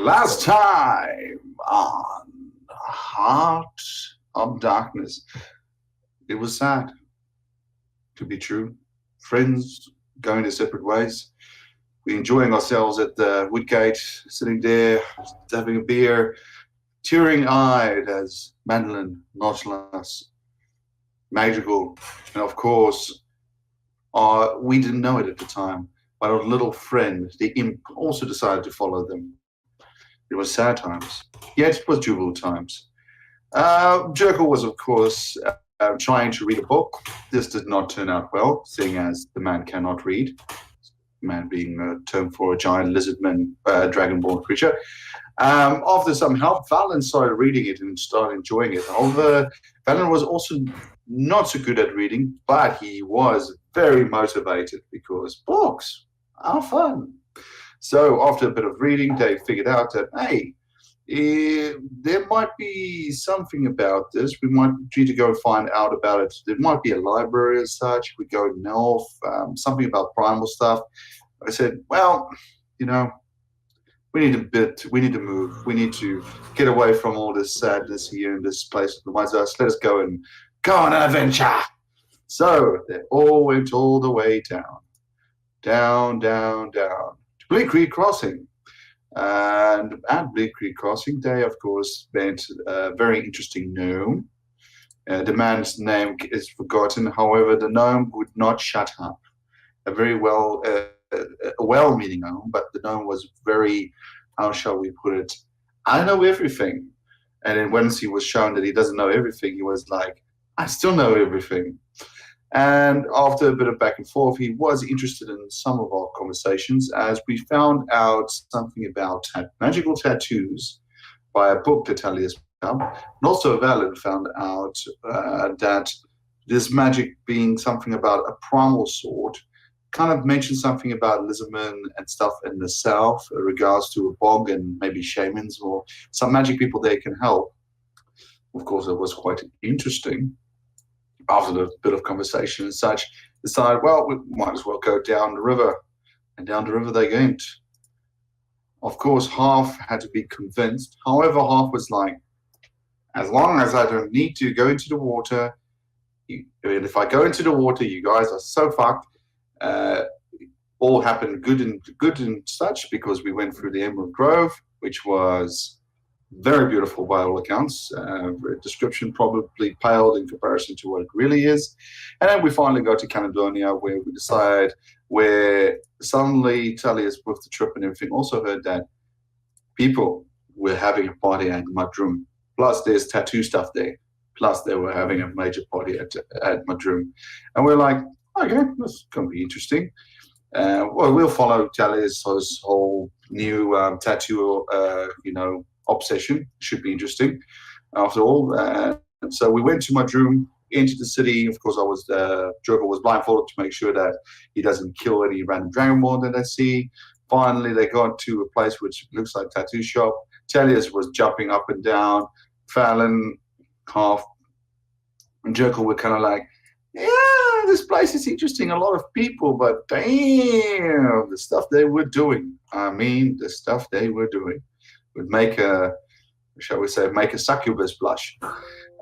Last time on Heart of Darkness. It was sad to be true. Friends going their separate ways. We enjoying ourselves at the Woodgate, sitting there, having a beer, tearing-eyed as Madeline, Nautilus, Magical, and of course, we didn't know it at the time, but our little friend, the imp, also decided to follow them. It was sad times, yet it was jubilant times. Jekyll was, of course, trying to read a book. This did not turn out well, seeing as the man cannot read. Man being a term for a giant lizardman, dragonborn creature. After some help, Valen started reading it and started enjoying it. However, Valen was also not so good at reading, but he was very motivated because books are fun. So after a bit of reading, they figured out that, hey, there might be something about this. We might need to go find out about it. There might be a library as such. We go north, something about primal stuff. I said, well, you know, we need to move. We need to get away from all this sadness here in this place of the woods. Let us go on an adventure. So they all went all the way down to Bleak Creek Crossing. And at Bleak Creek Crossing, they, of course, met a very interesting gnome. The man's name is forgotten. However, the gnome would not shut up. A very well-meaning gnome, but the gnome was very, how shall we put it, I know everything. And then once he was shown that he doesn't know everything, he was like, I still know everything. And after a bit of back and forth, he was interested in some of our conversations as we found out something about magical tattoos by a book that Talia's found. And also Valen found out that this magic being something about a primal sword kind of mentioned something about lizardmen and stuff in the south in regards to a bog and maybe shamans or some magic people there can help. Of course, it was quite interesting. After a bit of conversation and such, decided, well, we might as well go down the river. And down the river they went. Of course, half had to be convinced. However, half was like, as long as I don't need to go into the water, if I go into the water, you guys are so fucked. All happened good and such because we went through the Emerald Grove, which was very beautiful by all accounts. Description probably paled in comparison to what it really is. And then we finally got to Caledonia, where we decided, where suddenly Talia's with the trip and everything also heard that people were having a party at Madrun. Plus there's tattoo stuff there. Plus they were having a major party at Madrun. And we're like, okay, that's going to be interesting. Well, we'll follow Talia's whole new tattoo, obsession. Should be interesting after all. And so we went to Madrun, into the city. Of course, Joker was blindfolded to make sure that he doesn't kill any random dragonborn that they see. Finally, they got to a place which looks like a tattoo shop. Telius was jumping up and down. Fallon, half, and Joker were kind of like, yeah, this place is interesting. A lot of people, but damn, the stuff they were doing. The stuff they were doing would make a succubus blush.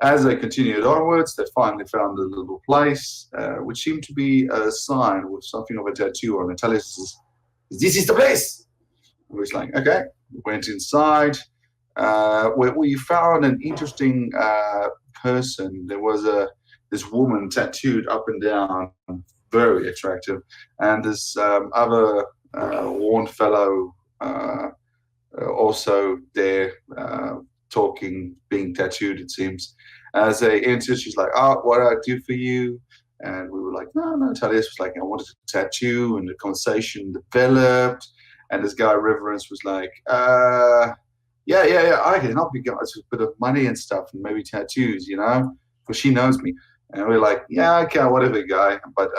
As they continued onwards, they finally found a little place, which seemed to be a sign with something of a tattoo on it. Talius says, this is the place! And we was like, okay. We went inside, where we found an interesting person. There was this woman tattooed up and down, very attractive, and this other worn fellow also there, talking, being tattooed, it seems. As they entered, she's like, oh, what do I do for you? And we were like, no. Talius was like, I wanted a tattoo, and the conversation developed. And this guy, Reverence, was like, yeah, I can help you guys with a bit of money and stuff, and maybe tattoos, because she knows me. And we're like, yeah, okay, whatever, guy. But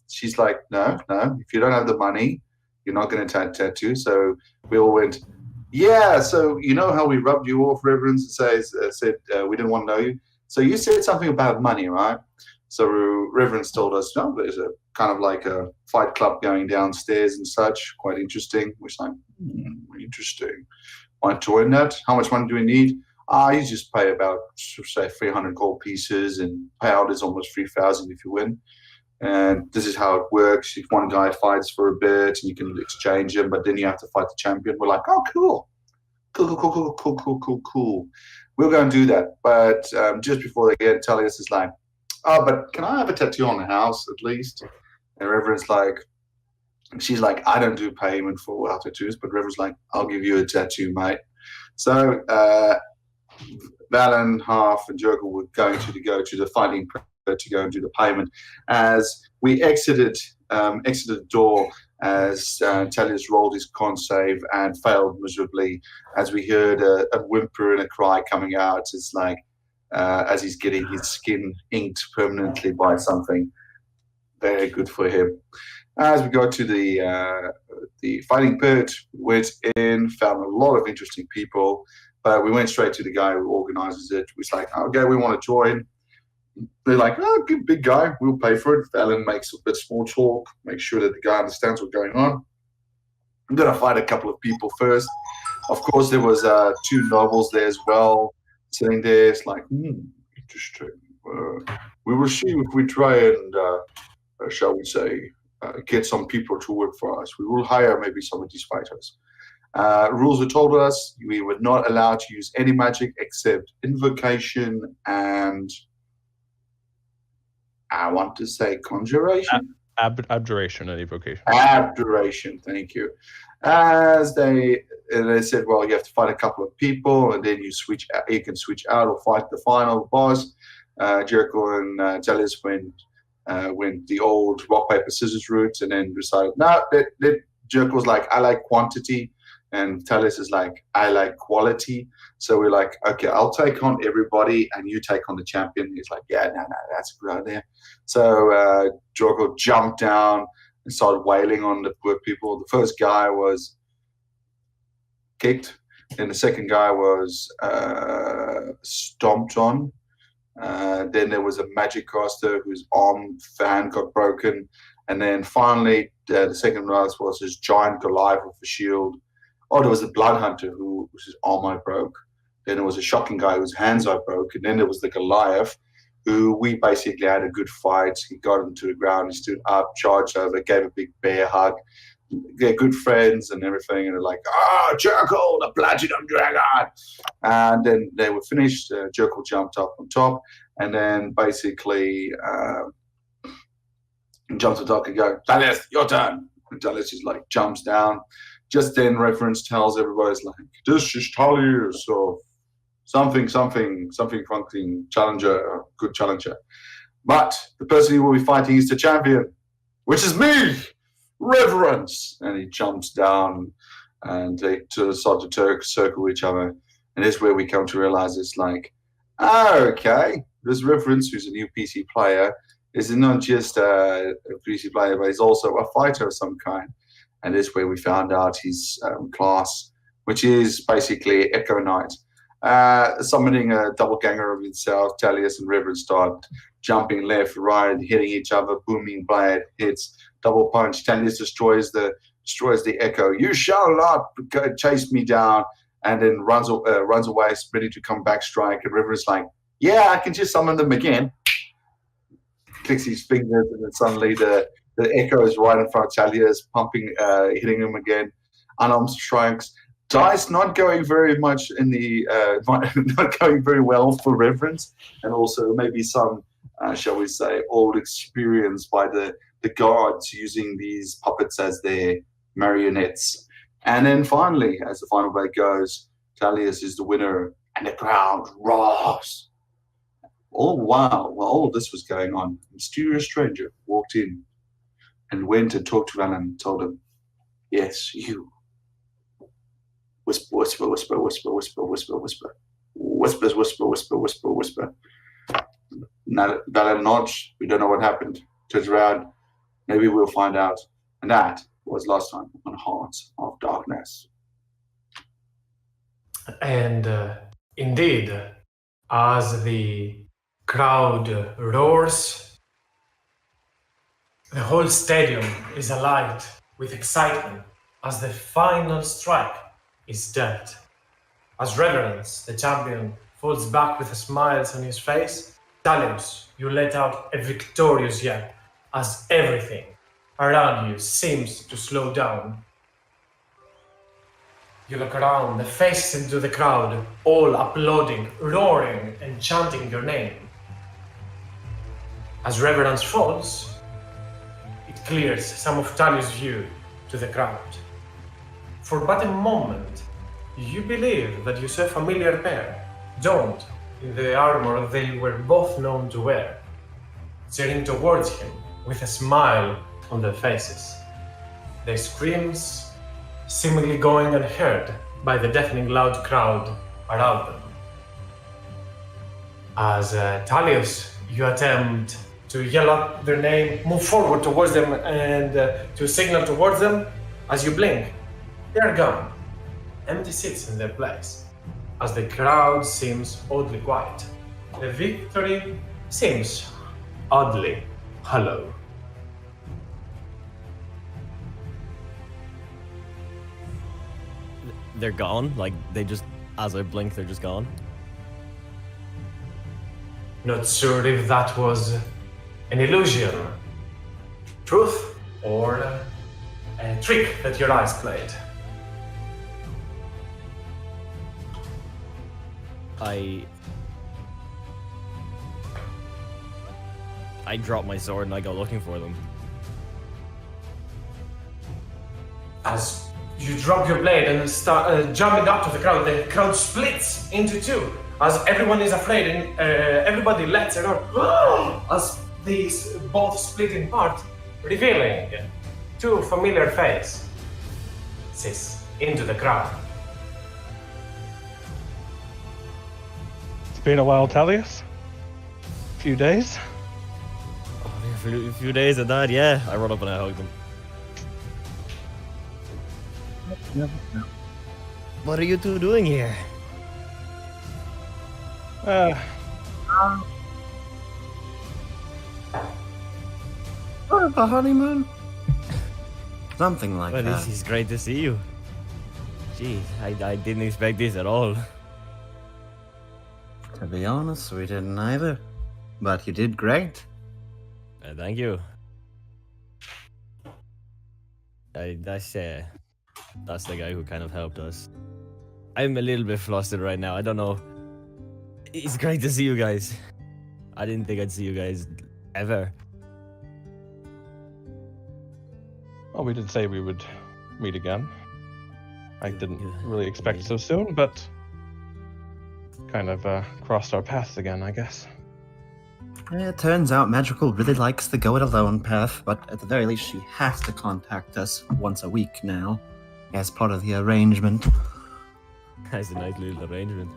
she's like, no, if you don't have the money, you're not going to tattoo. So we all went, yeah, so you know how we rubbed you off, Reverence, and said we didn't want to know you? So you said something about money, right? So Reverence told us, no, there's a kind of like a fight club going downstairs and such, quite interesting. We're like, interesting. want to join that. How much money do we need? You just pay about, say, 300 gold pieces, and payout is almost 3,000 if you win. And this is how it works. If one guy fights for a bit, you can exchange him, but then you have to fight the champion. We're like, oh, cool. Cool. We'll go and do that. But just before they get, Tullius is like, oh, but can I have a tattoo on the house at least? And Reverend's like, she's like, I don't do payment for tattoos, but Reverend's like, I'll give you a tattoo, mate. So Valen, Half, and Jurgle were going to go to the fighting to go and do the payment. As we exited the door, as Tullius rolled his con save and failed miserably, as we heard a whimper and a cry coming out. It's like as he's getting his skin inked permanently by something. Very good for him. As we go to the fighting pit, went in, found a lot of interesting people, but we went straight to the guy who organizes it. We was like, okay, we want to join. They're like, oh, good big guy, we'll pay for it. Valen makes a bit small talk, make sure that the guy understands what's going on. I'm going to fight a couple of people first. Of course, there was 2 nobles there as well, sitting there. It's like, interesting. We will see if we try and, shall we say, get some people to work for us. We will hire maybe some of these fighters. Rules were told us we were not allowed to use any magic except invocation and I want to say conjuration. Abjuration and evocation. Abjuration, thank you. As they said, well, you have to fight a couple of people, and then you can switch out or fight the final boss. Jericho and Tullius went the old rock paper scissors route, and then decided Jericho was like, I like quantity, and Tullius is like, I like quality. So we're like, okay, I'll take on everybody and you take on the champion. He's like, yeah, no, that's a good idea. So Jericho jumped down and started wailing on the poor people. The first guy was kicked, and the second guy was stomped on. Then there was a magic caster whose hand got broken. And then finally, the second last was this giant Goliath with a shield. Oh, there was a blood hunter whose arm I broke. Then there was a shocking guy whose hands I broke. And then there was the Goliath, who we basically had a good fight. He got him to the ground. He stood up, charged over, gave a big bear hug. They're good friends and everything. And they're like, Jericho, the Platinum Dragon. And then they were finished. Jericho jumped up on top. And then basically jumps on top and goes, Tullius, your turn. And Tullius just like jumps down. Just then, Reference tells everybody, like, this is Tullius, or something, challenger, good challenger. But the person he will be fighting is the champion, which is me, Reverence. And he jumps down, and they start to circle each other. And this is where we come to realize it's like, okay, this Reverence, who's a new PC player, is not just a PC player, but he's also a fighter of some kind. And this is where we found out his class, which is basically Echo Knight. Summoning a double ganger of himself, Tullius and Reverend start jumping left, right, hitting each other, booming blade, hits, double punch. Tullius destroys the Echo. You shall not chase me down, and then runs away, ready to come back strike. And Reverend's like, yeah, I can just summon them again. Clicks his fingers, and then suddenly the Echo is right in front of Tullius, pumping, hitting him again. Unarmed strikes. Dice not going very much in the not going very well for Reverence, and also maybe some, shall we say, old experience by the guards using these puppets as their marionettes. And then finally, as the final blade goes, Tullius is the winner, and the crowd roars. Oh wow! While all of this was going on, a mysterious stranger walked in and went and talked to Valen and told him, "Yes, you." Whisper, whisper, whisper, whisper, whisper, whisper, whisper. Whispers, whisper, whisper, whisper, whisper. Now Valen nods. We don't know what happened. Turns around. Maybe we'll find out. And that was last time on Hearts of Darkness. And indeed, as the crowd roars, the whole stadium is alight with excitement as the final strike is dealt. As Reverence, the champion, falls back with a smile on his face, Talius, you let out a victorious yell as everything around you seems to slow down. You look around, the faces into the crowd, all applauding, roaring, and chanting your name. As Reverence falls, it clears some of Talius' view to the crowd. For but a moment, you believe that you saw a familiar pair, donned in the armor they were both known to wear, staring towards him with a smile on their faces. Their screams seemingly going unheard by the deafening loud crowd around them. As Talius, you attempt to yell out their name, move forward towards them, and to signal towards them. As you blink, they are gone. Empty seats in their place, as the crowd seems oddly quiet. The victory seems oddly hollow. They're gone? Like, they just, as I blink, they're just gone? Not sure if that was an illusion, truth, or a trick that your eyes played. I drop my sword and I go looking for them. As you drop your blade and start jumping up to the crowd splits into two. As everyone is afraid and everybody lets it out. As these both split in part, revealing two familiar faces into the crowd. It's been a while, Talius. A few days. A few days of that, yeah. I run up and I hug them. What are you two doing here? The honeymoon? Something like Well, that. it's great to see you. Jeez, I didn't expect this at all. To be honest, we didn't either. But you did great. Thank you. That's the guy who kind of helped us. I'm a little bit flustered right now. I don't know. It's great to see you guys. I didn't think I'd see you guys ever. Well, we did say we would meet again. I didn't really expect so soon, but kind of crossed our paths again, I guess. It turns out Magical really likes the go-it-alone path, but at the very least she has to contact us once a week now, as part of the arrangement. That's a nice little arrangement.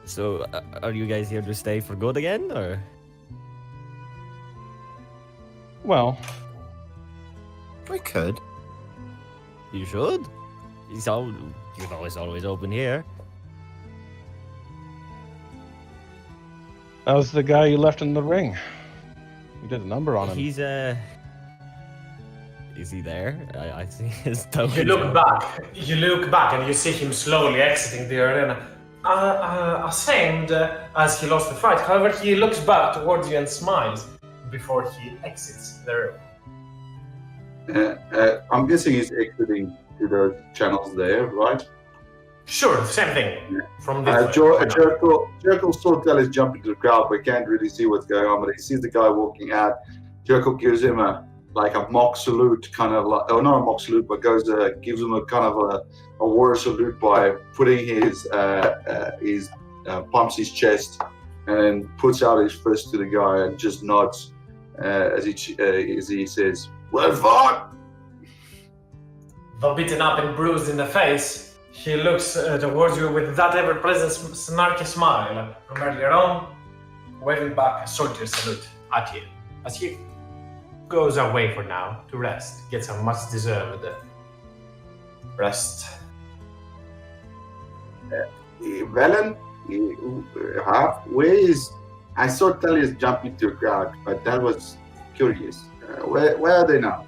So, are you guys here to stay for good again, or? Well, We could. You should. You're always open here. that was the guy you left in the ring. You did a number on him. He's Is he there? I see his token. You look back and you see him slowly exiting the arena. Ashamed as he lost the fight, however, he looks back towards you and smiles before he exits the room. I'm guessing he's exiting through those channels there, right? Sure, same thing. From this way. Jerkle saw Talius jump into the crowd, but can't really see what's going on. But he sees the guy walking out. Jerkle gives him a mock salute, kind of like, or not a mock salute, but gives him a kind of a warrior salute by putting his pumps his chest and puts out his fist to the guy and just nods as he says, "Well fought." Though beaten up and bruised in the face, he looks towards you with that ever-present snarky smile from earlier on, waving back a soldier salute at you as he goes away for now to rest, get some much-deserved rest. Velen, where is? I saw Talius jump into a crowd, but that was curious. Where are they now?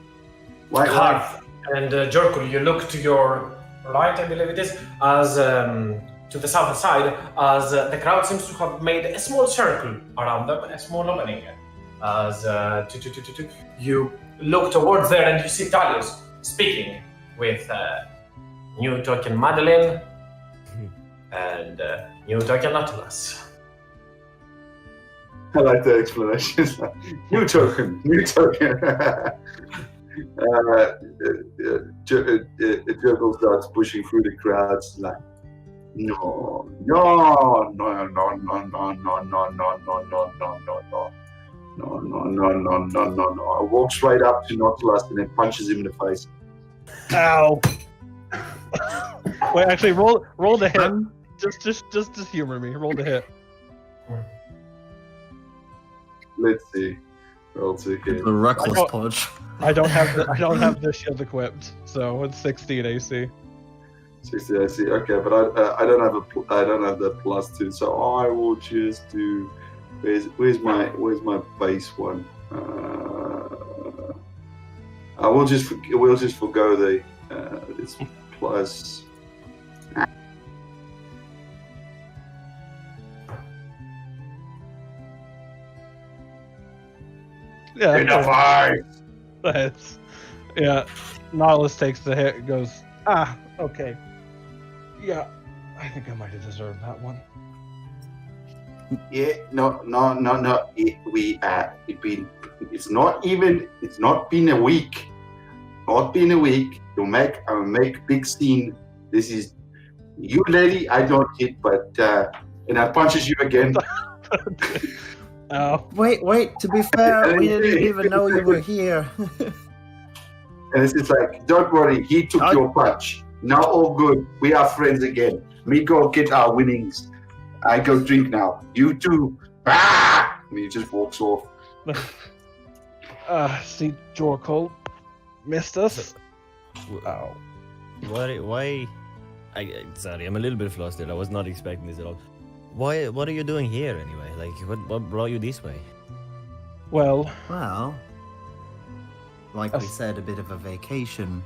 Why? Harth and Jorkul, you look to your right, I believe it is, as to the south side, as the crowd seems to have made a small circle around them, a small opening. As you look towards there and you see Talius speaking with new token Madeline and new token Atlas. I like the explanation. New token, new token. Jurgle starts pushing through the crowds like, no, no, no, no, no, no, no, no, no, no, no, no, no, no. No, no, no, no, no, no, no. I walks right up to Nautilus and then punches him in the face. Ow! Wait, actually, roll the hit. Just humor me. Roll the hit. Let's see. Roll to hit. The reckless punch. I don't have the shield equipped, so it's 16 AC. 60 AC. Okay, but I don't have the +2, so I will just do. Where's my base one? We'll just forgo the it's plus. Yeah. Enough eyes. That's, yeah. Nautilus takes the hit and goes, okay. Yeah, I think I might have deserved that one. Yeah, no. It's not been a week. Not been a week. I'll make big scene. This is you, lady. I don't hit, but and I punches you again. Oh. Wait. To be fair, we didn't even know you were here. And it's just like, don't worry. He took your punch. Now all good. We are friends again. We go get our winnings. I go drink now. You too. And he just walks off. See, Jorkol missed us. Oh. Why? Sorry, I'm a little bit flustered. I was not expecting this at all. Why? What are you doing here anyway? Like, what brought you this way? Well, like we said, a bit of a vacation.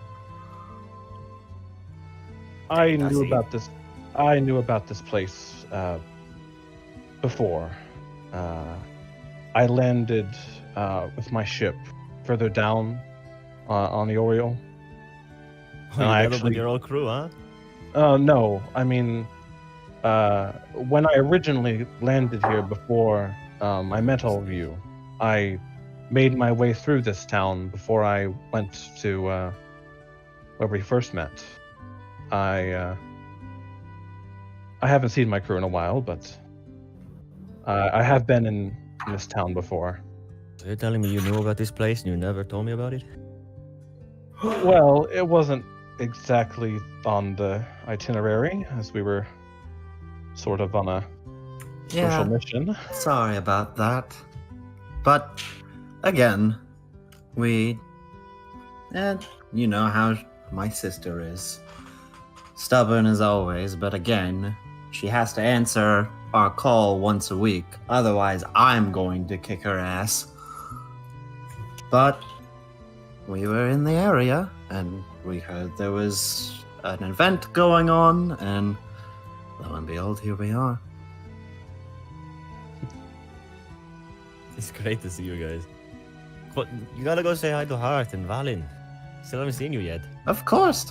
I knew about this. I knew about this place before. I landed with my ship further down on the Oriole. With your old crew, huh? No, I mean, when I originally landed here before I met all of you, I made my way through this town before I went to where we first met. I haven't seen my crew in a while, but I have been in this town before. So you're telling me you knew about this place and you never told me about it? Well, it wasn't exactly on the itinerary, as we were sort of on a social mission. Sorry about that. But, again, and you know how my sister is. Stubborn as always, but again, she has to answer our call once a week. Otherwise, I'm going to kick her ass. But we were in the area, and we heard there was an event going on, and lo and behold, here we are. It's great to see you guys. But you gotta go say hi to Hart and Valin. Still haven't seen you yet. Of course.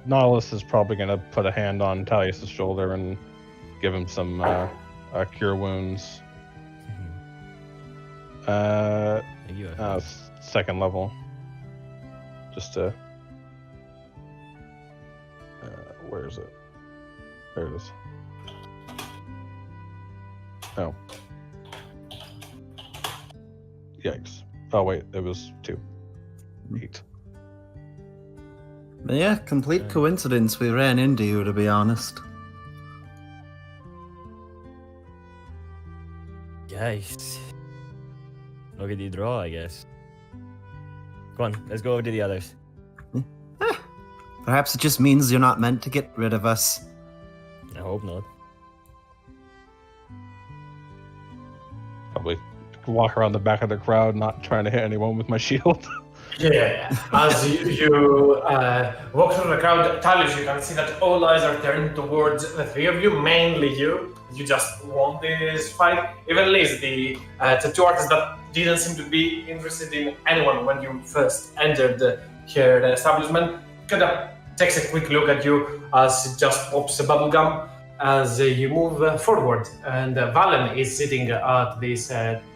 Nautilus is probably going to put a hand on Talius' shoulder and give him some cure wounds. Second level. Just to... where is it? There it is. Oh. Yikes. Oh wait, it was 2. 8. But yeah, complete coincidence we ran into you, to be honest. Guys. Look at you draw, I guess. Come on, let's go over to the others. Perhaps it just means you're not meant to get rid of us. I hope not. Probably walk around the back of the crowd, not trying to hit anyone with my shield. Yeah, as you walk through the crowd, Talis, you can see that all eyes are turned towards the three of you, mainly you. You just won this fight. Even Liz, the tattoo artist that didn't seem to be interested in anyone when you first entered her establishment, kind of takes a quick look at you as it just pops a bubblegum as you move forward. And Valen is sitting at this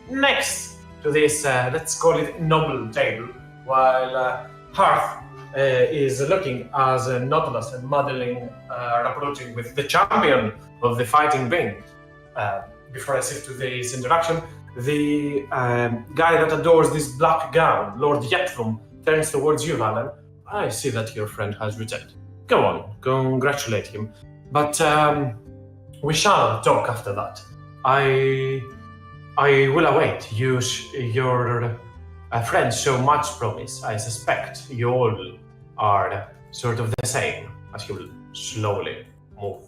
next to this, let's call it noble table, while Hearth is looking as Nautilus and Madeline are approaching with the champion of the fighting ring. Before I shift to this introduction, the guy that adores this black gown, Lord Yetrum, turns towards you, Valen. I see that your friend has returned. Go on, congratulate him. But we shall talk after that. I will await you. Your friends show much promise. I suspect you all are sort of the same. As he will slowly move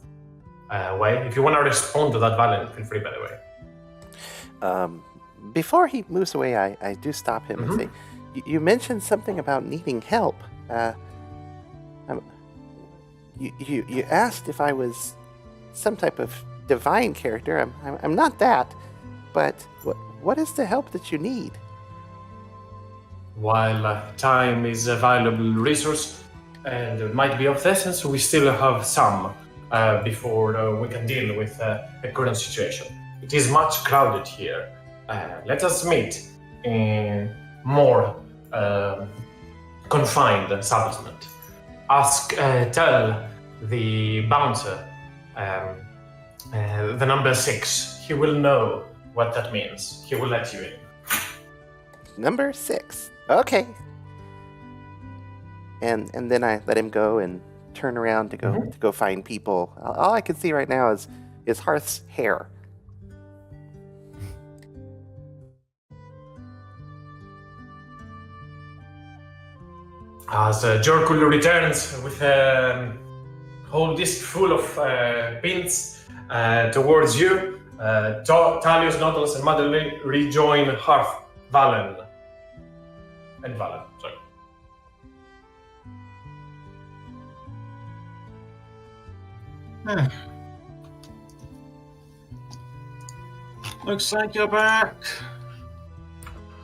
away. If you want to respond to that, Valen, feel free, by the way. Before he moves away, I do stop him and say, you mentioned something about needing help. You asked if I was some type of divine character. I'm not that, but what is the help that you need? While time is a valuable resource and it might be of the essence, we still have some before we can deal with the current situation. It is much crowded here. Let us meet in more confined establishment. Tell the bouncer the number 6. He will know what that means. He will let you in. Number 6. Okay. And then I let him go and turn around to go find people. All I can see right now is Hearth's hair. As Jorkul returns with a whole disc full of pins towards you, Talius, Nautilus, and Madeline rejoin Hearth, Valen. And Valen, sorry. Looks like you're back.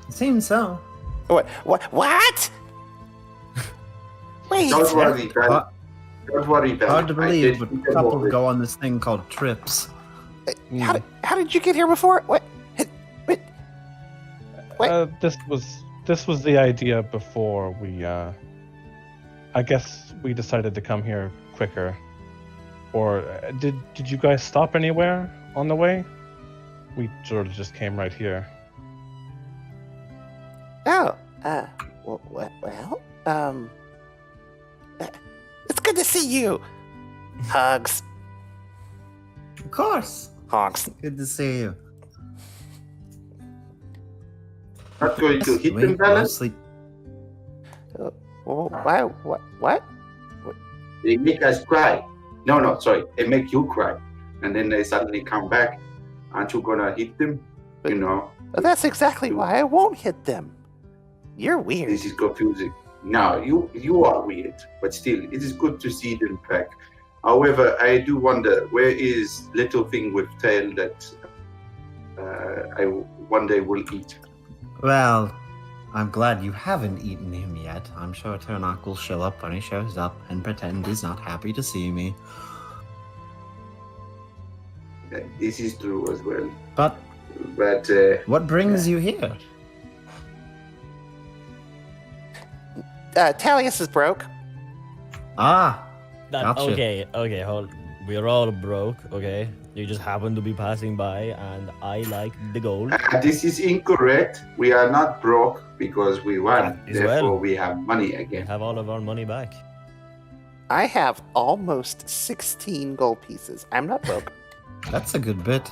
Seems so. What? Wait. Don't worry, Ben. Don't worry, Ben. Hard to believe, but I did couples go on this thing called trips. How did you get here before? What? This was the idea before we. I guess we decided to come here quicker. Or did you guys stop anywhere on the way? We sort of just came right here. Oh. It's good to see you. Hugs. Of course. Honks. Good to see you. Not going to hit them, Balance? Mostly Wow. What? They make us cry. No, sorry. They make you cry. And then they suddenly come back. Aren't you gonna hit them? You know, That's exactly why I won't hit them. You're weird. this is confusing. No, you are weird. But still, it is good to see them back. However, I do wonder, where is little thing with tail that I one day will eat? Well, I'm glad you haven't eaten him yet. I'm sure Turnock will show up when he shows up and pretend he's not happy to see me. This is true as well. But what brings you here? Talius is broke. Ah, gotcha. Okay, hold. We're all broke, okay? You just happen to be passing by, and I like the gold. This is incorrect. We are not broke because we won. As Therefore, well. we have money We again. have all of our money back. I have almost 16 gold pieces. I'm not broke. That's a good bit.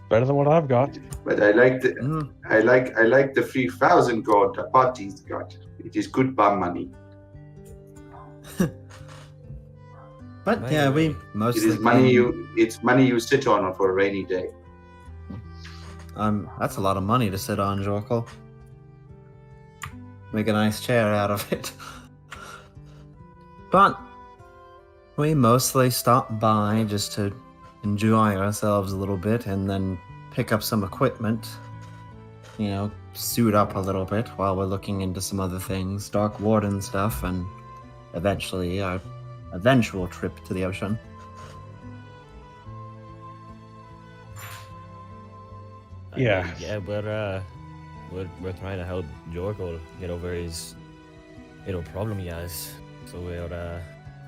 Better than what I've got. But I like the Mm. I like the 3,000 gold the party's got. It is good bum money. But Right. yeah, we It mostly is money came- it's money you sit on for a rainy day. That's a lot of money to sit on, Jorkel. make a nice chair out of it. But we mostly stop by just to enjoy ourselves a little bit and then pick up some equipment. You know, suit up a little bit while we're looking into some other things, Dark Warden stuff, and eventually our eventual trip to the ocean. Yeah. Yeah, we're trying to help Jorko get over his little problem he has. So we're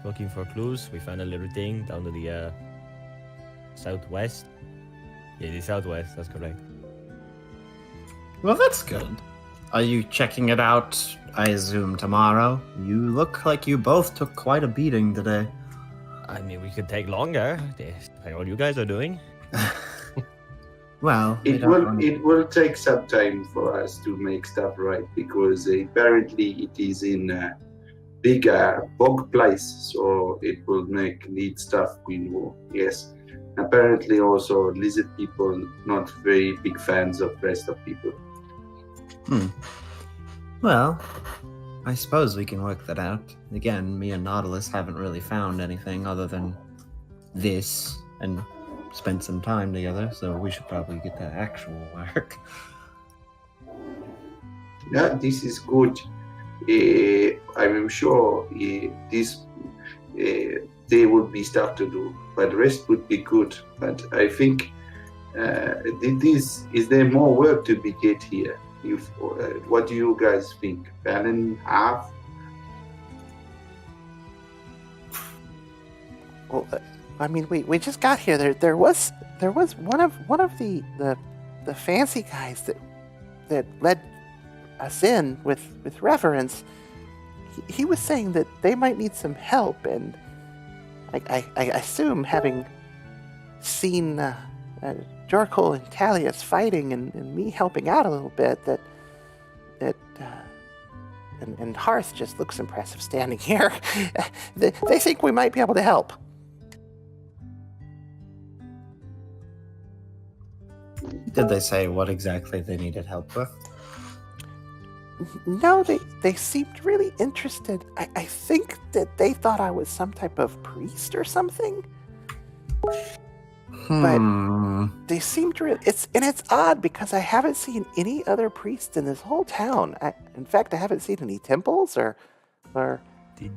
looking for clues. We found a little thing down to the southwest. Yeah, the southwest, that's correct. Well, that's good. Are you checking it out, I assume, tomorrow? You look like you both took quite a beating today. I mean, we could take longer, depending on what you guys are doing. Well, we It don't will wanna- it will take some time for us to make stuff right because apparently it is in a big bog place, so it will need stuff we know. Yes. Apparently also lizard people not very big fans of rest of people. Well, I suppose we can work that out. Again, me and Nautilus haven't really found anything other than this and spent some time together, so we should probably get that actual work. Yeah, this is good. I'm sure there would be stuff to do, but rest would be good. But I think is there more work to be get here? What do you guys think? Balance half? Well, I mean, we just got here. There was one of the fancy guys that led us in with reverence. He was saying that they might need some help, and I assume, having seen Jorkul and Talius fighting and me helping out a little bit, and Hearth just looks impressive standing here. They think we might be able to help. Did they say what exactly they needed help with? No, they seemed really interested. I think that they thought I was some type of priest or something. They seemed really... It's odd because I haven't seen any other priests in this whole town. In fact, I haven't seen any temples or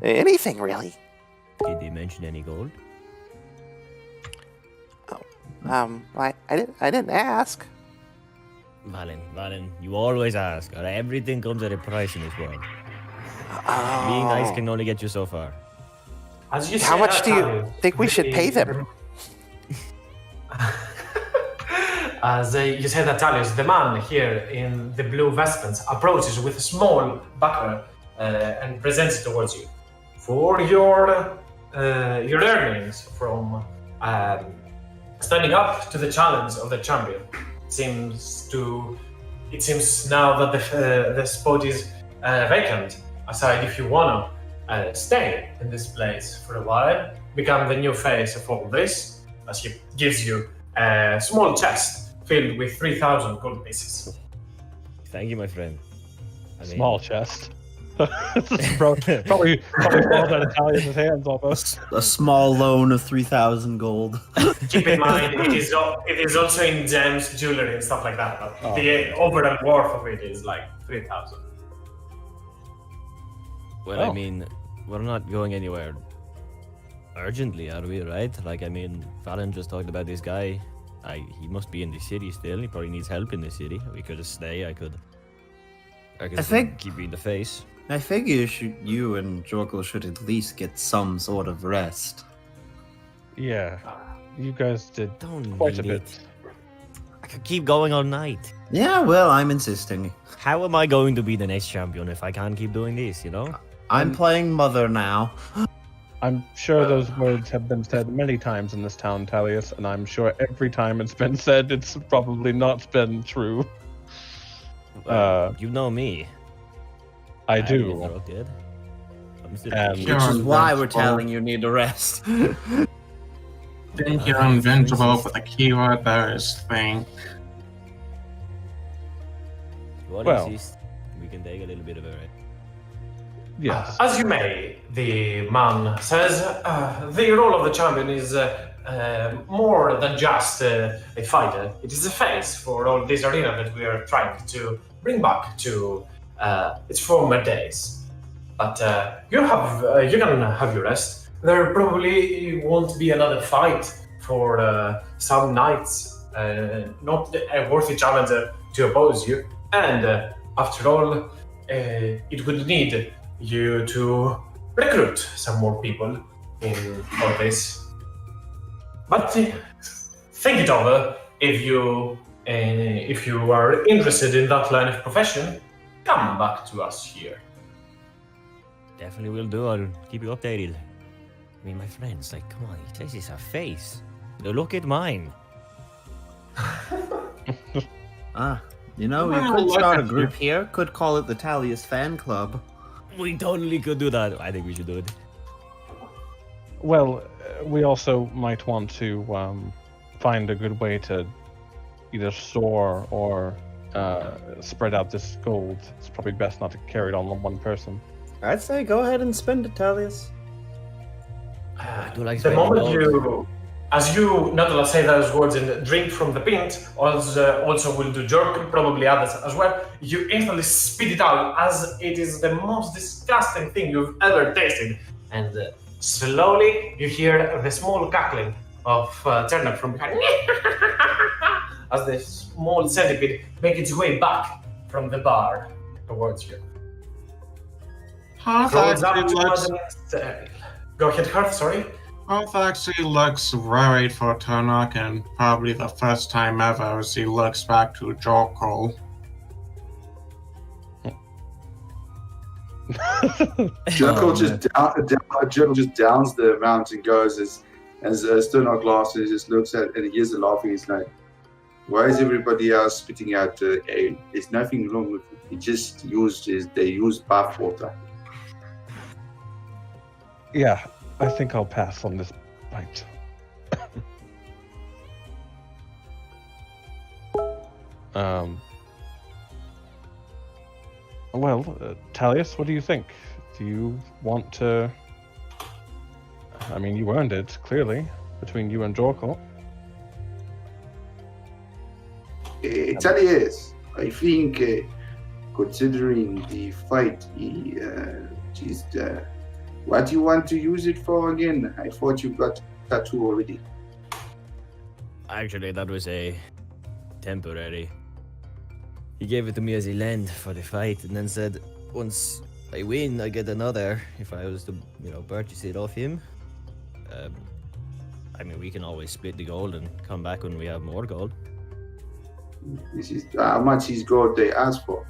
anything really. Did they mention any gold? I didn't ask. Valen, you always ask. Everything comes at a price in this world. Being nice can only get you so far. As you How say much that, do you Tali, think we should pay them? As you say that, Talius, the man here in the blue vestments approaches with a small buckler and presents it towards you. For your earnings from standing up to the challenge of the champion. It seems now that the spot is vacant. Aside, if you wanna stay in this place for a while, become the new face of all this, as he gives you a small chest filled with 3,000 gold pieces. Thank you, my friend. Small chest. probably falls out of Talius' hands almost. A small loan of 3,000 gold. Keep in mind, it is also in gems, jewelry, and stuff like that. But the overall worth of it is like 3,000. Well, I mean, we're not going anywhere urgently, are we, right? Like, I mean, Valen just talked about this guy. He must be in the city still. He probably needs help in the city. We could just stay. I could think- keep you in the face. I figure you and Jorkul should at least get some sort of rest. Yeah, you guys did Don't quite a need bit. it. I could keep going all night. Yeah, well, I'm insisting. How am I going to be the next champion if I can't keep doing this, you know? I'm playing Mother now. I'm sure those words have been said many times in this town, Talius, and I'm sure every time it's been said, it's probably not been true. You know me. I I'm do. interrupted. I'm still And- Which is why we're telling you need to rest. Think you're invincible, but the keyword there is think. What Well, insist? We can take a little bit of a rest. Yes. As you may, the man says, the role of the champion is more than just a fighter. It is a face for all this arena that we are trying to bring back to its former days. But you can have your rest. There probably won't be another fight for some nights. Not a worthy challenger to oppose you. And after all, it would need you to recruit some more people in all this. But think it over. If you are interested in that line of profession, come back to us here. Definitely will do. I'll keep you updated. I mean, my friends, like, come on, he says he's a face. Now look at mine. You know, we Well, could look start a at group here. Could call it the Talius Fan Club. We totally could do that. I think we should do it. Well, we also might want to find a good way to either store or spread out this gold. It's probably best not to carry it all on one person. I'd say go ahead and spend it, Talius. I do like The spending moment gold. as you not only say those words and drink from the pint, also will do jerk, probably others as well, you instantly spit it out as it is the most disgusting thing you've ever tasted. And slowly you hear the small cackling of Turnip from behind as the small centipede makes its way back from the bar towards you. Hearth Goes up actually to looks. Madeline. Go ahead, Hearth, sorry. Hearth actually looks worried for Turnock, and probably the first time ever as he looks back to Jorkol. Jerkle just downs the amount and goes as Sturnock laughs and he just looks at and he hears the laughing. He's like, "Why is everybody else spitting out ale? There's nothing wrong with it. He just they used bath water." Yeah, I think I'll pass on this pint. Well, Talius, what do you think? Do you want to... I mean, you earned it, clearly, between you and Jorkle. Talius, I think considering the fight, what do you want to use it for again? I thought you got tattoo already. Actually, that was a temporary. He gave it to me as a lend for the fight, and then said, once I win, I get another. If I was to, purchase it off him. I mean, we can always split the gold and come back when we have more gold. This is how much is gold they ask for.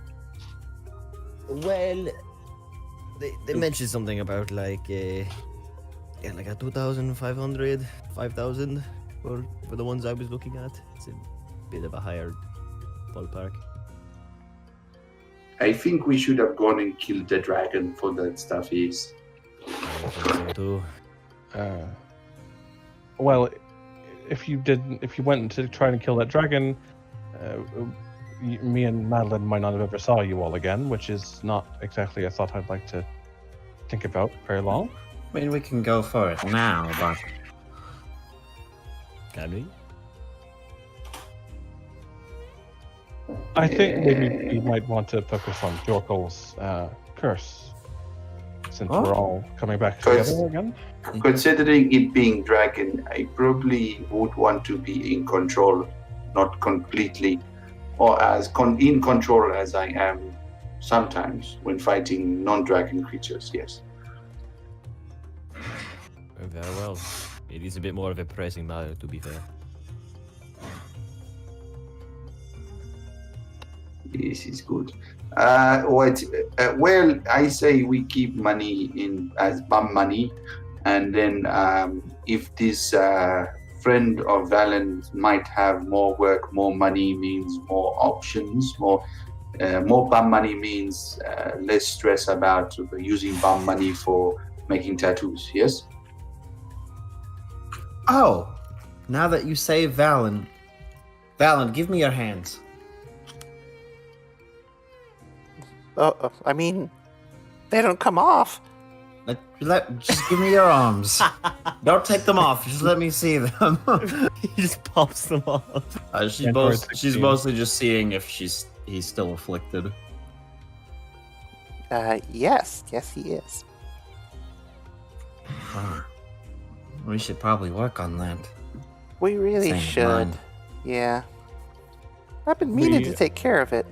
Well, they mentioned something about like a 2,500, 5,000 for the ones I was looking at. It's a bit of a higher ballpark. I think we should have gone and killed the dragon for that stuff. Is I think so too. Well, if you went to try and kill that dragon, me and Madeline might not have ever saw you all again, which is not exactly a thought I'd like to think about very long. I mean, we can go for it now, but Can we? I think maybe we might want to focus on Jorkel's curse, since we're all coming back Curse. together again. considering it being dragon, I probably would want to be in control, not completely, or as in control as I am sometimes when fighting non-dragon creatures. Yes. Very well. It is a bit more of a pressing matter, to be fair. This is good. Well, I say we keep money in as bum money, and then if this friend of Valen might have more work, more money means more options. More bum money means less stress about using bum money for making tattoos. Yes. oh, now that you say Valen, give me your hands. I mean, they don't come off. Just give me your arms. Don't take them off. Just let me see them. He just pops them off. She's mostly just seeing if he's still afflicted. Yes, he is. We should probably work on that. We really Same should. mind. Yeah. I've been meaning to take care of it.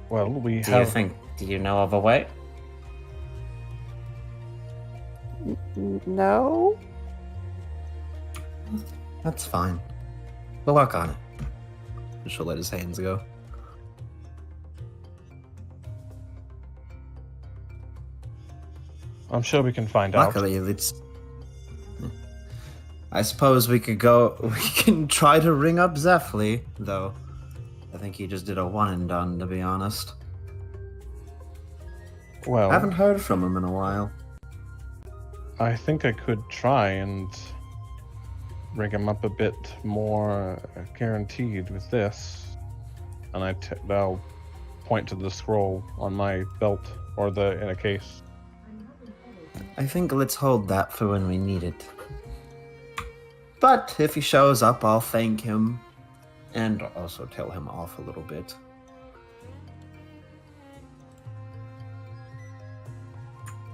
Well, Do you know of a way? No? That's fine. We'll work on it. She'll let his hands go. I'm sure we can find out. Luckily, I suppose we can try to ring up Zephyr, though. I think he just did a one and done, to be honest. Well, I haven't heard from him in a while. I think I could try and rig him up a bit more guaranteed with this. And I'll point to the scroll on my belt or in a case. I think let's hold that for when we need it. But if he shows up, I'll thank him and also tell him off a little bit.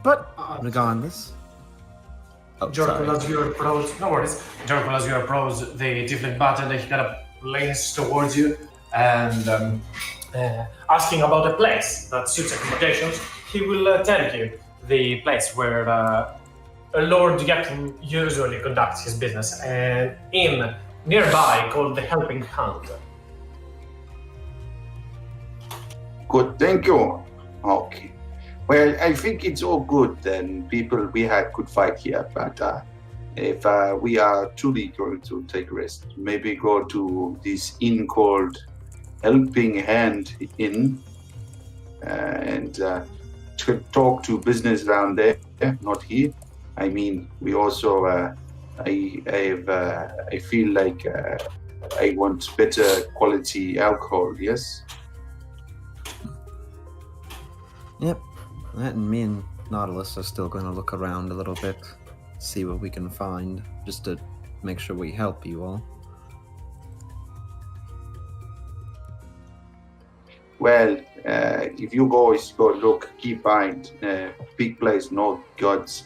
But regardless, Jorkul, as you approach, no worries. Jorkul, as you approach the different button, he kind of leans towards you and asking about a place that suits accommodations. He will tell you the place where Lord Yakin usually conducts his business, an inn nearby called the Helping Hand. Good, thank you. Okay. Well, I think it's all good then. We had good fight here, but if we are truly going to take a rest, maybe go to this inn called Helping Hand Inn and to talk to business around there, not here. I mean, we also, I feel like I want better quality alcohol, yes? Yep. That and me and Nautilus are still going to look around a little bit, see what we can find, just to make sure we help you all. Well, if you guys go look, keep mind, big place, no gods.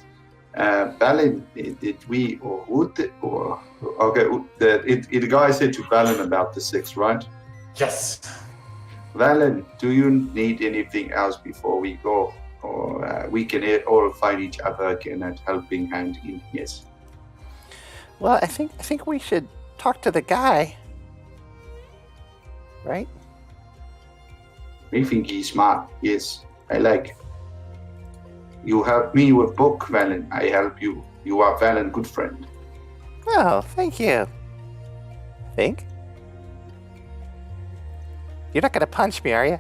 Balin, did we, or Wood, or, okay, the guy said to Balin about the 6, right? Yes. Balin, do you need anything else before we go? Or we can all find each other again at Helping Hand in, yes. Well, I think we should talk to the guy. Right? I think he's smart, yes. I like. You help me with book, Valen. I help you. You are Valen, good friend. Oh, thank you. I think. You're not gonna punch me, are you?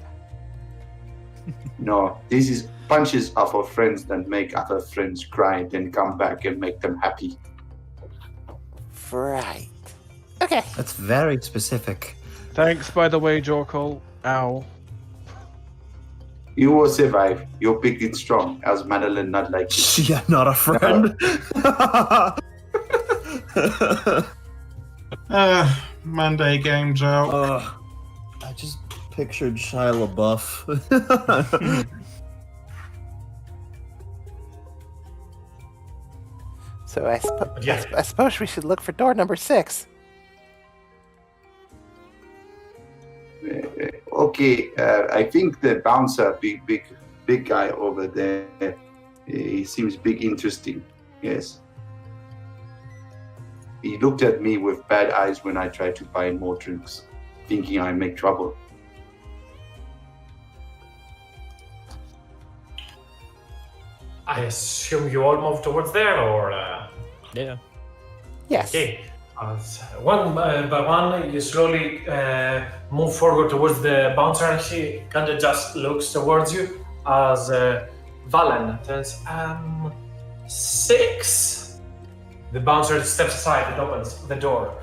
No, this is punches are for friends that make other friends cry, then come back and make them happy. Right. Okay. That's very specific. Thanks, by the way, Jorkul. Ow. You will survive. You're big and strong, as Madeline not like you. Yeah, not a friend. Monday game's out. I just pictured Shia LaBeouf. So I suppose we should look for door number 6. Okay, I think the bouncer, big guy over there, he seems big interesting. Yes. He looked at me with bad eyes when I tried to buy more drinks, thinking I make trouble. I assume you all move towards there, or? Yeah. Yes. Okay. One by one, you slowly move forward towards the bouncer, and she kind of just looks towards you as Valen turns 6. The bouncer steps aside and opens the door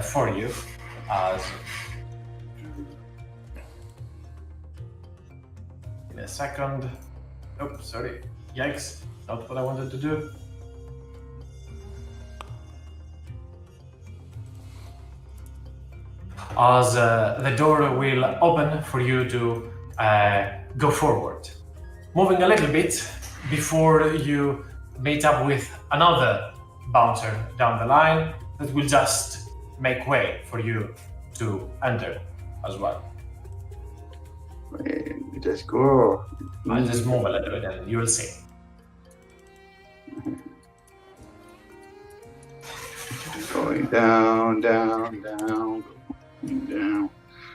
for you. In a second. Oh, sorry. Yikes. Not what I wanted to do. As the door will open for you to go forward. Moving a little bit before you meet up with another bouncer down the line that will just make way for you to enter as well. Just go. I'll just move a little bit and you'll see. Going down, down, down, down.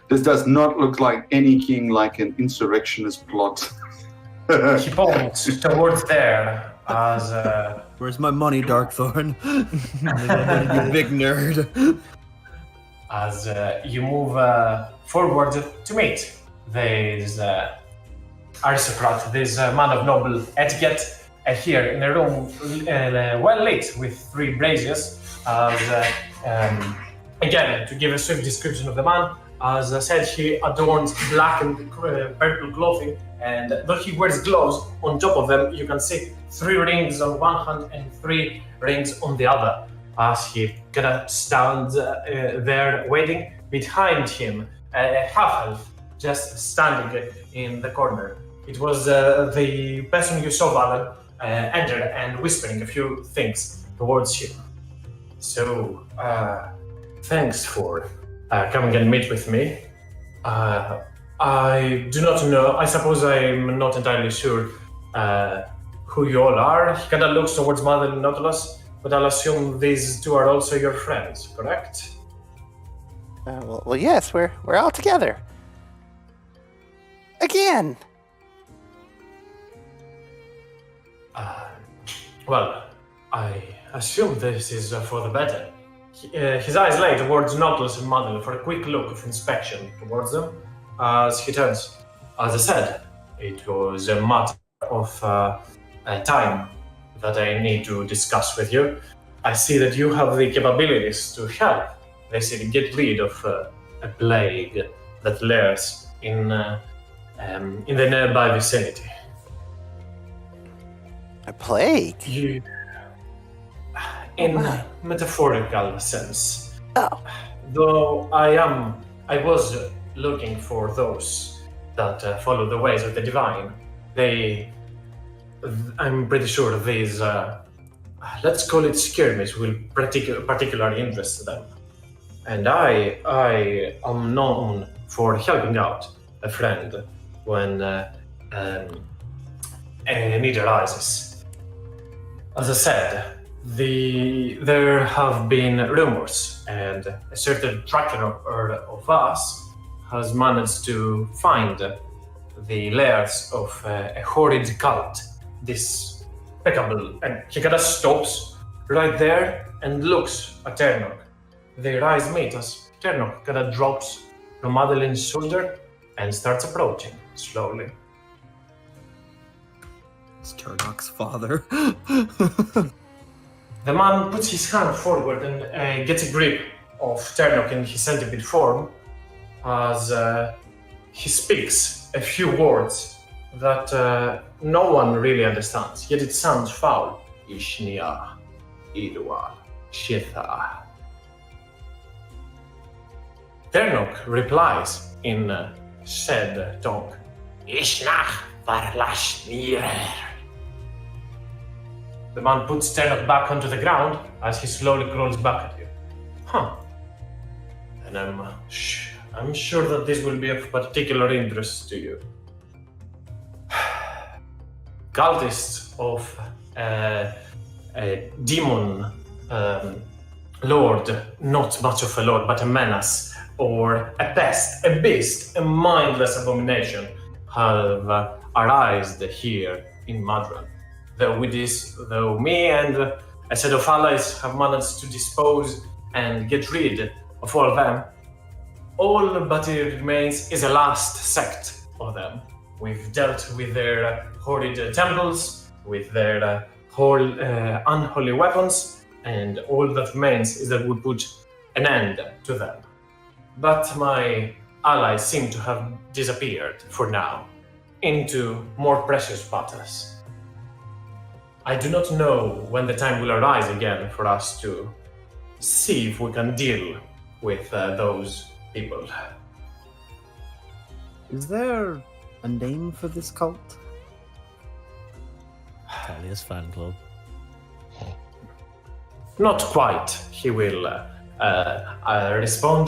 This does not look like anything like an insurrectionist plot. He points towards there as Where's my money, Darkthorn? You big nerd. as you move forward to meet this aristocrat, this man of noble etiquette, here in a room well lit with 3 braziers. Again, to give a swift description of the man, as I said, he adorns black and purple clothing, and though he wears gloves, on top of them you can see 3 rings on one hand and 3 rings on the other, as he kind of stands there waiting. Behind him, a half-elf just standing in the corner. It was the person you saw, Valen, enter and whispering a few things towards you. So, thanks for coming and meet with me. I do not know, I suppose I'm not entirely sure who you all are. He kind of looks towards Mother and Nautilus, but I'll assume these 2 are also your friends, correct? Well, yes, we're all together. Again. Well, I assume this is for the better. His eyes lay towards Nautilus and Madeline for a quick look of inspection towards them as he turns. As I said, it was a matter of time that I need to discuss with you. I see that you have the capabilities to help the city get rid of a plague that lurks in the nearby vicinity. A plague? You, in metaphorical sense. Oh. Though I was looking for those that follow the ways of the divine. I'm pretty sure these, let's call it skirmish, will particularly interest them. And I am known for helping out a friend when a need arises. As I said, there have been rumors, and a certain tracker of us has managed to find the layers of a horrid cult, despicable, and he kind of stops right there and looks at Ternok. Their eyes meet as Ternok kind of drops from Madeline's shoulder and starts approaching slowly. It's Turnok's father. The man puts his hand forward and gets a grip of Ternok in his centipede form as he speaks a few words that no one really understands, yet it sounds foul. Ishnia, Irwal, Shitha. Ternok replies in said tongue. Ishnach varlashnir. The man puts Ternok back onto the ground as he slowly crawls back at you. Huh. And I'm sure that this will be of particular interest to you. Cultists of a demon lord, not much of a lord, but a menace, or a pest, a beast, a mindless abomination, have arisen here in Madrun. Though me and a set of allies have managed to dispose and get rid of all of them, all but it remains is a last sect of them. We've dealt with their horrid temples, with their unholy weapons, and all that remains is that we put an end to them. But my allies seem to have disappeared for now, into more precious matters. I do not know when the time will arise again for us to see if we can deal with those people. Is there a name for this cult? Talia's fan club. Not quite, he will respond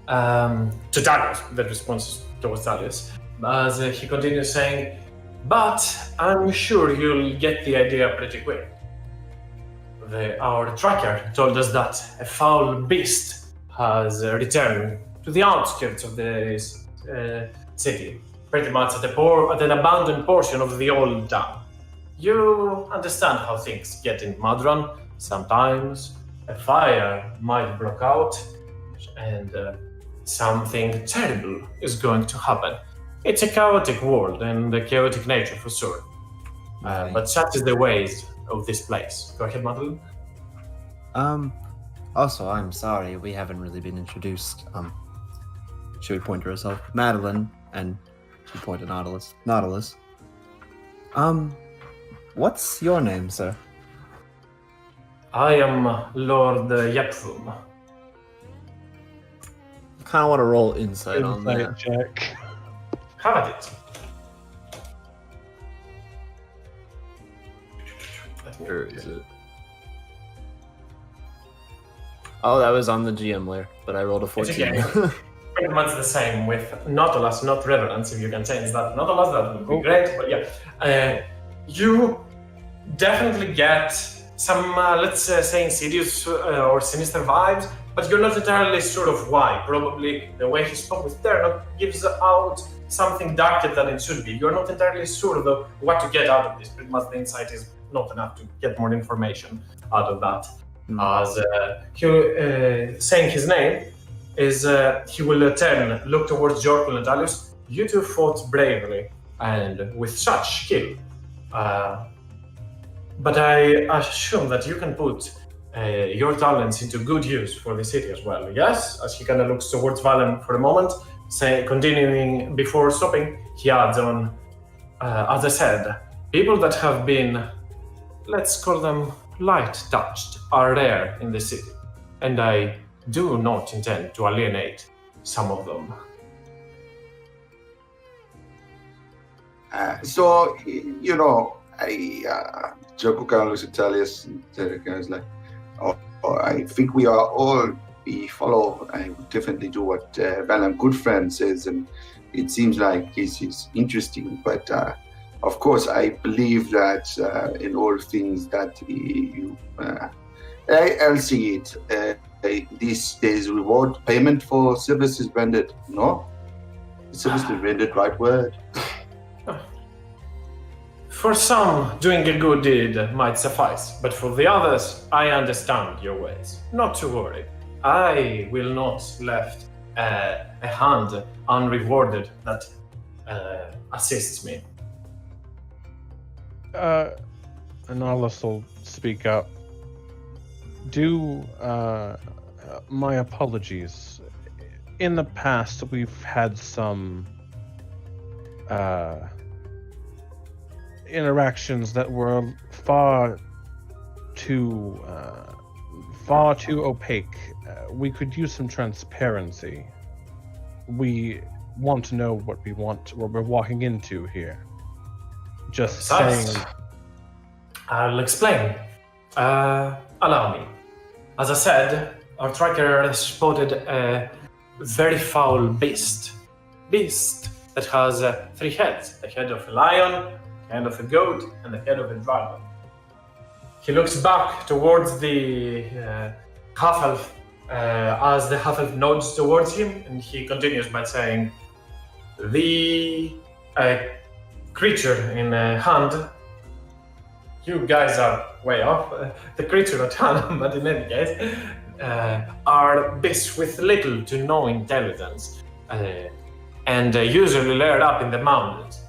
to Darius, the response towards Darius, as he continues saying, but I'm sure you'll get the idea pretty quick. Our tracker told us that a foul beast has returned to the outskirts of the city, pretty much at an abandoned portion of the old town. You understand how things get in Madrun. Sometimes a fire might break out and something terrible is going to happen. It's a chaotic world and a chaotic nature for sure. But such is the ways of this place. Go ahead, Madrun. Also, I'm sorry, we haven't really been introduced. She would point to herself, Madeline, and she pointed Nautilus. Nautilus. What's your name, sir? I am Lord Yepfum. Kind of want to roll insight on that. Insight check. Have it. Where is it? Oh, that was on the GM layer, but I rolled a 14. It's okay. Pretty much the same with Nautilus, not Reverence, if you can change that. Nautilus, that would be great, but yeah. You definitely get some, let's say, insidious or sinister vibes, but you're not entirely sure of why. Probably the way he spoke with Terno gives out something darker than it should be. You're not entirely sure, though, what to get out of this. Pretty much the insight is not enough to get more information out of that. As saying his name is, he will look towards Jorkul and Darius. You two fought bravely and with such skill. But I assume that you can put your talents into good use for the city as well. Yes? As he kind of looks towards Valen for a moment, continuing before stopping, he adds on, as I said, people that have been, let's call them light-touched, are rare in the city. And I do not intend to alienate some of them. So, you know, Joko kind of looks at Talius and is like, I think we are all, we follow, I would definitely do what Valam Goodfriend says, and it seems like this is interesting, but of course I believe that in all things that you, I'll see it, this is reward payment for services rendered, no? Services rendered, right word? For some, doing a good deed might suffice, but for the others, I understand your ways. Not to worry. I will not left a hand unrewarded that assists me. Nautilus will speak up. My apologies. In the past, we've had some interactions that were far too opaque. We could use some transparency. We want to know what we're walking into here. Just saying. I'll explain. Allow me. As I said, our tracker spotted a very foul beast that has 3 heads: the head of a lion, the head of a goat, and the head of a dragon. He looks back towards the half-elf as the half-elf nods towards him, and he continues by saying, the creature in hand, you guys are way off, the creature at hand, but in any case, are beasts with little to no intelligence, and usually layered up in the mountains.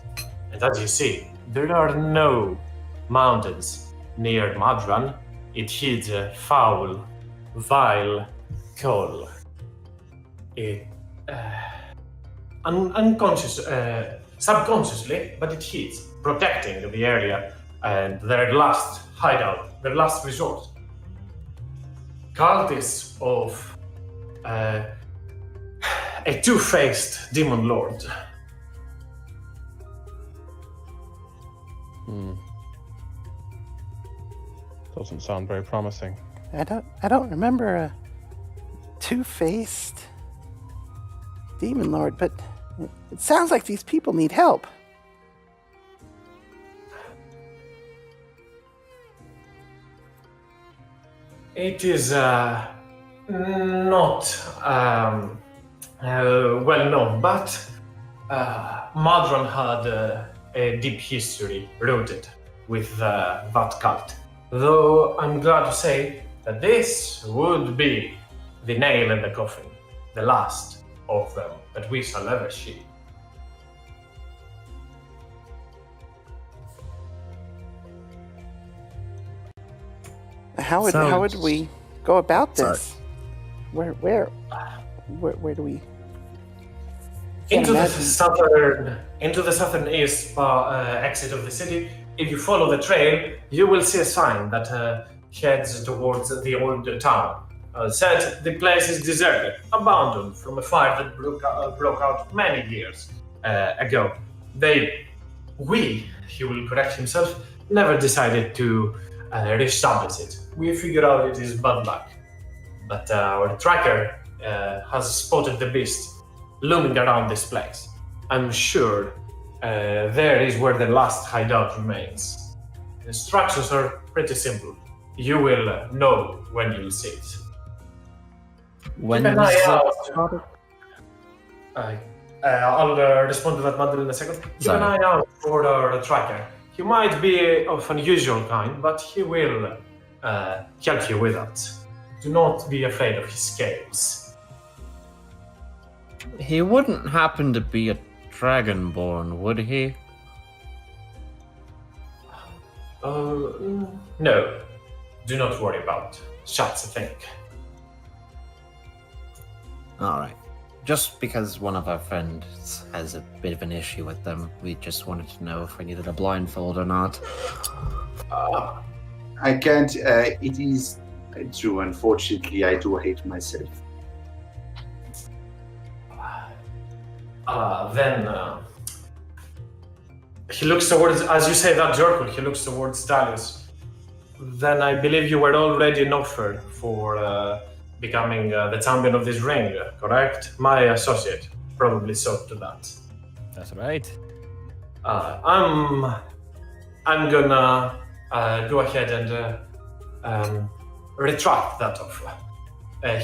And as you see, there are no mountains near Madrun. It hides a foul, vile coal. Unconscious subconsciously, but it hits, protecting the area and their last hideout, their last resort. Cultists of a two-faced demon lord. Doesn't sound very promising. I don't remember a two-faced demon lord, but it sounds like these people need help. It is not well known, but Madrun had a deep history rooted with that cult. Though I'm glad to say that this would be the nail in the coffin, the last of them that we shall ever see. How would we go about this? Where do we? Into the southern-east exit of the city. If you follow the trail, you will see a sign that heads towards the old town. Said the place is deserted, abandoned from a fire that broke out many years ago. He will correct himself, never decided to reestablish it. We figure out it is bad luck. But our tracker has spotted the beast looming around this place. I'm sure there is where the last hideout remains. The instructions are pretty simple. You will know when you'll see it. When Keep an was eye it out. spotted? I'll respond to that matter in a second. Keep an Sorry. eye out for the tracker. He might be of unusual kind, but he will help you with that. Do not be afraid of his scales. He wouldn't happen to be a dragonborn, would he? No. Do not worry about such a thing. Alright. Just because one of our friends has a bit of an issue with them, we just wanted to know if we needed a blindfold or not. I can't. It is true. Unfortunately, I do hate myself. Then he looks towards, as you say that, Jorkul, he looks towards Dalius. Then I believe you were already an offer for becoming the champion of this ring, correct? My associate probably saw to that. That's right. I'm gonna go ahead and retract that offer.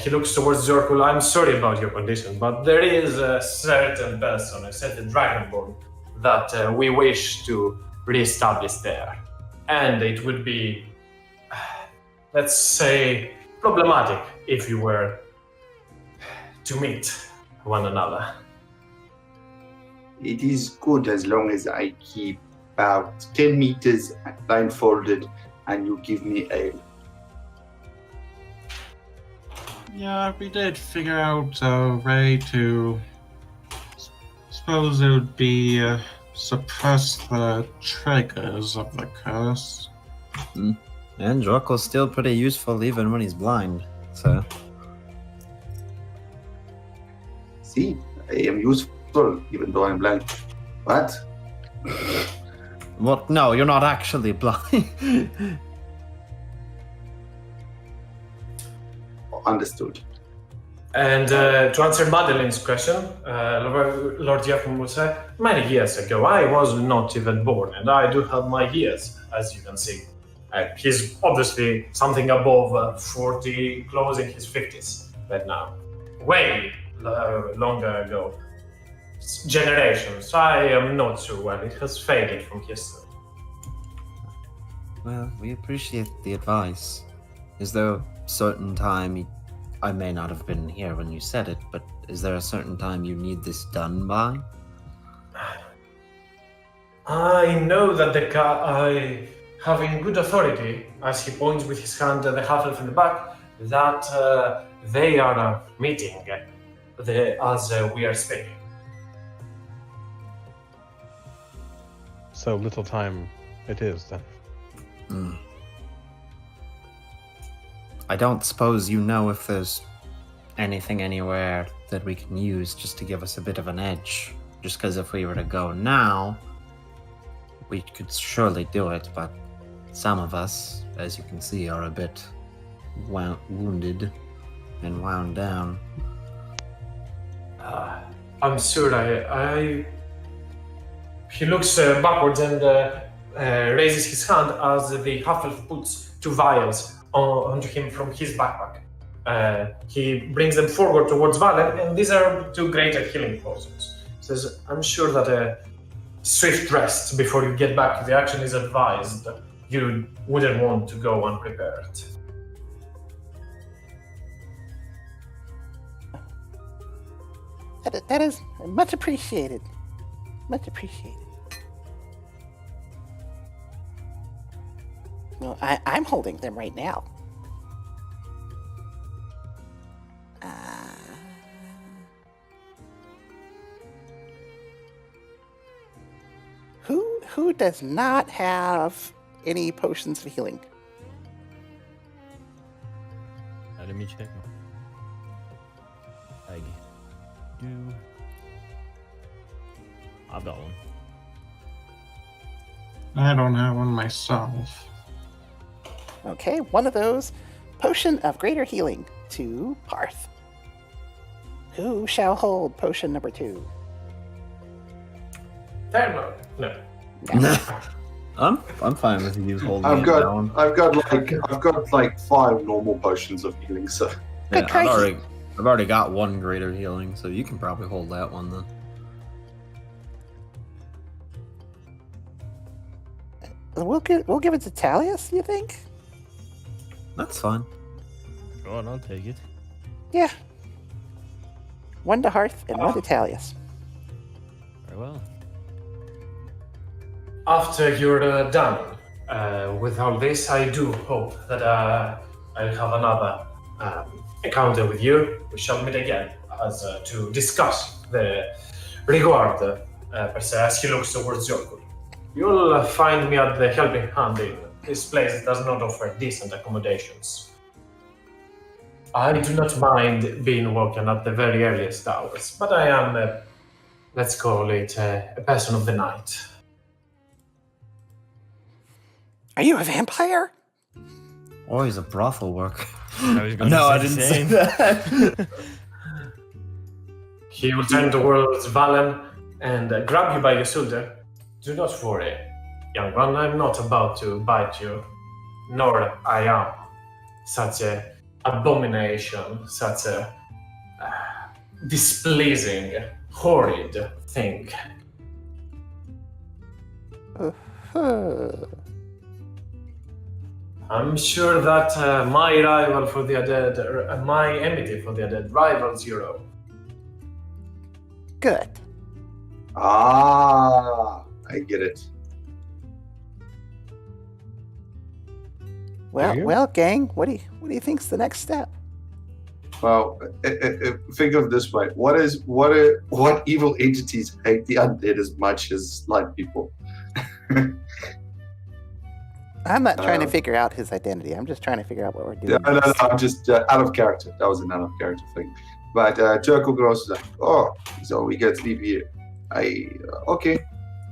He looks towards Zorkul. I'm sorry about your condition, but there is a certain person, a certain dragonborn, that we wish to re-establish there. And it would be, let's say, problematic if you were to meet one another. It is good as long as I keep about 10 meters blindfolded and you give me a. Yeah, we did figure out a way to. Suppose it would be suppress the triggers of the curse. And Jorkel's still pretty useful even when he's blind, so... See, I am useful even though I'm blind. What? Well, no, you're not actually blind. Understood. And to answer Madeline's question, Lord Yefim will say, many years ago, I was not even born, and I do have my years, as you can see. He's obviously something above 40, closing his 50s right now. Way longer ago. Generations. I am not sure when. It has faded from history. Well, we appreciate the advice. Is there a certain time... I may not have been here when you said it, but is there a certain time you need this done by? I know that the I have in good authority, as he points with his hand at the half-elf in the back, that they are meeting as we are speaking. so little time it is then. Hmm. I don't suppose you know if there's anything anywhere that we can use just to give us a bit of an edge. Just because if we were to go now, we could surely do it, but some of us, as you can see, are a bit wounded and wound down. I'm sure He looks backwards and raises his hand as the half-elf puts 2 vials onto him from his backpack. He brings them forward towards Valen, and these are 2 greater healing potions. He says, I'm sure that a swift rest before you get back to the action is advised. You wouldn't want to go unprepared. That is much appreciated. Much appreciated. Well, I'm holding them right now. Who does not have any potions of healing? Let me check. I do. I've got one. I don't have one myself. Okay, one of those. Potion of greater healing to Parth. Who shall hold potion number 2? Thermo. No. I'm fine with you holding I've it got down. I've got like 5 normal potions of healing, so Good Yeah, crazy. I've already got 1 greater healing, so you can probably hold that one then. We'll give it to Talius, you think? That's fine. Go on, I'll take it. Yeah. 1 to Hearth and 1 to Talius. Very well. After you're done with all this, I do hope that I'll have another encounter with you. We shall meet again to discuss the reward, per se, as he looks towards Yorkul. You'll find me at the Helping Hand Inn. This place does not offer decent accommodations. I do not mind being woken at the very earliest hours, but I am, let's call it, a person of the night. Are you a vampire? Oh, he's a brothel worker. I was gonna No, say I the didn't same. say that. He will turn towards Valen and grab you by your shoulder. Do not worry, young one, I'm not about to bite you, nor I am such a abomination, such a displeasing, horrid thing. I'm sure that my rival for the undead, my enmity for the undead rivals your own. Good. I get it. Well, gang, what do you think's the next step? Well, think of it this way: what evil entities hate the undead as much as light people? I'm not trying to figure out his identity. I'm just trying to figure out what we're doing. No, I'm just out of character. That was an out of character thing. But Turco Gross is like, oh, so we get to leave here. Okay.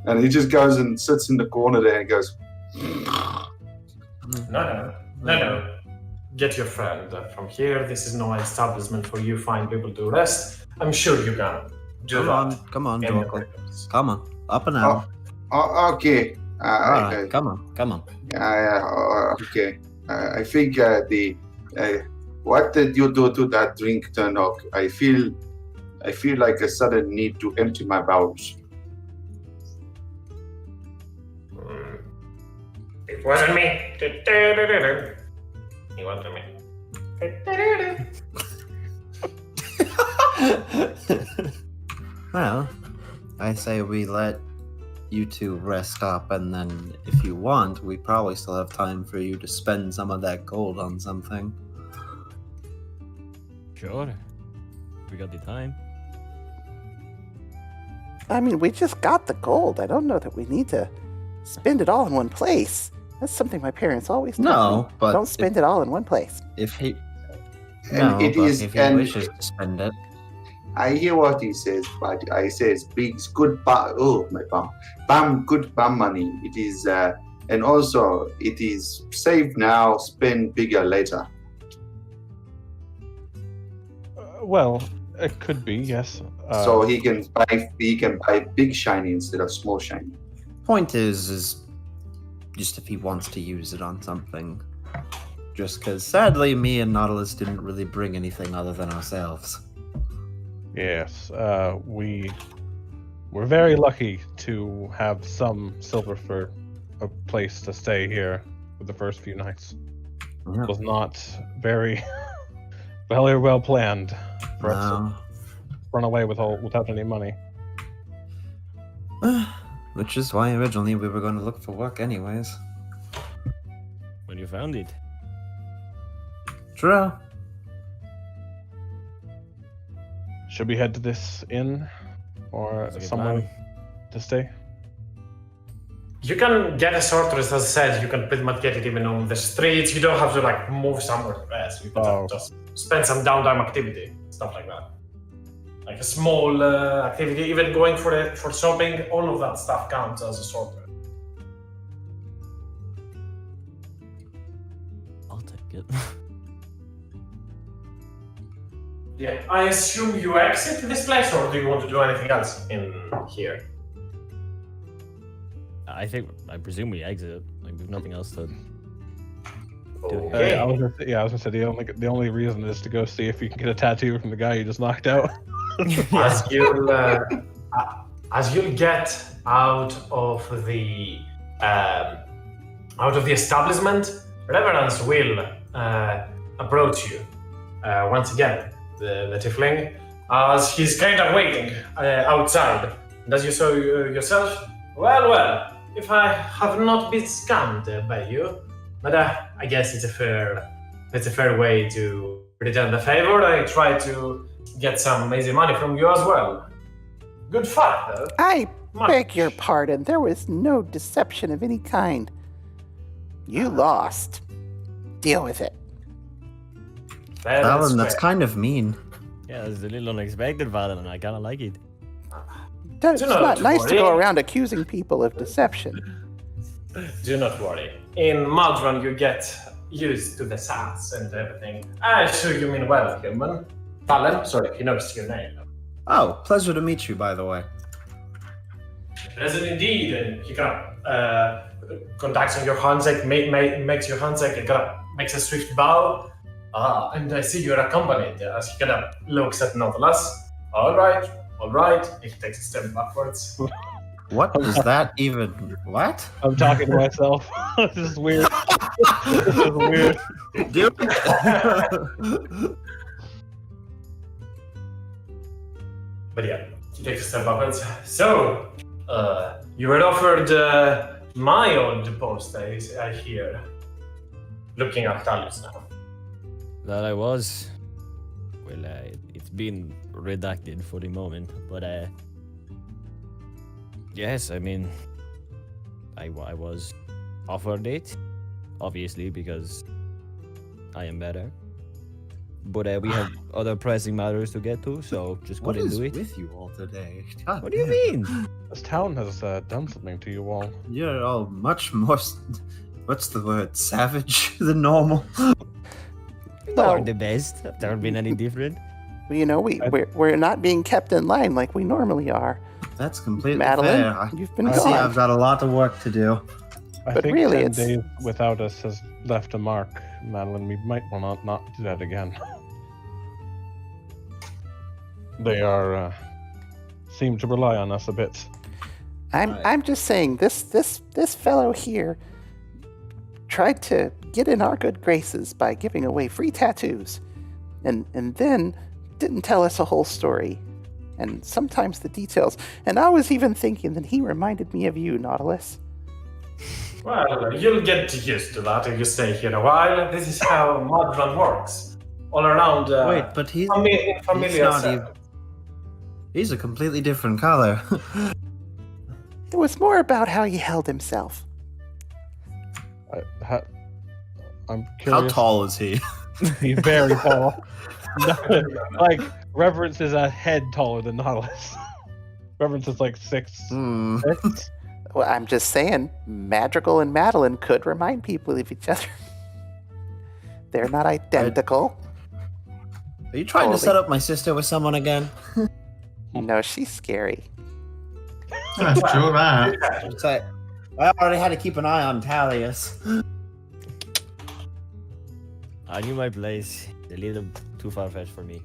And he just goes and sits in the corner there and goes, No. Get your friend from here. This is no establishment for you fine people to rest. I'm sure you can do that. Come on, in your Jorko. purpose. Come on, up and out. okay. Alright, come on. Okay. I think what did you do to that drink, Turnok? I feel like a sudden need to empty my bowels. It wasn't me. It wasn't me. Well, I say we let you two rest up, and then if you want, we probably still have time for you to spend some of that gold on something. Sure. We got the time. I mean, we just got the gold. I don't know that we need to spend it all in one place. That's something my parents always told No, me. but Don't spend it all in one place. if he And no, it but is- if he and- wishes to spend it, I hear what he says, but I says big good my bum good bum money. It is and also it is save now, spend bigger later. Well, it could be, yes. So he can buy big shiny instead of small shiny. point is just if he wants to use it on something. Just because sadly, me and Nautilus didn't really bring anything other than ourselves. Yes, we're very lucky to have some silver for a place to stay here for the first few nights. Yeah. It was not very, very well planned for us to No. run away without any money. Which is why originally we were going to look for work anyways. When you found it. True. Should we head to this inn or That's a good somewhere plan. to stay? You can get a sorceress, as I said, you can pretty much get it even on the streets. You don't have to like move somewhere else. You can just spend some downtime activity, stuff like that. Like a small activity, even going for shopping, all of that stuff counts as a sorcerer. I'll take it. Yeah, I assume you exit this place, or do you want to do anything else in here? I presume we exit. Like we've nothing else to. Okay. I was gonna say the only reason is to go see if you can get a tattoo from the guy you just knocked out. As you'll get out of the establishment, Reverence will approach you once again. The tiefling, as he's kind of waiting outside. And as you saw yourself, well, if I have not been scammed by you, but I guess it's a fair way to return the favor. I try to get some easy money from you as well. Good fight, though. I Money. beg your pardon. There was no deception of any kind. You lost. Deal with it. Fair and Alan, that's square. kind of mean. Yeah, it's a little unexpected, Valen, and I kind of like it. It's Do not not nice to go worry. around accusing people of deception. Do not worry. In Madrun, you get used to the sass and everything. I'm sure you mean well, human. Valen, sorry, he knows your name. Oh, pleasure to meet you, by the way. Pleasant indeed, and he kind of contacts on your handshake, makes your handshake, and kind of makes a swift bow. And I see you're accompanied, as he kind of looks at Nautilus. All right. He takes a step backwards. What does that even... What? I'm talking to myself. This is weird. This is weird. Dude. But yeah, he takes a step backwards. So, you were offered my old post, I hear. Looking at Talus now. That I was. Well, it's been redacted for the moment, but yes, I mean, I was offered it, obviously because I am better. But we have other pressing matters to get to, so just What couldn't is do it. with you all today? God What do you damn. mean? This town has done something to you all. You're all much more... What's the word? Savage than normal? Well- Aren't the best. Have never been any different. You know, we're not being kept in line like we normally are. That's completely Madeline, fair. you've been I I see I've gone. got a lot of work to do. I But think really, 10 it's- days without us has left a mark, Madeline. We might want to not do that again. They are seem to rely on us a bit. I'm just saying this fellow here tried to get in our good graces by giving away free tattoos, and then didn't tell us a whole story, and sometimes the details. And I was even thinking that he reminded me of you, Nautilus. Well, you'll get used to that if you stay here a while. This is how Madrun works. All around. Wait, but he's familiar not setup. even- he's a completely different color. It was more about how he held himself. I'm How curious. tall is he? He's very tall. Like, Reverence is a head taller than Nautilus. Reverence is like 6'6". Well, I'm just saying, Madrigal and Madeline could remind people of each other. They're not identical. Are you trying to Totally. set up my sister with someone again? No, she's scary. Yeah, true that. It's like, I already had to keep an eye on Talius. I knew my place. They leave them too far-fetched for me.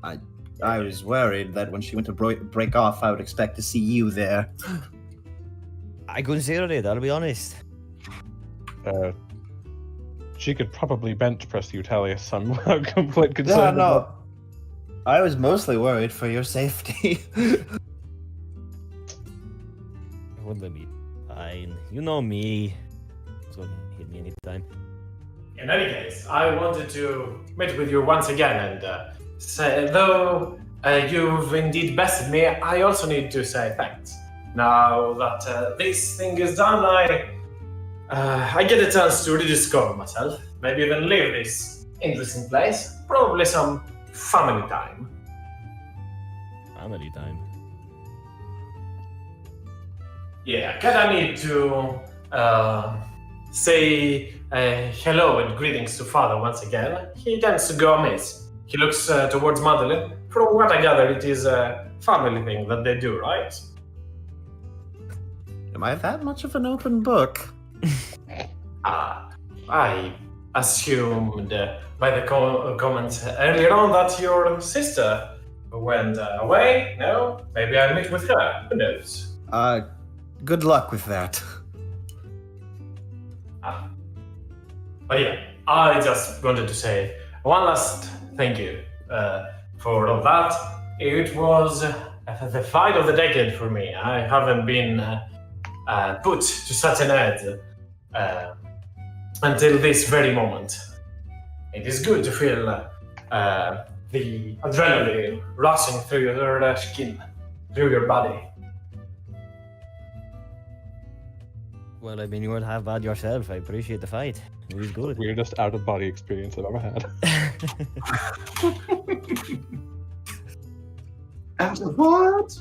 I was worried that when she went to break off, I would expect to see you there. I considered it, I'll be honest. She could probably bench press you, Talius. I'm completely concerned. Yeah, no. about- I was mostly worried for your safety. Wouldn't let me. Fine. You know me. So hit me anytime. In any case, I wanted to meet with you once again and say, though you've indeed bested me, I also need to say thanks. Now that this thing is done, I get a chance to rediscover myself, maybe even leave this interesting place. Probably some family time. Family time. Yeah, can I need to say hello and greetings to father once again? He tends to go amiss. He looks towards Madeline. From what I gather, it is a family thing that they do, right? Am I that much of an open book? I assumed by the comments earlier on that your sister went away. No? Maybe I'll meet with her. Who knows? Good luck with that. But yeah, I just wanted to say one last thank you for all that. It was the fight of the decade for me. I haven't been put to such an end until this very moment. It is good to feel the adrenaline rushing through your skin, through your body. Well, I mean, you weren't half bad yourself. I appreciate the fight. It was good. Weirdest out of body experience I've ever had. And what?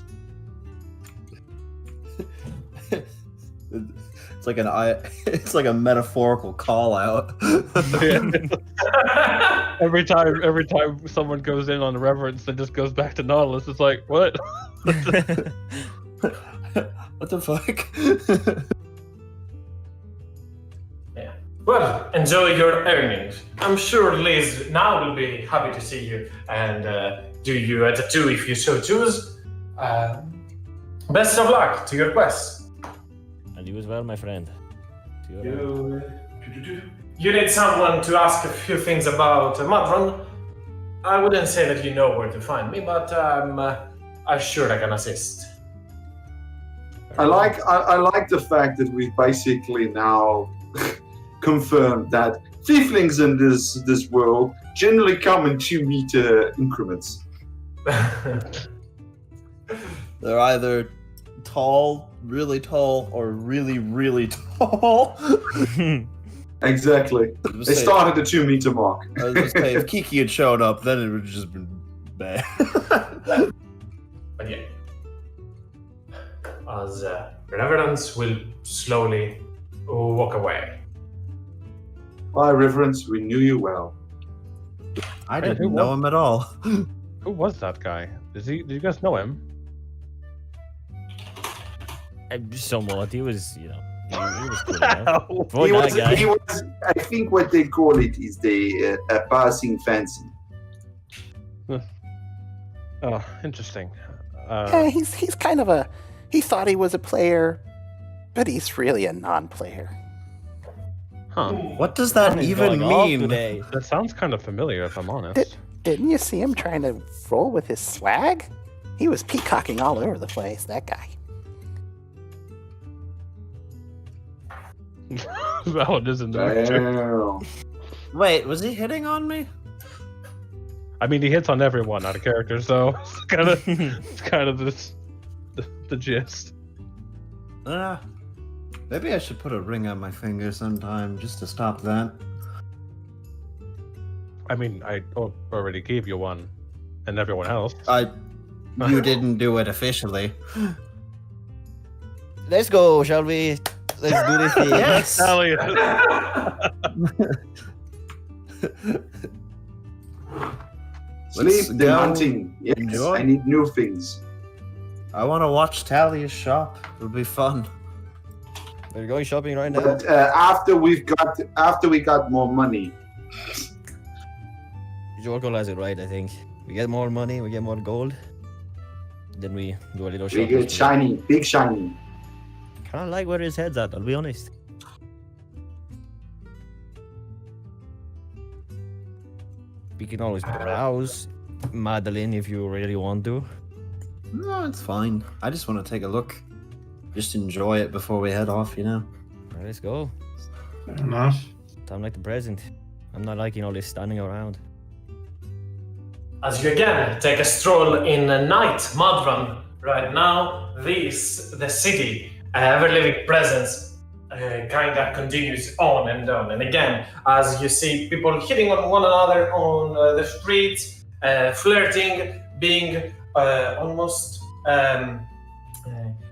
It's like a metaphorical call out. Every time someone goes in on Reverence and just goes back to Nautilus, it's like, what? What the fuck? Well, enjoy your earnings. I'm sure Liz now will be happy to see you and do you a tattoo if you so choose. Best of luck to your quest. And you as well, my friend. See you around. You need someone to ask a few things about Madrun. I wouldn't say that you know where to find me, but I'm sure I can assist. I like the fact that we basically now confirmed that tieflings in this world generally come in 2-meter increments. They're either tall, really tall, or really, really tall. Exactly. They start at the 2-meter mark. I was gonna say, if Kiki had showed up, then it would have just been bad. But yeah, as Reverence will slowly walk away. By Reverence, we knew you well. I Hey, didn't who know was- him at all. Who was that guy? Did you guys know him? Somewhat. He was, you know, he was cool enough. For He that was, guy. he was, I think what they call it is the passing fancy. Oh, interesting. He's kind of a. He thought he was a player, but he's really a non-player. Huh. What does that He's even going off mean? today. That sounds kind of familiar, if I'm honest. Didn't you see him trying to roll with his swag? He was peacocking all over the place, that guy. That one isn't there. Damn. Wait, was he hitting on me? I mean, he hits on everyone out of character, so it's kind of this the gist. Maybe I should put a ring on my finger sometime just to stop that. I mean, I already gave you one, and everyone else. You didn't do it officially. Let's go, shall we? Let's do this thing. Yes. Hell yeah. Sleep, then go hunting. Yes, enjoy. I need new things. I want to watch Talia's shop. It'll be fun. We're going shopping right now. But after we got more money. Jorko has it right, I think. We get more money, we get more gold. Then we do a little We shopping. get shiny, big shiny. Kind of like where his head's at, I'll be honest. We can always browse, Madeline, if you really want to. No, it's fine. I just want to take a look. Just enjoy it before we head off, you know? Right, let's go. Fair enough. Time like the present. I'm not liking all this standing around. As you again take a stroll in night, Madrun, right now, the city, ever-living presence, kinda continues on and on. And again, as you see people hitting on one another on the streets, flirting, being almost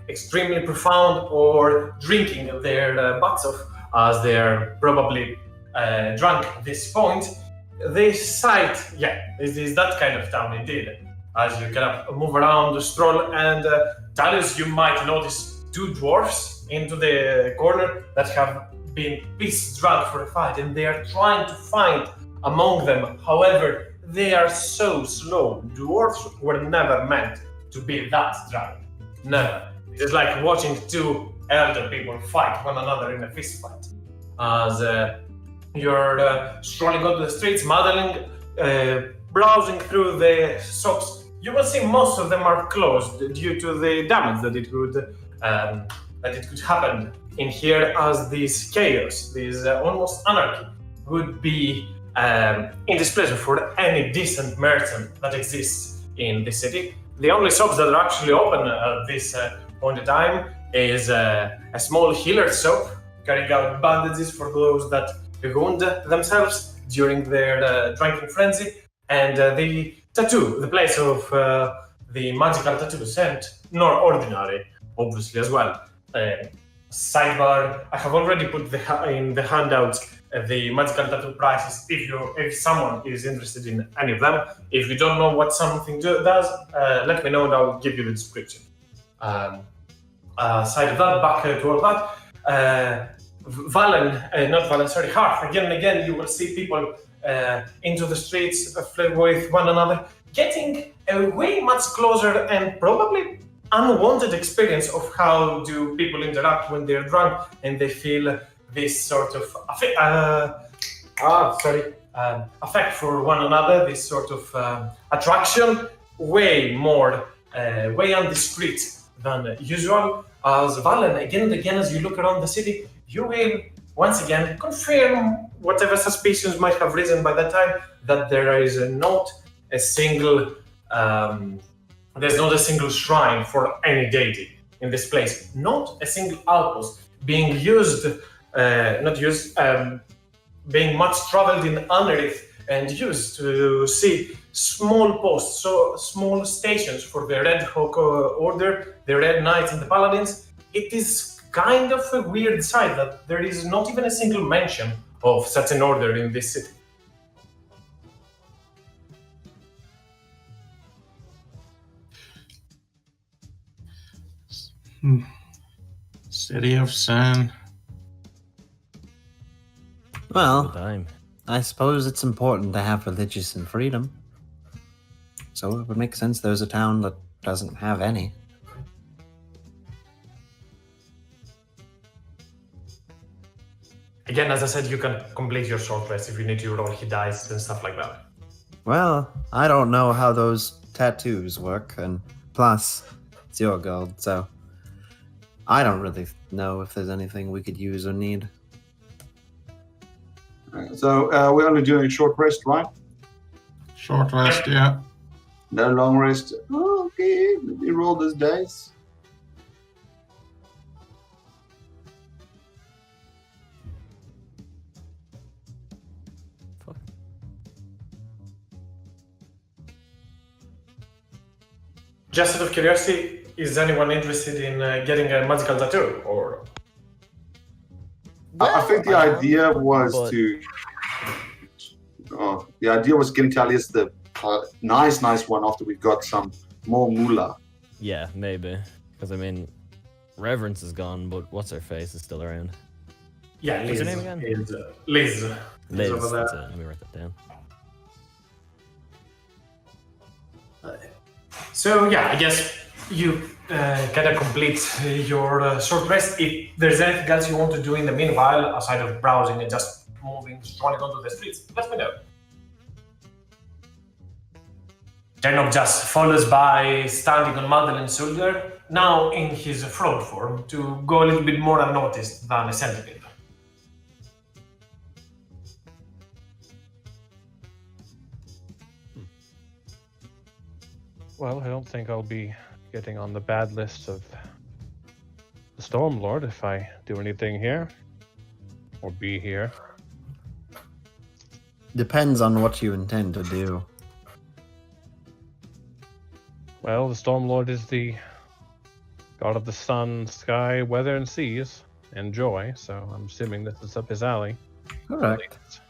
extremely profound, or drinking their butts off, as they're probably drunk at this point. This site, it is that kind of town indeed. As you kind of move around the stroll, and Talius, you might notice two dwarfs into the corner that have been piss drunk for a fight, and they are trying to find among them. However, they are so slow. Dwarfs were never meant to be that drunk. Never. It's like watching two elder people fight one another in a fist fight. As you're strolling onto the streets, Madeline, browsing through the shops, you will see most of them are closed due to the damage that it could happen in here, as this chaos, this almost anarchy, would be in displeasure for any decent merchant that exists in the city. The only shops that are actually open at this point in time is a small healer shop, carrying out bandages for those that wound themselves during their drinking frenzy, and the tattoo, the place of the magical tattoos, and nor ordinary, obviously, as well. Sidebar, I have already put in the handouts the magical tattoo prices if someone is interested in any of them. If you don't know what something does, let me know and I'll give you the description. Aside of that, back to all that, Hearth, again and again you will see people into the streets, flirt with one another, getting a way much closer and probably unwanted experience of how do people interact when they're drunk and they feel this sort of affect for one another, this sort of attraction, way undiscreet than usual. As Valen, again and again, as you look around the city, you will once again confirm whatever suspicions might have risen by that time, that there is not a single shrine for any deity in this place, not a single outpost being being much traveled in underneath and used to see small posts, so small stations for the Red Hawk Order, the Red Knights and the Paladins. It is kind of a weird sight that there is not even a single mention of such an order in this city. City of Sin. Good Well, time. I suppose it's important to have religious and freedom. So it would make sense there's a town that doesn't have any. Again, as I said, you can complete your short rest if you need to roll hit dice and stuff like that. Well, I don't know how those tattoos work, and plus, it's your gold, so I don't really know if there's anything we could use or need. So we're only doing a short rest, right? Short rest, yeah. No long rest. Okay, let me roll this dice. Just out of curiosity, is anyone interested in getting a magical tattoo? Or I think the I am, idea was but- to. The idea was getting Talius the nice one after we got some more moolah. Yeah, maybe. Because I mean, Reverence is gone, but what's her face is still around. yeah, Liz. What's her name again? Is, Liz. Liz. over there. That's it. Let me write that down. So yeah, I guess you kind of complete your short rest. If there's anything else you want to do in the meanwhile, aside of browsing and just moving, strolling onto the streets, let me know. Genok just follows by, standing on Madeline's shoulder, now in his frog form, to go a little bit more unnoticed than a centipede. Well, I don't think I'll be getting on the bad list of the Stormlord if I do anything here. Or be here. Depends on what you intend to do. Well, the Stormlord is the god of the sun, sky, weather, and seas, and joy, so I'm assuming this is up his alley. Correct. At least,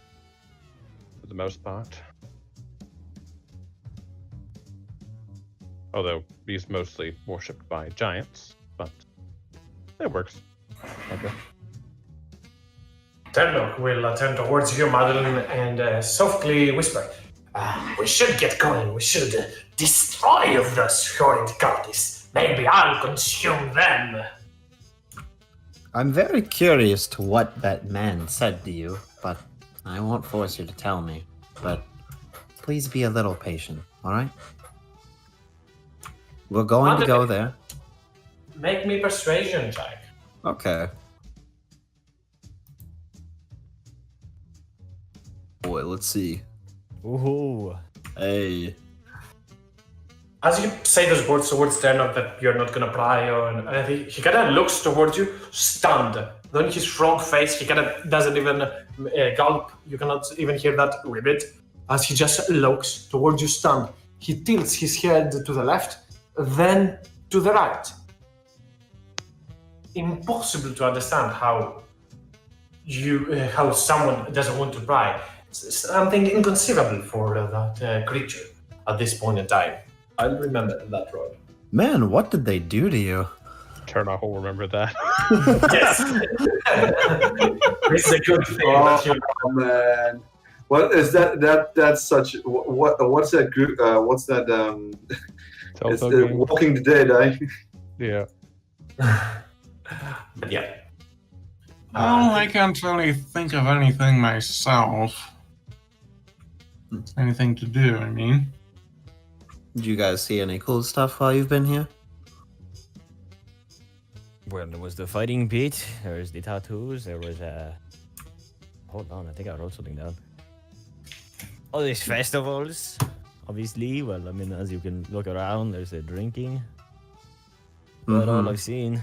for the most part. Although he's mostly worshipped by giants, but it works. Okay. Genok will turn towards you, Madeline, and softly whisper, we should get going. We should destroy those horrid goddesses. Maybe I'll consume them. I'm very curious to what that man said to you, but I won't force you to tell me. But please be a little patient, alright? We're going to go there. Make me persuasion check. Okay. Boy, let's see. Ooh. Hey. As you say those words towards Genok that you're not gonna pry or anything, he kind of looks towards you, stunned. Then his frog face, he kind of doesn't even gulp. You cannot even hear that ribbit. As he just looks towards you, stunned. He tilts his head to the left, then to the right. Impossible to understand how someone doesn't want to pry. It's something inconceivable for that creature at this point in time. I'll remember that road. Man, what did they do to you? Turnoff will remember that. Yes. This is a good thing that you. Oh man, what is that? That's such. What's that group? What's that? It's Telltale game. Walking the Dead, eh? Yeah. But yeah. Well, I can't really think of anything myself. Anything to do, I mean. Did you guys see any cool stuff while you've been here? Well, there was the fighting pit, there was the tattoos, there was hold on, I think I wrote something down. All these festivals, obviously. Well, I mean, as you can look around, there's the drinking. But all I've seen,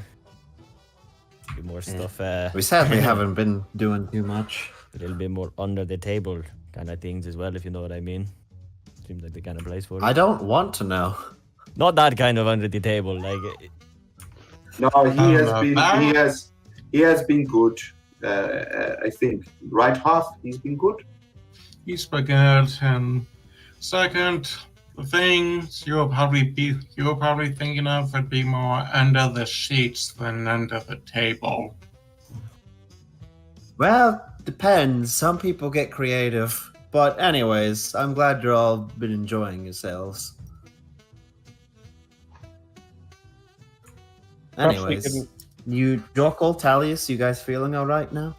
a bit more stuff. We sadly haven't been doing too much. A little bit more under the table kind of things as well, if you know what I mean. Seems like the kind of place for it. I don't want to know. Not that kind of under the table, like. No, he has been good. I think right half he's been good. He's been good, and second, the things you're probably thinking of would be more under the sheets than under the table. Well, depends. Some people get creative. But anyways, I'm glad you're all been enjoying yourselves. Perhaps we Anyways, can- you, Jokel, Talius, you guys feeling all right now?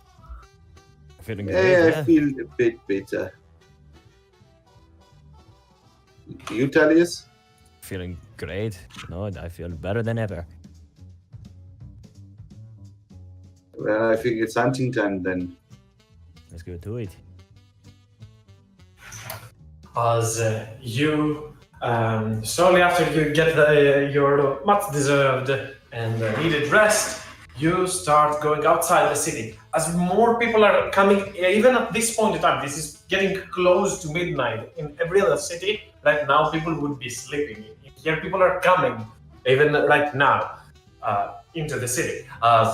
Feeling great, Yeah, yeah. I feel a bit better. You, Talius? Feeling great. No, I feel better than ever. Well, I think it's hunting time then. Let's go to it. As you, slowly after you get your much deserved and needed rest, you start going outside the city. As more people are coming, even at this point in time, this is getting close to midnight. In every other city, right now, people would be sleeping. hear people are coming, even right now, into the city. As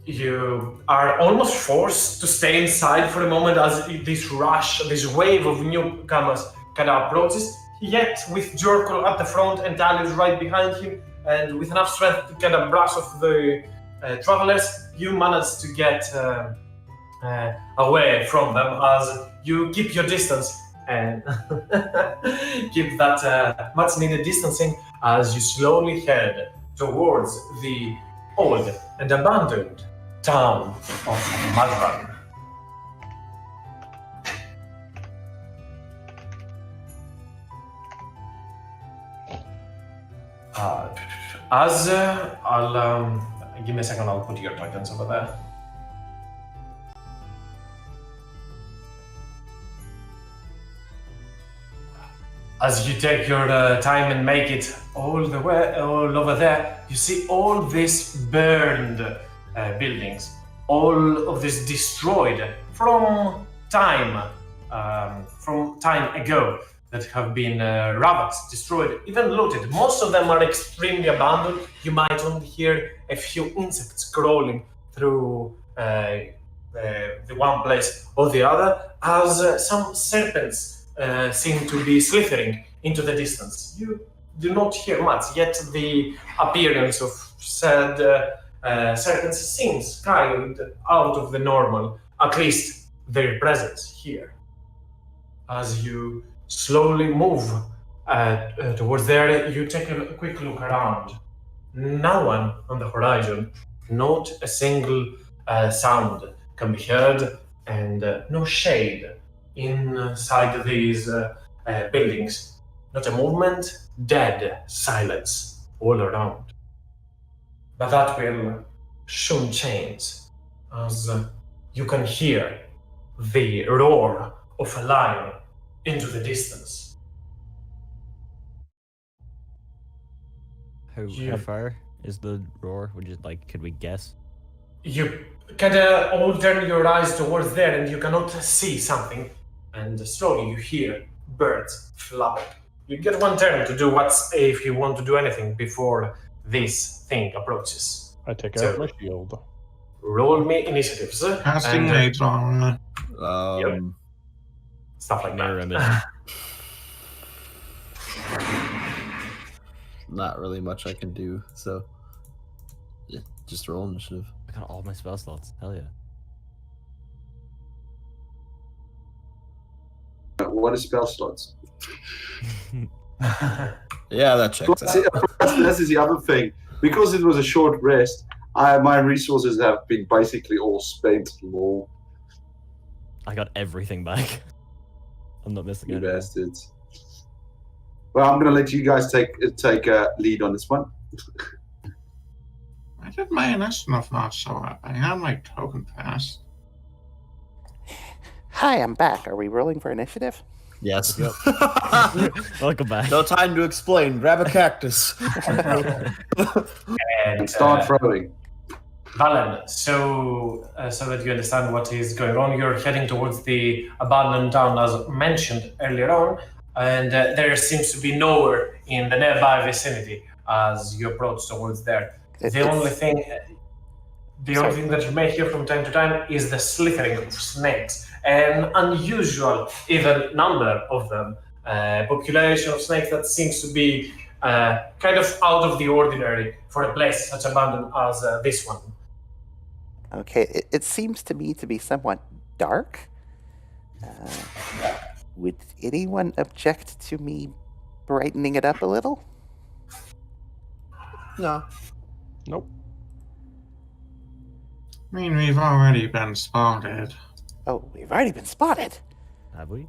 you are almost forced to stay inside for a moment as this rush, this wave of newcomers kind of approaches. Yet, with Jorkul at the front and Dalius right behind him, and with enough strength to kind of brush off the travelers, you manage to get away from them as you keep your distance and keep that much needed distancing as you slowly head towards the old and abandoned town of Madrun. I'll give me a second. I'll put your tokens over there. As you take your time and make it all over there, you see all these burned buildings, all of this destroyed from time ago, that have been ravaged, destroyed, even looted. Most of them are extremely abandoned. You might only hear a few insects crawling through the one place or the other, as some serpents seem to be slithering into the distance. You do not hear much, yet the appearance of said serpents seems kind out of the normal, at least their presence here. As you slowly move towards there, you take a quick look around. No one on the horizon, not a single sound can be heard, and no shade inside these buildings. Not a movement, dead silence all around. But that will soon change, as you can hear the roar of a lion into the distance. How far is the roar? Could we guess? You kind of all turn your eyes towards there, and you cannot see something. And slowly you hear birds flapping. You get one turn to do if you want to do anything before this thing approaches. I take out my shield. Roll me initiatives. Casting Madrun. Stuff like Mirror that. image. Not really much I can do, so yeah, just roll initiative. I got all my spell slots. Hell yeah. What is spell slots? Yeah, that checks out. This is the other thing. Because it was a short rest, my resources have been basically all spent. Lol. I got everything back. I'm not missing You anything. bastards. Well, I'm going to let you guys take lead on this one. I did my initiative not show up. I had my token pass. Hi, I'm back. Are we rolling for initiative? Yes. Welcome back. No time to explain. Grab a cactus. And Start throwing. Valen, so that you understand what is going on, you're heading towards the abandoned town as mentioned earlier on, and there seems to be nowhere in the nearby vicinity as you approach towards there. The only thing that you may hear from time to time is the slithering of snakes, an unusual even number of them, population of snakes that seems to be kind of out of the ordinary for a place such abandoned as this one. Okay, it seems to me to be somewhat dark. Would anyone object to me brightening it up a little? No. Nope. I mean, we've already been spotted. Oh, we've already been spotted. Have we?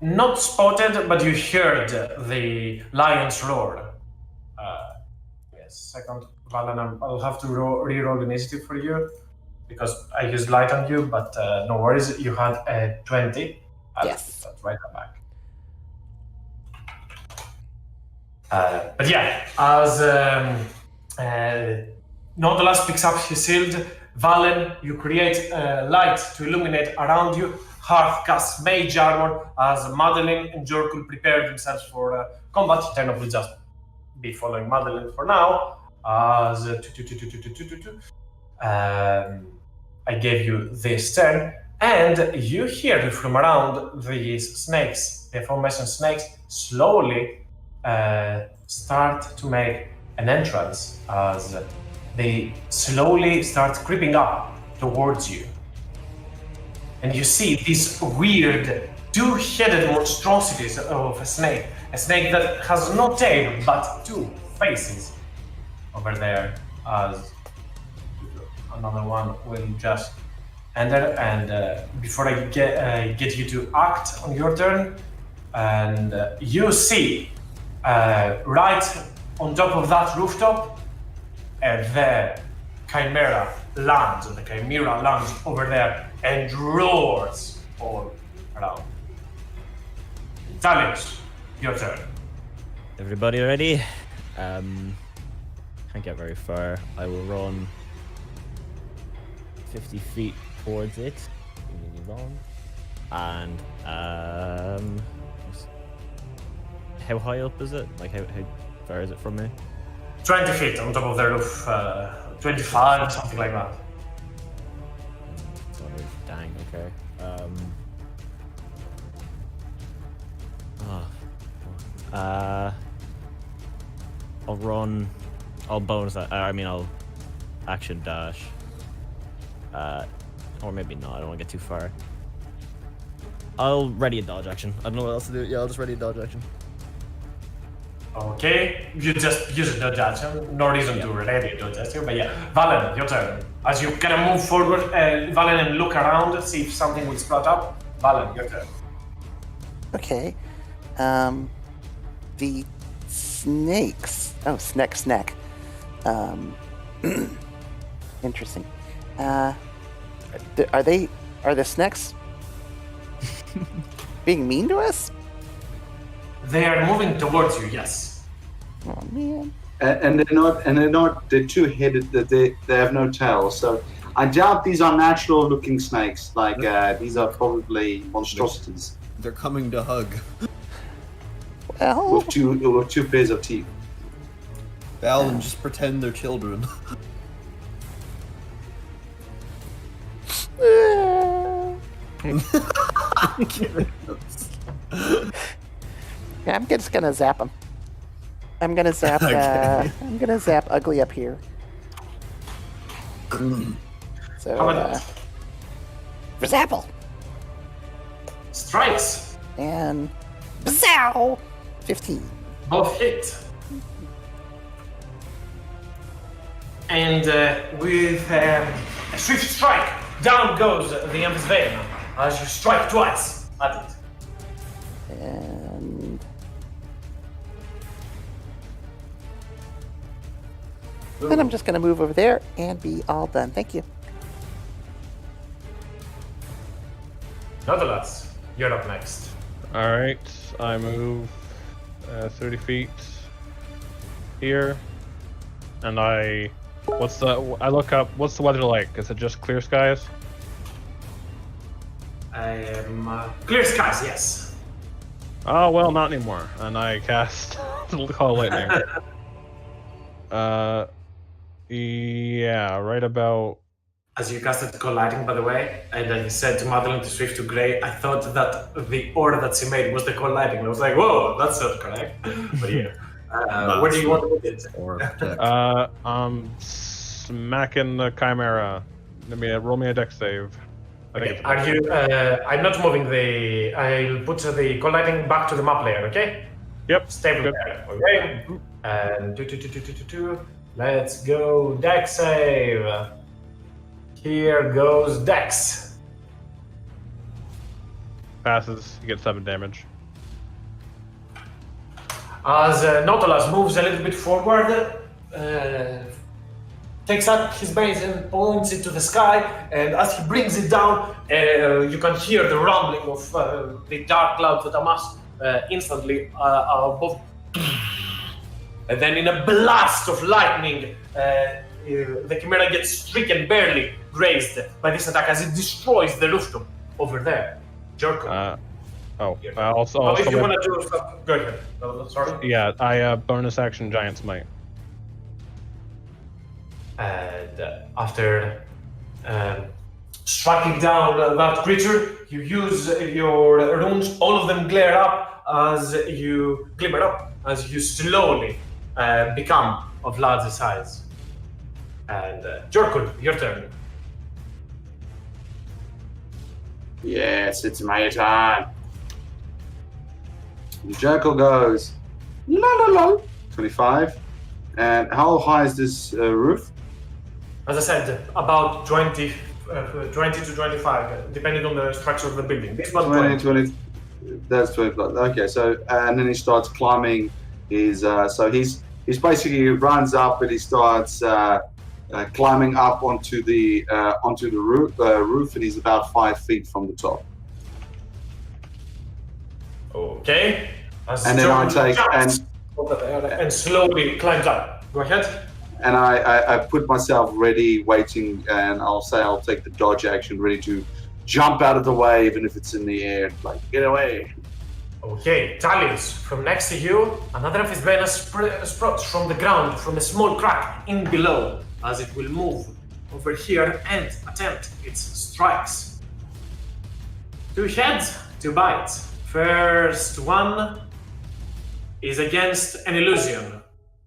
Not spotted, but you heard the lion's roar. Yes, second, Valen, I'll have to re-roll initiative for you because I used light on you, but no worries, you had a 20. Yes. That's right back. But yeah, as Nautilus picks up his shield, Valen, you create light to illuminate around you. half-cast mage armor as Madeline and Jorkul prepare themselves for combat. Ternov will just be following Madeline for now. As I gave you this turn, and you hear from around these snakes, the formation snakes, slowly start to make an entrance as they slowly start creeping up towards you. And you see these weird two-headed monstrosities of a snake that has no tail but two faces over there, as another one will just enter. And before I get you to act on your turn, and you see right on top of that rooftop, the Chimera lands, over there and roars all around. Talius, your turn. Everybody ready? Can't get very far. I will run 50 feet towards it. Really long. And how high up is it? Like how far is it from me? 20 feet on top of the roof, 25, something like that. Dang, okay. I'll bonus that. I'll action dash. Or maybe not, I don't want to get too far. I'll ready a dodge action. I don't know what else to do. Yeah, I'll just ready a dodge action. Okay, you just use a dodge action. No reason to ready a dodge action, but yeah. Valen, your turn. As you kind of move forward, Valen, and look around, see if something will sprout up. Valen, your turn. Okay. The snakes. Oh, snack. Interesting. Are the snakes being mean to us? They are moving towards you, yes. Oh man. And they're two-headed, that they have no tail. So I doubt these are natural-looking snakes. Like these are probably monstrosities They're coming to hug. Well, with two pairs of teeth. Valen, just pretend they're children. yeah, I'm just gonna zap him. I'm gonna zap. Okay. I'm gonna zap Ugly up here. So, Zapple Strikes. and Bazow! 15. Both hit. And with a swift strike, down goes the Empress Vein as you strike twice at it. And then I'm just gonna move over there and be all done. Thank you. Nonetheless, you're up next. Alright, I move 30 feet here. And I look up, what's the weather like? Is it just clear skies? Clear skies, yes. Oh, well, not anymore. And I cast Call Lightning. Yeah, right about... As you casted Call Lightning, by the way, and then you said to Madeline to shift to Grey, I thought that the order that she made was the Call Lightning. I was like, whoa, that's not correct. But yeah. Where do you want to put it? Or smacking the Chimera. Roll me a dex save. Okay. Are you? I'm not moving the. I'll put the Call Lightning back to the map layer. Okay. Yep. Stable there. Okay. And let's go dex save. Here goes dex. Passes. You get 7 damage. As Nautilus moves a little bit forward, takes up his base and points it to the sky, and as he brings it down, you can hear the rumbling of the dark clouds that amass instantly above. And then in a blast of lightning, the Chimera gets stricken, barely grazed by this attack as it destroys the rooftop over there. Jerko. Also, If you want to do stuff, go ahead. Sorry. yeah, I bonus action Giant Smite. And after striking down that creature, you use your runes. All of them glare up as you glimmer up as you slowly become of larger size. And Jorkul, your turn. Yes, it's my time. The Jekyll goes, la la la, 25. And how high is this roof? As I said, about 20 to 25, depending on the structure of the building. This one 20, that's 20 plus. Okay, so, and then he starts climbing his, so he's basically runs up and he starts climbing up onto the roof, and he's about 5 feet from the top. Okay. And then I take and slowly climbs up. Go ahead. And I put myself ready, waiting, and I'll take the dodge action, ready to jump out of the way, even if it's in the air, like, get away. Okay, Talius, from next to you, another of his venom sprouts from the ground, from a small crack in below, as it will move over here and attempt its strikes. 2 heads, 2 bites. First one is against an illusion.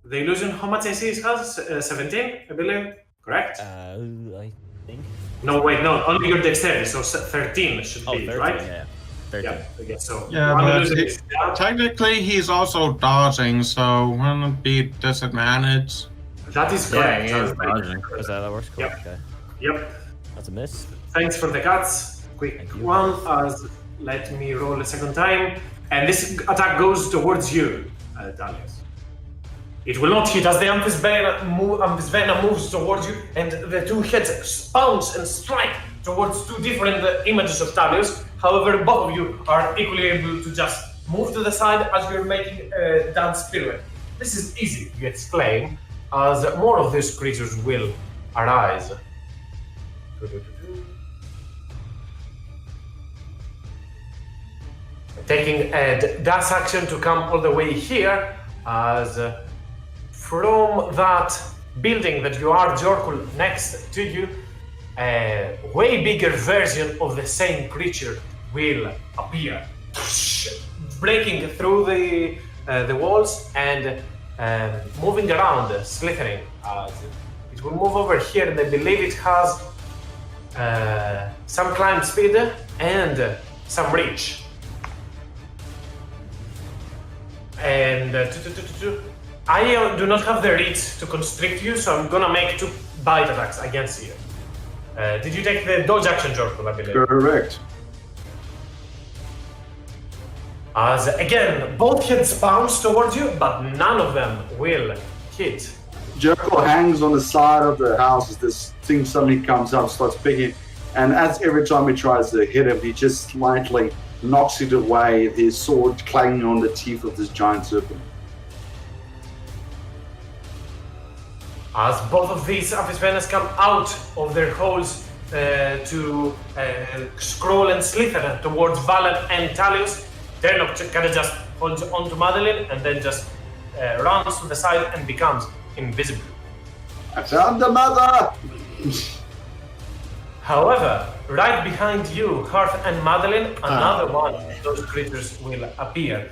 The illusion, how much AC it has? 17, I believe. Correct? I think. No, wait, no. Only your dexterity, so 13 should be, 13, right? yeah. 13. Yeah, I guess so. Yeah, One but illusion he- is down. Technically, he's also dodging, so wouldn't it be disadvantage? That is Yeah, correct. he is dodging. Is that works? Cool. Yep. Okay. Yep. That's a miss. Thanks for the cuts. Quick Thank you. one, as let me roll a second time. And this attack goes towards you, Dalius. It will not hit as the Amphisvena moves towards you, and the 2 heads bounce and strike towards 2 different images of Talius. However, both of you are equally able to just move to the side as you're making a dance pirouette. This is easy to explain, as more of these creatures will arise. Taking a dash action to come all the way here, as from that building that you are, Jorkul, next to you, a way bigger version of the same creature will appear, breaking through the walls and moving around, slithering. It will move over here, and I believe it has some climb speed and some reach. And I do not have the reach to constrict you, so I'm gonna make 2 bite attacks against you. Did you take the dodge action, Jorkul, I believe? Correct. As again, both heads bounce towards you, but none of them will hit. Jekyll hangs on the side of the house as this thing suddenly comes up, starts picking, and as every time he tries to hit him, he just slightly knocks it away, his sword clanging on the teeth of this giant serpent. As both of these Amphisvenas come out of their holes to scroll and slither towards Valen and Talius, Ternok kind of just holds onto Madeline and then just runs to the side and becomes invisible. I found the mother! However, right behind you, Hearth and Madeline, another one of those creatures will appear,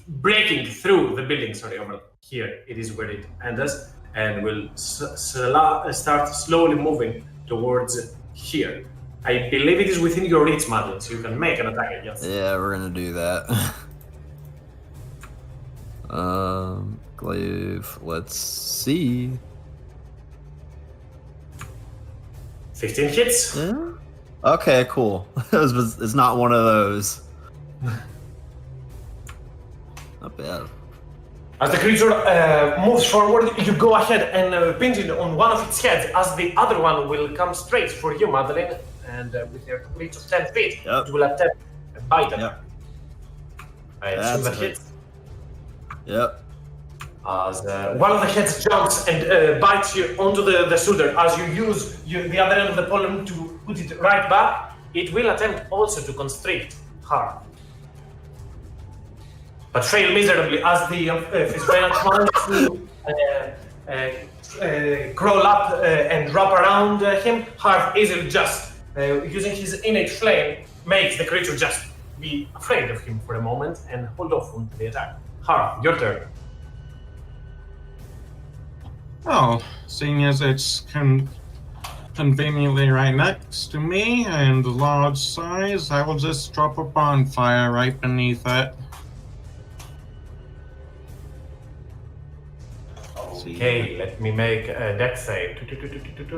breaking through the building. Sorry, over here. It is where it enters, and will start slowly moving towards here. I believe it is within your reach, Madeline, so you can make an attack against it. Yeah, we're gonna do that. Glaive, let's see. 15 hits. Yeah. Okay, cool. It's not one of those. Not bad. As the creature moves forward, you go ahead and pinch it on one of its heads, as the other one will come straight for you, Madeline. And with a reach of 10 feet, Yep. it will attempt a bite attack. Yep. I assume that That's hits. Yep. As one of the heads jumps and bites you onto the shoulder, as you use the other end of the polearm to put it right back, it will attempt also to constrict Harp. But fail miserably as the Fizbena tries to crawl up and wrap around him. Harp easily just, using his innate flame, makes the creature just be afraid of him for a moment and hold off on the attack. Harp, your turn. Well, seeing as it's conveniently right next to me and large size, I will just drop a bonfire right beneath it. Okay, let me make a dex save.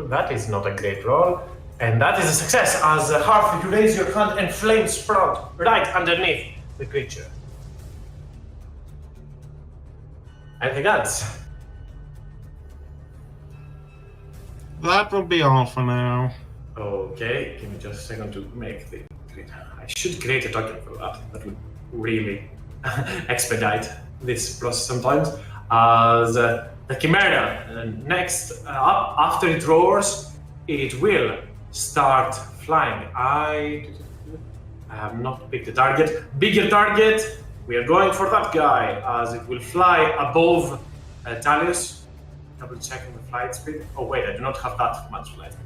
That is not a great roll. And that is a success as Harp, you raise your hand and flames sprout right underneath the creature. Anything else? That will be all for now. Okay, give me just a second to make the... I should create a token for that. That would really expedite this process sometimes. As the Chimera, next up, after it roars, it will start flying. I have not picked a target. Bigger target, we are going for that guy, as it will fly above Talius. Double checking the flight speed. Oh wait, I do not have that much flight speed.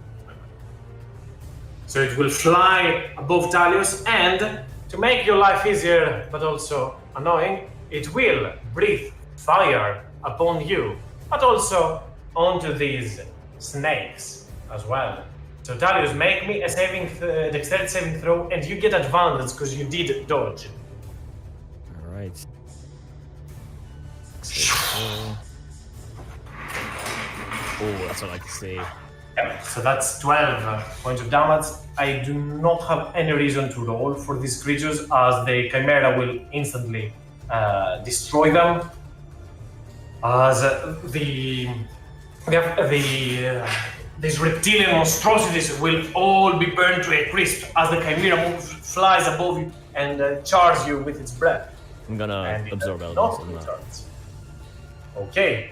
So it will fly above Talius, and to make your life easier but also annoying, it will breathe fire upon you, but also onto these snakes as well. So Talius, make me a dexterity saving throw, and you get advantage because you did dodge. All right. Oh, that's what I like to see. Yeah, so that's 12 points of damage. I do not have any reason to roll for these creatures, as the Chimera will instantly destroy them. As these reptilian monstrosities will all be burned to a crisp as the Chimera flies above you and chars you with its breath. I'm gonna And absorb no elements on that. returns. Okay.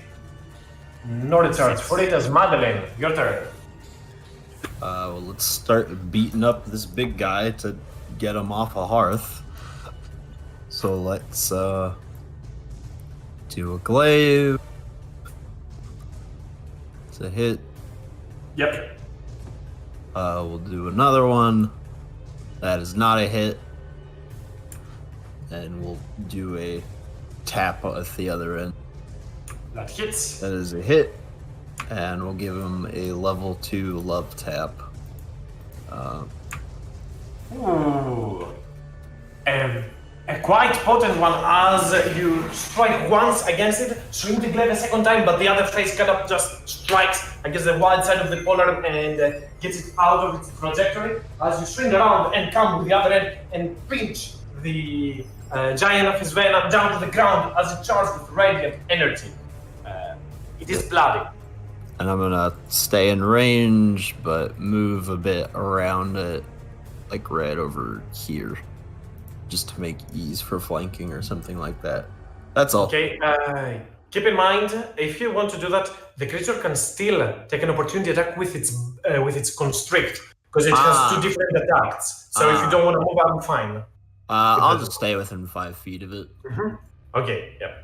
No returns for it as Madeline. Your turn. Well, let's start beating up this big guy to get him off a hearth. So let's do a glaive. It's a hit. Yep. We'll do another one. That is not a hit. And we'll do a tap at the other end. That hits. That is a hit. And we'll give him a level 2 love tap. Ooh. A quite potent one as you strike once against it, swing the glaive a second time, but the other face kind of just strikes against the wide side of the polearm and gets it out of its trajectory. As you swing around and come with the other end and pinch the giant of his venom down to the ground as it charges with radiant energy. It is bloody. And I'm gonna stay in range, but move a bit around it, like right over here, just to make ease for flanking or something like that. That's all. Okay, keep in mind, if you want to do that, the creature can still take an opportunity attack with its constrict, because it has 2 different attacks. So if you don't want to move, I'm fine. I'll just stay within 5 feet of it. Okay, yeah.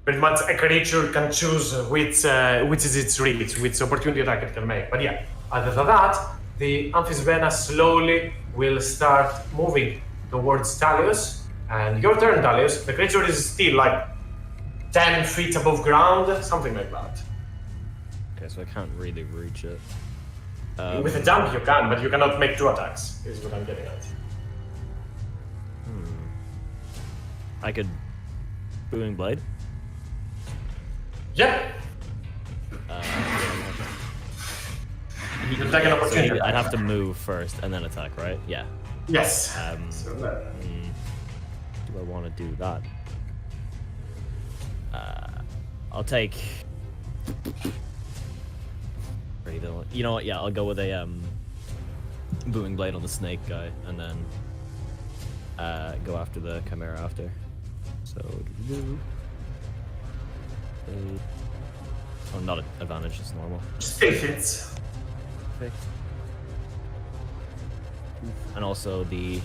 Pretty much a creature can choose which is its reach, which opportunity attack it can make. But yeah, other than that, the Amphisvena slowly will start moving towards Talius. And your turn, Talius. The creature is still like 10 feet above ground, something like that. Okay, so I can't really reach it. With a jump you can, but you cannot make 2 attacks, is what I'm getting at. I could Booming Blade. Yep. You can take an opportunity. So I'd have to move first and then attack, right? Yeah. Yes. Do I want to do that? I'll take. You know what? Yeah, I'll go with a booming blade on the snake guy, and then go after the chimera after. So. Oh, not an advantage, just normal. Still hits. Perfect. And also the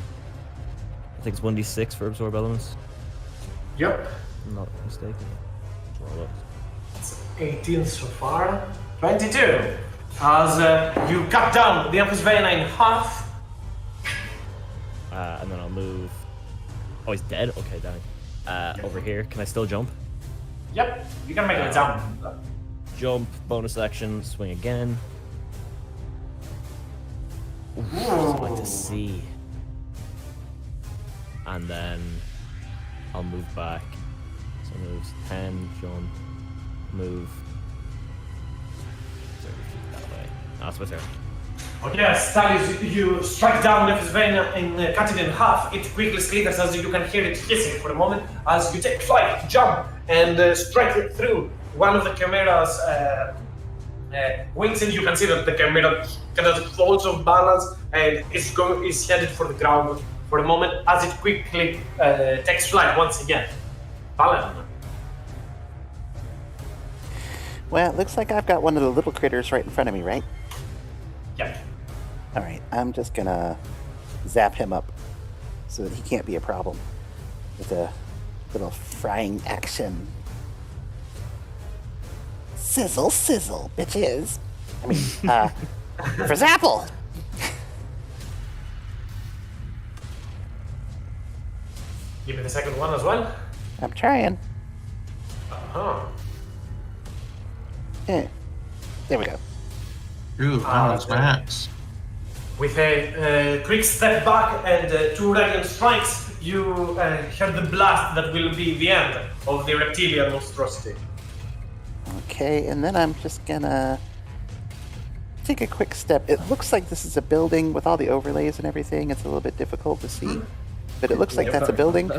I think it's 1d6 for absorb elements. Yep. I'm not mistaken. Roll it. It's 18 so far. 22. As you cut down the Amphisbaena in half. And then I'll move. Oh, he's dead? Okay, dang. Over here. Can I still jump? Yep. You can make a jump. Jump, bonus action, swing again. Ooh, I'd like to see. And then I'll move back. So moves 10, jump, move. So that way. That's my turn. Okay, Stalius, you strike down Nef's vein and cut it in half. It quickly slithers as you can hear it hissing for a moment as you take flight, jump, and strike it through one of the Chimera's wings, and you can see that the Chimera kind of falls off balance and is headed for the ground for a moment as it quickly takes flight once again. Valen. Well, it looks like I've got one of the little critters right in front of me, right? Yep. All right, I'm just gonna zap him up so that he can't be a problem with a little frying action. Sizzle, sizzle, bitches. I mean, for Zapple. Give me the second one as well. I'm trying. Uh-huh. There we go. Ooh, that was max. With a quick step back and 2 radiant strikes, you hear the blast that will be the end of the reptilian monstrosity. Okay, and then I'm just gonna take a quick step. It looks like this is a building with all the overlays and everything. It's a little bit difficult to see, but it looks like that's a building.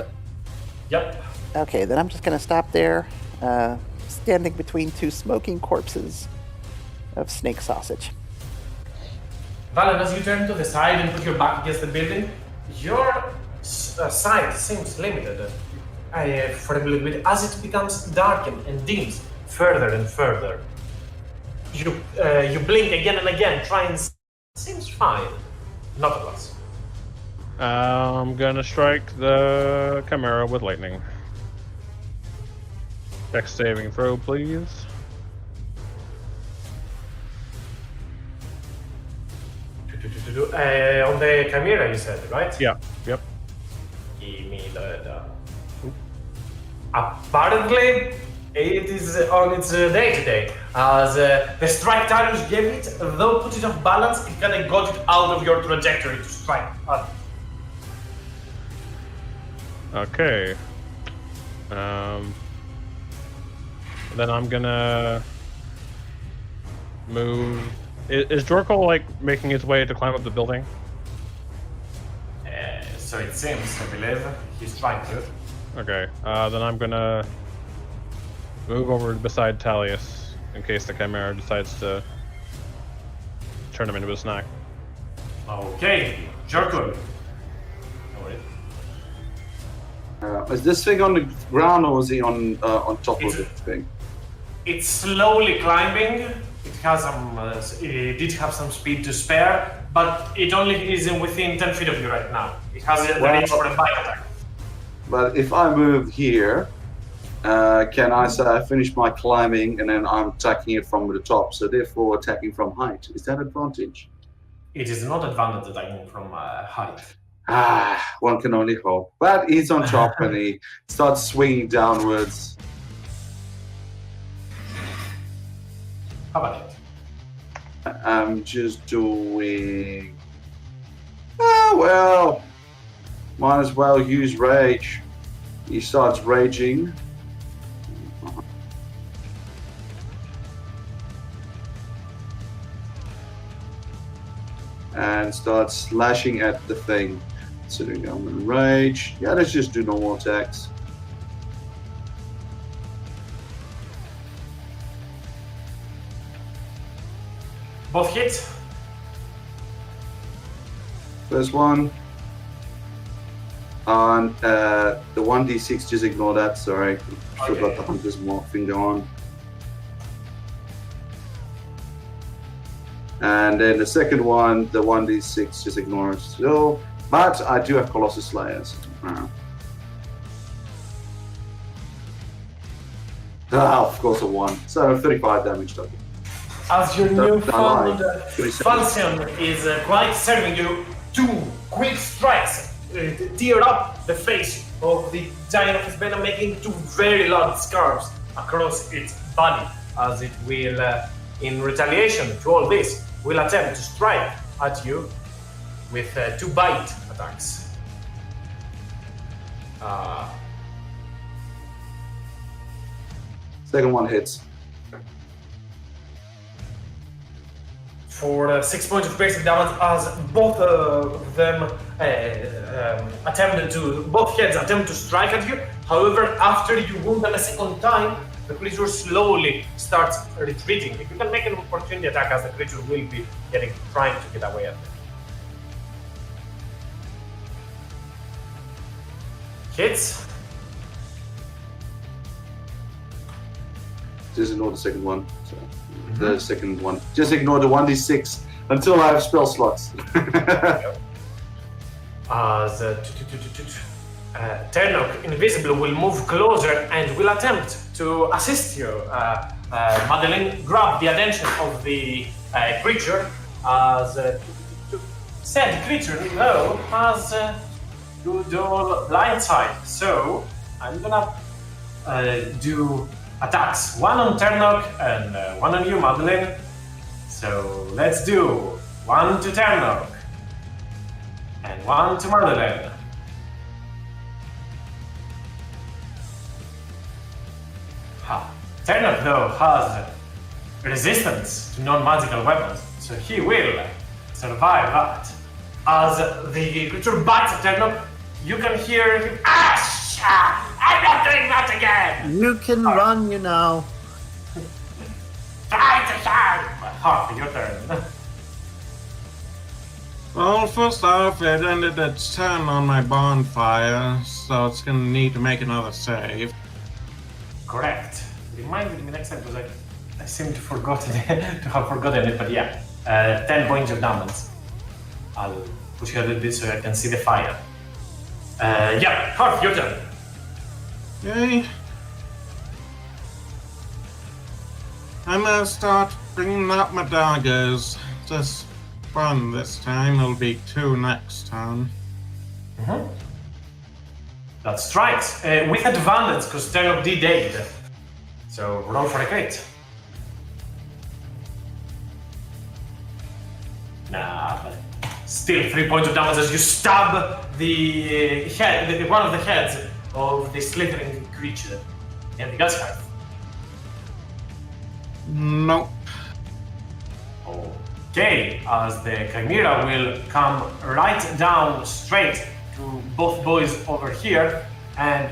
Yep. Okay, then I'm just gonna stop there, standing between 2 smoking corpses of snake sausage. Valen, as you turn to the side and put your back against the building, your sight seems limited for a little bit as it becomes darkened and dims further and further. You blink again and again, seems fine. Not at us. I'm gonna strike the Chimera with lightning. Dex saving throw, please. On the Chimera, you said, right? Yeah, yep. Give me the... Apparently, it is on its day today. As the strike Tyrus gave it, though put it off balance, it kind of got it out of your trajectory to strike. Okay. Then I'm gonna move. Is Jorko like making his way to climb up the building? So it seems, I believe, he's trying to. Okay. Then I'm gonna move over beside Talius in case the Chimera decides to turn him into a snack. Okay, Jorko. No worries. Is this thing on the ground or is he on top of the thing? It's slowly climbing. It has it did have some speed to spare, but it only is within 10 feet of you right now. It has the range for a bite attack. But if I move here, can I say I finish my climbing and then I'm attacking it from the top, so therefore attacking from height? Is that advantage? It is not advantage attacking from height. One can only hope. But he's on top and he starts swinging downwards. How about it? I'm just doing... well, might as well use rage. He starts raging. And starts slashing at the thing. So I'm gonna rage. Yeah, let's just do normal attacks. Both hits. First one. On the 1d6, just ignore that, sorry. Still got the Hunter's Mark finger on. And then the second one, the 1d6, just ignore it still. But I do have Colossus Slayers. Of course, a 1. So 35 damage total. As your Don't newfound lie. falchion is quite serving you, 2 quick strikes tear up the face of the giant of his venom, making 2 very large scars across its body, as it will, in retaliation to all this, will attempt to strike at you with 2 bite attacks. Second one hits. For 6 points of basic damage, as both of them both heads attempt to strike at you. However, after you wound them a second time, the creature slowly starts retreating. If you can make an opportunity attack, as the creature will be trying to get away at them. Hits. Just ignore the second one. So, the second one. Just ignore the 1d6 until I have spell slots. Ternok, invisible, will move closer and will attempt to assist you. Madeline, grab the attention of the creature, as said creature now has good old blind sight. So I'm gonna do attacks. 1 on Ternok and 1 on you, Madeline. So let's do 1 to Ternok and 1 to Madeline. Ternok, though, has resistance to non-magical weapons, so he will survive that. As the creature bites at Ternok, you can hear him, I'm not doing that again! You can run, you know. Try to shine! Harp, your turn. Well, first off, it ended its turn on my bonfire, so it's gonna need to make another save. Correct. Remind me next time, because I seem to have forgotten it, but yeah. 10 points of damage. I'll push you a little bit so I can see the fire. Yeah, Harp, your turn. Okay. I'm gonna start bringing up my daggers. Just 1 this time, it'll be 2 next time. That strikes with advantage, because Ternok did 8. So roll for a crit. Nah, but still 3 points of damage as you stab the head, one of the heads of the slithering creature. Anything else, Harp? Nope. Okay, as the Chimera will come right down straight to both boys over here and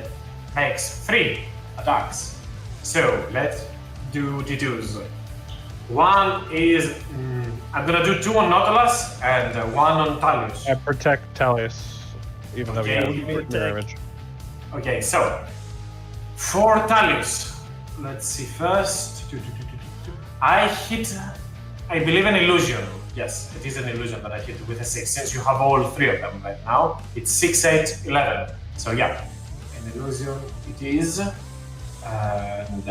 makes 3 attacks. So let's do D2s. 1 is I'm gonna do 2 on Nautilus and 1 on Talus. I protect Talius, even though Okay, he has mirror image. Okay, so for Talus, let's see first. I hit, I believe, an illusion. Yes, it is an illusion that I hit with a 6, since you have all 3 of them right now. It's 6, 8, 11. So yeah, an illusion it is. And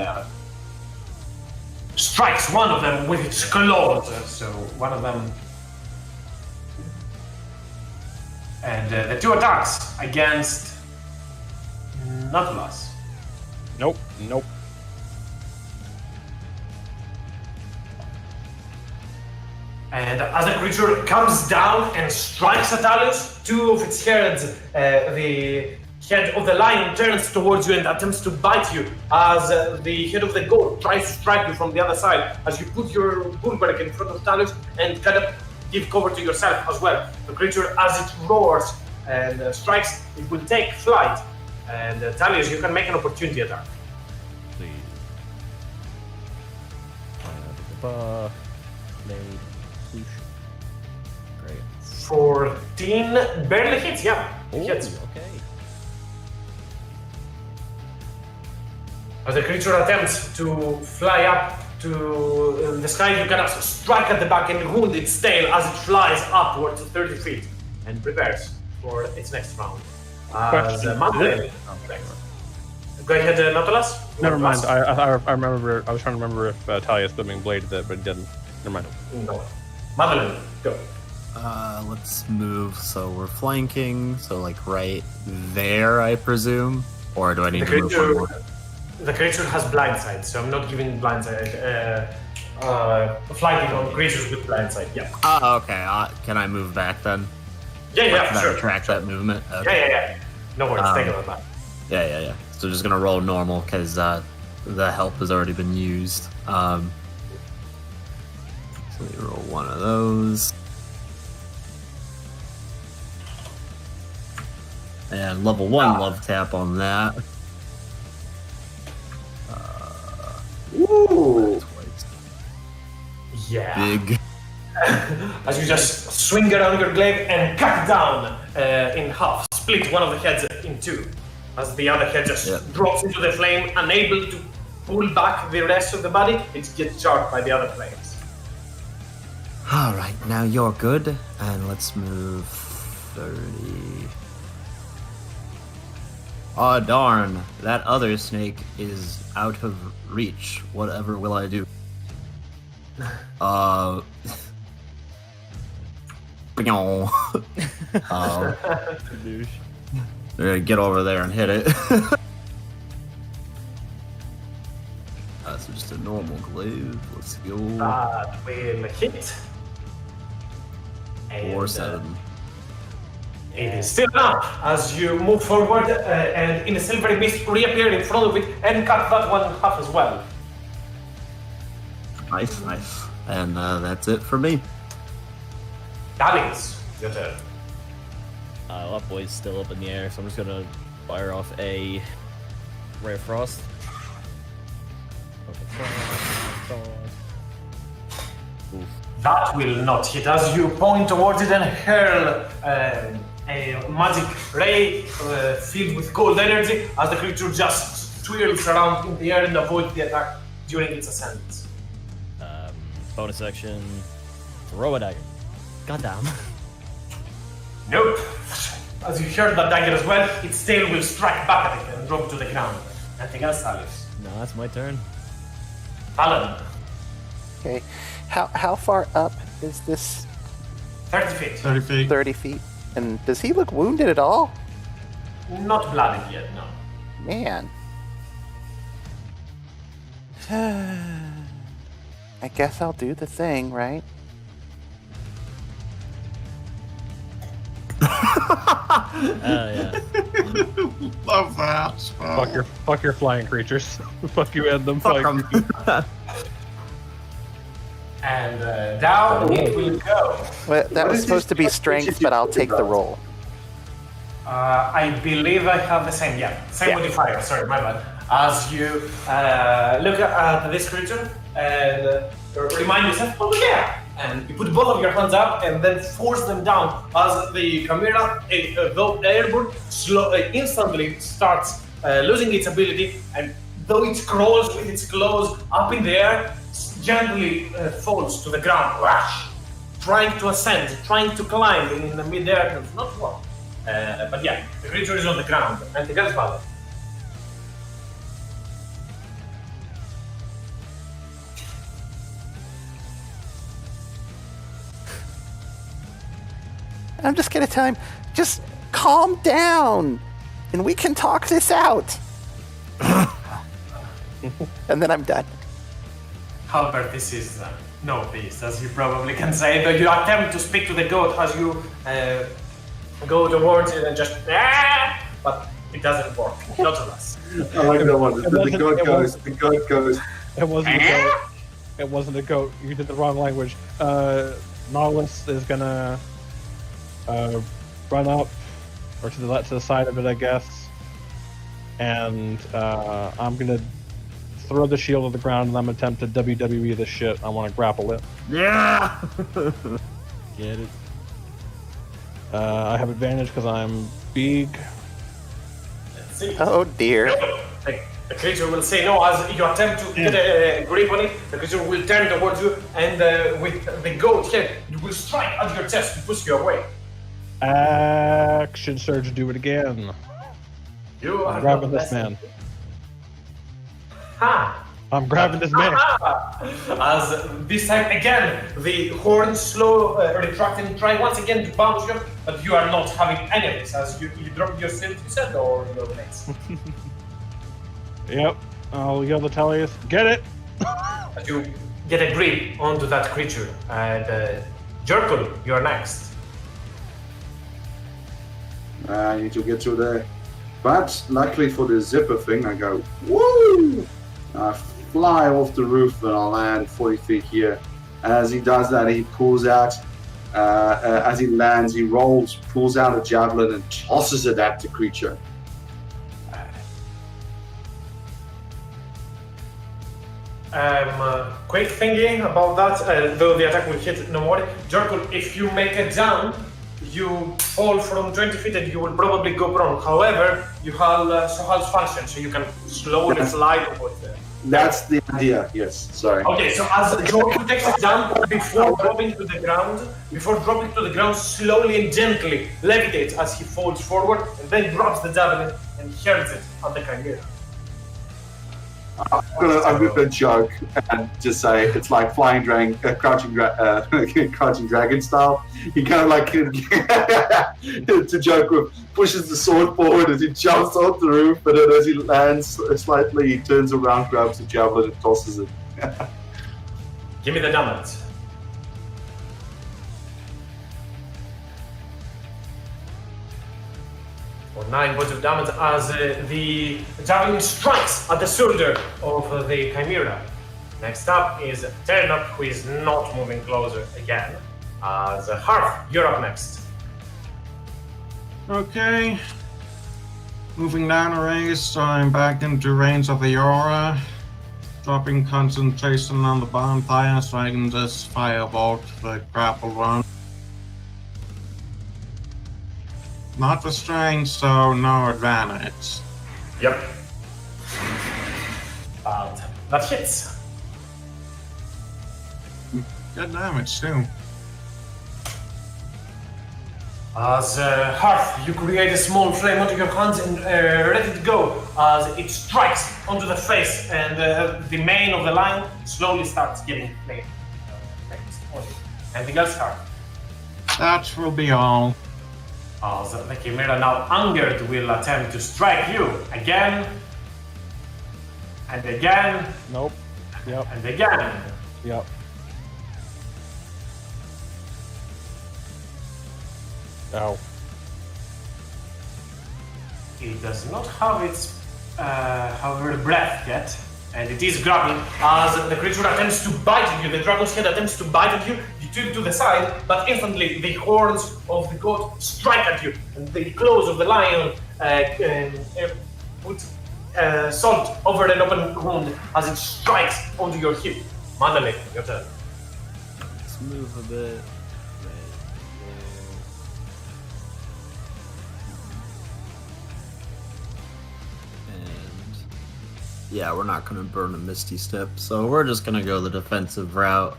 strikes one of them with its claws. So one of them. And the 2 attacks against Nautilus. Nope. And as the creature comes down and strikes at Talus, 2 of its heads, the head of the lion turns towards you and attempts to bite you, as the head of the goat tries to strike you from the other side, as you put your bulwark in front of Talus and kind of give cover to yourself as well. The creature, as it roars and strikes, it will take flight. And Talus, you can make an opportunity attack. Please. Blade. Swoosh. Great. 14 barely hits, yeah. It hits. Okay. As the creature attempts to fly up to the sky, you can strike at the back and wound its tail as it flies upwards to 30 feet and prepares for its next round. As Question. Madrun. Go ahead, Nautilus. Never mind. I remember. I was trying to remember if Talia Swimming bladed it, but it didn't. Never mind. No. Madrun, go. Let's move. So we're flanking. So like right there, I presume. Or do I need to move one more? The creature has blindside, so I'm not giving blindside. Flanking on creatures with blindside. Yeah. Oh, okay. Can I move back then? Yeah, Can I sure. track that movement? Okay. Yeah. No worries. Take it on that. Yeah. So just gonna roll normal because the help has already been used. So let me roll one of those. And level 1 love tap on that. Ooh. Yeah. Big. As you just swing around your glaive and cut down in half, split one of the heads in two. As the other head just drops into the flame, unable to pull back the rest of the body, it gets charred by the other flames. Alright, now you're good. And let's move 30. Oh darn, that other snake is out of reach. Whatever will I do? Get over there and hit it. So just a normal glaive. Let's go. That will hit. And, 4, 7. It is still enough as you move forward and in a silvery mist reappear in front of it and cut that one in half as well. Nice. And that's it for me. Darlings, your turn. That boy's still up in the air, so I'm just gonna fire off a Ray of Frost. Oof. That will not hit as you point towards it and hurl a magic ray filled with cold energy as the creature just twirls around in the air and avoids the attack during its ascent. Bonus action, throw a dagger. Goddamn. Nope. As you heard that dagger as well, its tail will strike back at it and drop to the ground. Anything else, Alice? No, that's my turn. Alan, Okay. How far up is this? 30 feet. 30 feet. 30 feet. And does he look wounded at all? Not bloodied yet, no. Man. I guess I'll do the thing, right? Yeah. Love that. Fuck your flying creatures. Fuck you and them Fuck flying 'em. creatures. And down it will go. Well, that What was is supposed this to be creature strength, you but I'll talking take the about? roll. I believe I have the same, same Yeah. modifier, sorry, my bad. As you look at this creature and remind yourself, oh yeah! And you put both of your hands up and then force them down as the Chimera, though airborne, instantly starts losing its ability, and though it crawls with its claws up in the air, gently falls to the ground, whoosh, trying to ascend, trying to climb in the mid-air, not one. But yeah, the creature is on the ground. Anything else, Father? I'm just gonna tell him, just calm down, and we can talk this out. And then I'm done. However, this is no peace, as you probably can say, but you attempt to speak to the goat as you go towards it and just but it doesn't work. Not to us. I like that one. The god goes. The god goes. It wasn't a goat. It wasn't a goat. You did the wrong language. Nautilus is gonna run up or to the side of it, I guess. And I'm gonna throw the shield to the ground and I'm gonna attempt to WWE this shit. I want to grapple it. Yeah! Get it. I have advantage because I'm big. Let's see. Oh dear. The creature will say no as you attempt to get a grip on it. The creature will turn towards you, and with the goat head, it will strike at your chest to push you away. Action surge, do it again. You are I'm grabbing not this man. listening. Ha! I'm grabbing this man. As this time again, the horns slow retract and try once again to bounce you, but you are not having any of this as you drop your shield, you said, or your mace. Yep. I'll yell to Talius, get it! As you get a grip onto that creature, and Jerkul, you're next. I need to get through there. But luckily for the zipper thing, I go, woo! I fly off the roof and I'll land 40 feet here. As he does that, he pulls out, as he lands, he rolls, pulls out a javelin and tosses it at the creature. Quick thinking about that, though the attack will hit, no worry. Jerkul, if you make a jump, you fall from 20 feet and you will probably go prone. However, you have Sohal's function, so you can slowly fly towards there. That's the idea, yes, sorry. Okay, so as Jerkul takes a jump, before dropping to the ground, slowly and gently levitates as he falls forward, and then drops the javelin and hurls it at the Chimera. I'm gonna joke and just say it's like flying dragon, crouching dragon style. He kind of like to joke with pushes the sword forward as he jumps off the roof, but then as he lands slightly, he turns around, grabs the javelin, and tosses it. Give me the damage. For 9 points of damage as the javelin strikes at the shoulder of the Chimera. Next up is Turnip, who is not moving closer again. As Harf, you're up next. Okay. Moving down a race, I'm back into range of the aura. Dropping concentration on the bonfire so I can just firebolt the grapple one. Not restrained, so no advantage. Yep. That hits. Good damage too. As Harf, you create a small flame onto your hands and let it go as it strikes onto the face, and the mane of the lion slowly starts getting flamed. Anything else, Harf? That will be all. As the Chimera, now angered, will attempt to strike you again and again Nope. Yep. and again. Yep. Ow. It does not have its, however, breath yet, and it is grabbing as the creature attempts to bite at you. The dragon's head attempts to bite at you. You tilt to the side, but instantly the horns of the goat strike at you, and the claws of the lion put salt over an open wound as it strikes onto your hip. Madeleine, your turn. Let's move a bit. Yeah, we're not going to burn a Misty Step, so we're just going to go the defensive route.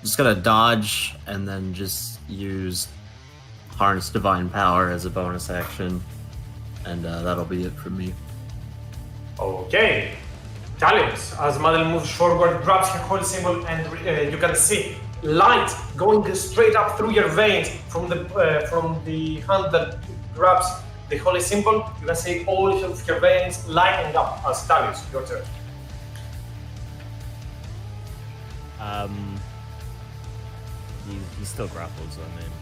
Just going to dodge and then just use Harness Divine Power as a bonus action, and that'll be it for me. Okay. Talius, as Madeleine moves forward, grabs her holy symbol, and you can see light going straight up through your veins from the hand that grabs the holy symbol. You can see all of your veins lighting up. As Talius, your turn. He's still grappled, so I mean,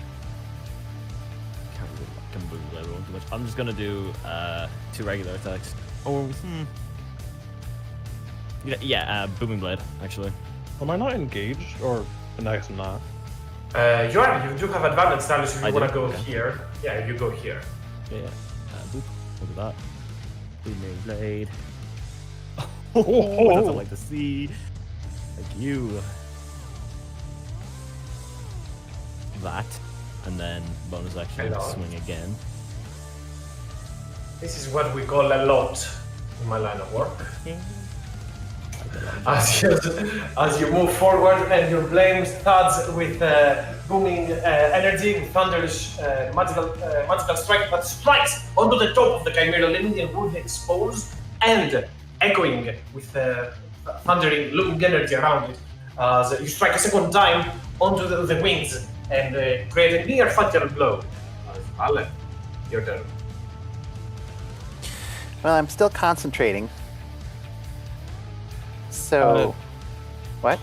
can't move everyone too much. I'm just gonna do 2 regular attacks. Oh, Booming Blade, actually. Am I not engaged? Or no, I guess I'm not. You do have advantage, Talius, if you I want to do? go Okay. here. Yeah, you go here. Yeah. Boop. Look at that. Booming Blade. Oh, That's what I like to see. Thank you. That, and then bonus action Hello. swing again. This is what we call a lot in my line of work. I as you move forward and your blade thuds with booming energy, with thunderous magical strike that strikes onto the top of the Chimera Limb and wood exposed and echoing with thundering, looming energy around it. As you strike a second time onto the wings and create a near fatal blow. Alan, your turn. Well, I'm still concentrating. So, what?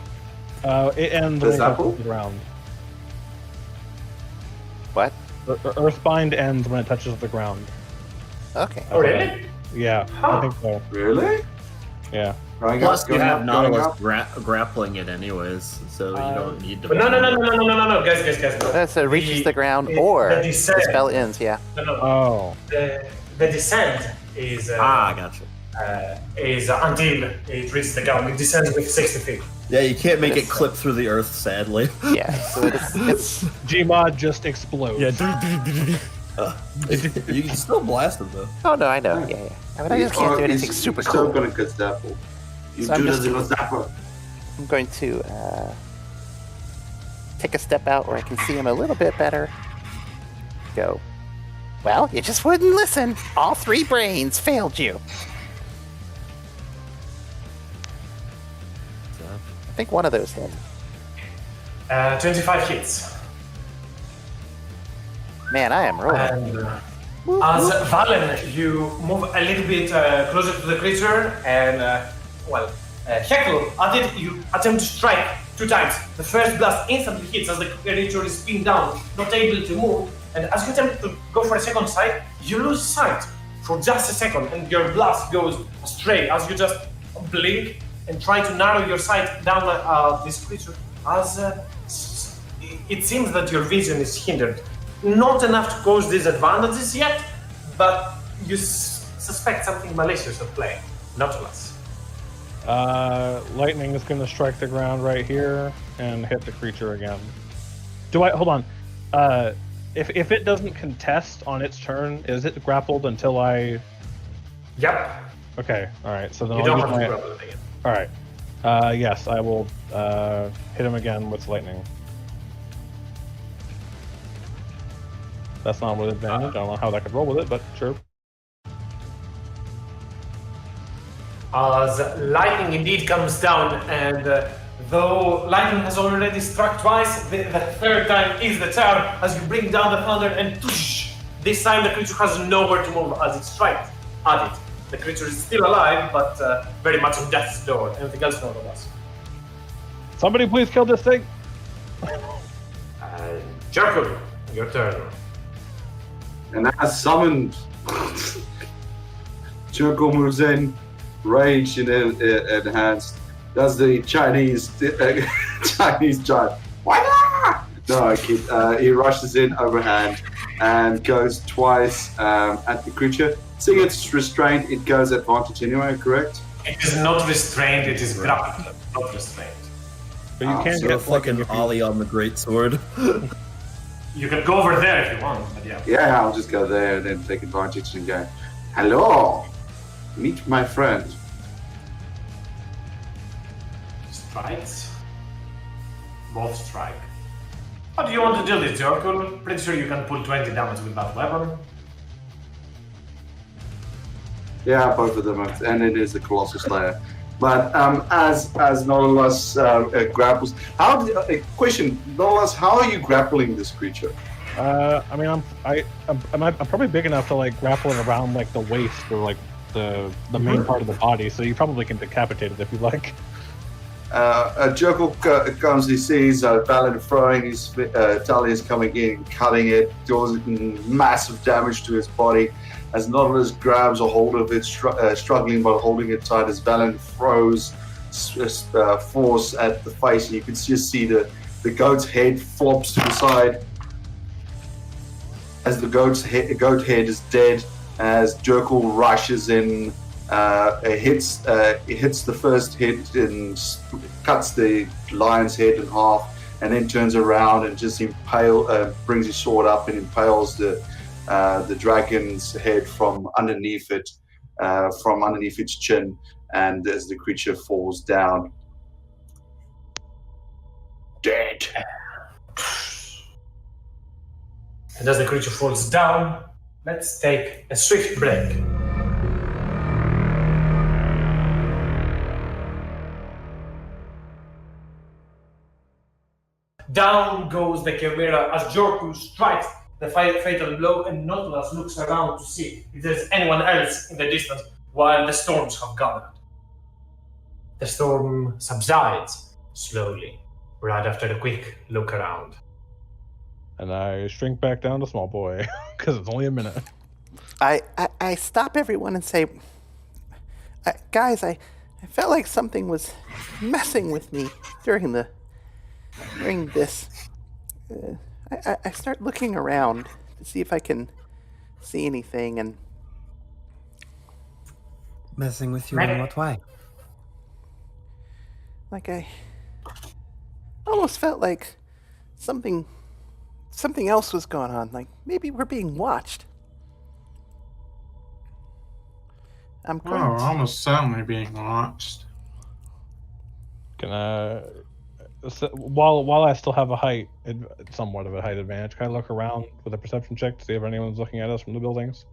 It ends Does when it that touches move? the ground. What? Earthbind ends when it touches the ground. Okay. Oh, really? Yeah, I think so. Really? Yeah. Going Plus, up, you going have up, going Nautilus up. grappling it anyways, so you don't need to. But no, guys, no. That's reaches the ground the or the descent. spell ends, yeah. No. Oh. The descent is Gotcha. is until it reaches the ground. It descends with 60 feet. Yeah, you can't make it It's- clip through the earth, sadly. Yeah, so it's Gmod just explodes. You can still blast them though. oh no, I know, yeah. I mean, I just can't do anything super Still cool. gonna get Zapple. You So I'm do just- the little Zapper. I'm going to take a step out where I can see him a little bit better. Go. Well, you just wouldn't listen. All 3 brains failed you. I think one of those hit. 25 hits. Man, I am rolling. And Whoop, as whoop. Valen, you move a little bit closer to the creature, and Heckle, at it, you attempt to strike 2 times. The first blast instantly hits as the creature is pinned down, not able to move. And as you attempt to go for a second sight, you lose sight for just a second, and your blast goes astray as you just blink and try to narrow your sight down this creature. As it seems that your vision is hindered. Not enough to cause disadvantages yet, but you suspect something malicious at play. Nautilus. Lightning is going to strike the ground right here and hit the creature again. Hold on. If it doesn't contest on its turn, is it grappled until I? Yep. Okay. All right. So then You I'll don't use have to my. grapple it again. All right. Yes, I will hit him again with lightning. That's not with advantage. I don't know how that could roll with it, but sure. As lightning indeed comes down, and though lightning has already struck twice, the third time is the charm as you bring down the thunder and tush, this time the creature has nowhere to move as it strikes at it. The creature is still alive, but very much on death's door. Anything else, Nautilus? Somebody please kill this thing. Jerkle, your turn. And as summoned, Jericho moves in, rage enhanced, does the Chinese giant. Why not? No, I kid. He rushes in overhand and goes twice at the creature. Seeing it's restrained, it goes advantage anyway, correct? It is not restrained, it is grappled, not restrained. But you can't So get fucking if you- Ollie on the great sword. You can go over there if you want, but yeah. Yeah, I'll just go there and then take advantage and go, hello, meet my friend. Strikes. Both strike. How do you want to do this, Jorkul? Pretty sure you can pull 20 damage with that weapon. Yeah, both of them, and it is the Colossal Slayer. But as Nautilus grapples, question, Nautilus, how are you grappling this creature? I mean, I'm probably big enough to like grapple it around like the waist or like the main part of the body, so you probably can decapitate it if you like. Jerkle comes, he sees Valen throwing his Tullius coming in, cutting it, does massive damage to his body. As Nautilus grabs a hold of it, struggling but holding it tight, as Valen throws force at the face, and you can just see the goat's head flops to the side. As the goat head is dead, as Jerkle rushes in, it hits the first hit and cuts the lion's head in half, and then turns around and just brings his sword up and impales the dragon's head from underneath its chin, and as the creature falls down, dead. And as the creature falls down, let's take a swift break. Down goes the Chimera as Jorku strikes the fatal blow, and Nautilus looks around to see if there's anyone else in the distance while the storms have gathered. The storm subsides slowly, right after a quick look around. And I shrink back down to small boy because it's only a minute. I stop everyone and say, guys, I felt like something was messing with me during this. I start looking around to see if I can see anything, and Messing with you in what way? like I almost felt like something else was going on. Like maybe we're being watched. I'm Oh, going we're almost certainly being watched. Can I, while I still have a height, somewhat of a height advantage, can I look around with a perception check to see if anyone's looking at us from the buildings?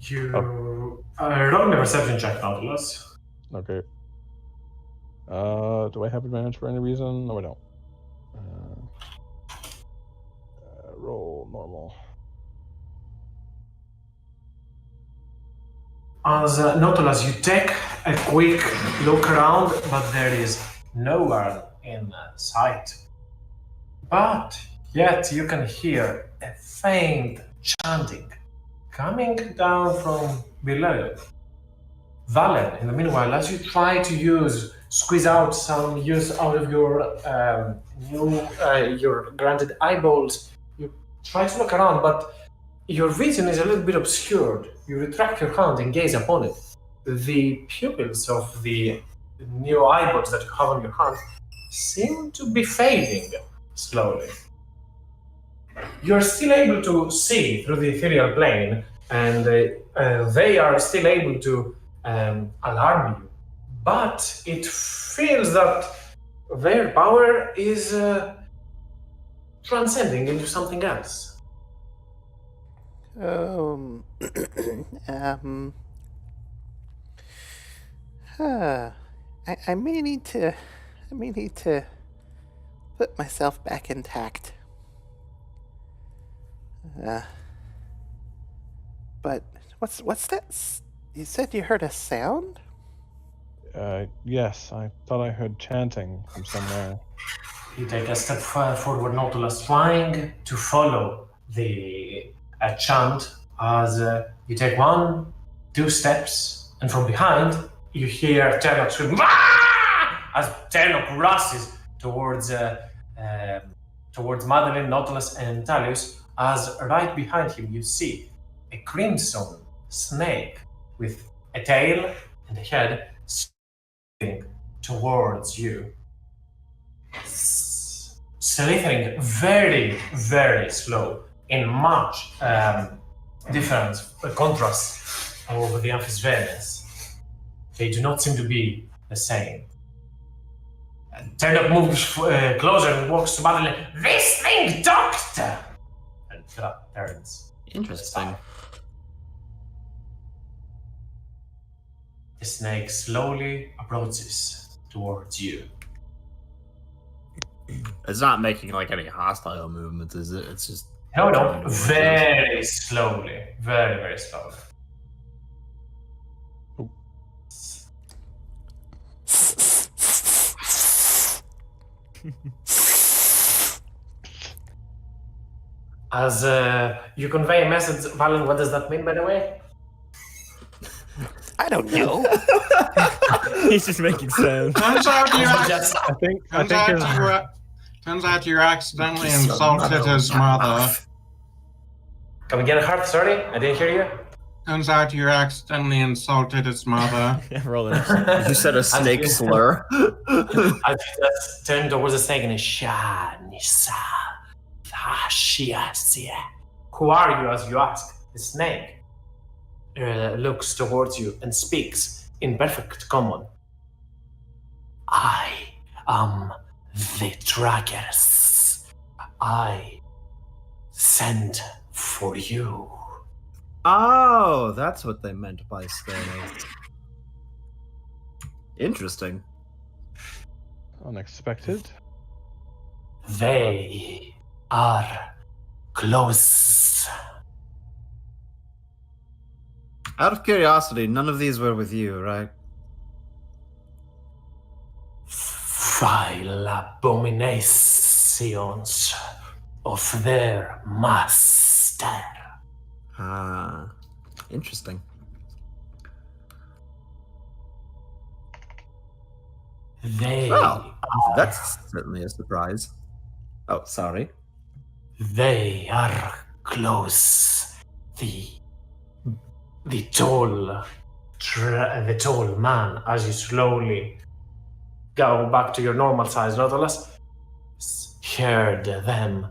You roll a perception check, Nautilus. Okay. Do I have advantage for any reason? No, I don't. Roll normal. As Nautilus, you take a quick look around, but there is no one in sight. But yet you can hear a faint chanting coming down from below. Valen, in the meanwhile, as you try to squeeze out some use out of your your granted eyeballs, you try to look around, but your vision is a little bit obscured. You retract your hand and gaze upon it. The pupils of the new eyeballs that you have on your hand seem to be fading slowly. You're still able to see through the ethereal plane, and they are still able to alarm you. But it feels that their power is transcending into something else. I may need to put myself back intact. But what's that? You said you heard a sound? Yes, I thought I heard chanting from somewhere. You take a step forward, Nautilus, trying to follow the chant as you take 1, 2 steps, and from behind you hear Ternok scream, "Ah!" as Ternok rushes towards Madeline, Nautilus, and Talius, as right behind him you see a crimson snake with a tail and a head slithering towards you. Slithering very, very slow, in much different contrast over the amphibians. They do not seem to be the same. Turnip moves closer and walks to Madeline. "This thing, Doctor!" And turns. Interesting. The snake slowly approaches towards you. It's not making like any hostile movements, is it? It's just No, very slowly. Very, very slowly. As you convey a message, Valen, what does that mean, by the way? I don't know. He's just making sound. Turns out you Turns you accidentally insulted his mother. Come again, Hart? Sorry, I didn't hear you. Turns out you accidentally insulted his mother. Rolling. You said a snake slur. I just turned towards the snake and who are you, as you ask? The snake looks towards you and speaks in perfect common. I am the trackers. I sent for you. Oh, that's what they meant by stairs. Interesting. Unexpected. They are close. Out of curiosity, none of these were with you, right? Vile abominations of their master. Ah, interesting. They Well, are, that's certainly a surprise. Oh, sorry. they are close. The tall man, as you slowly go back to your normal size, Nautilus, heard them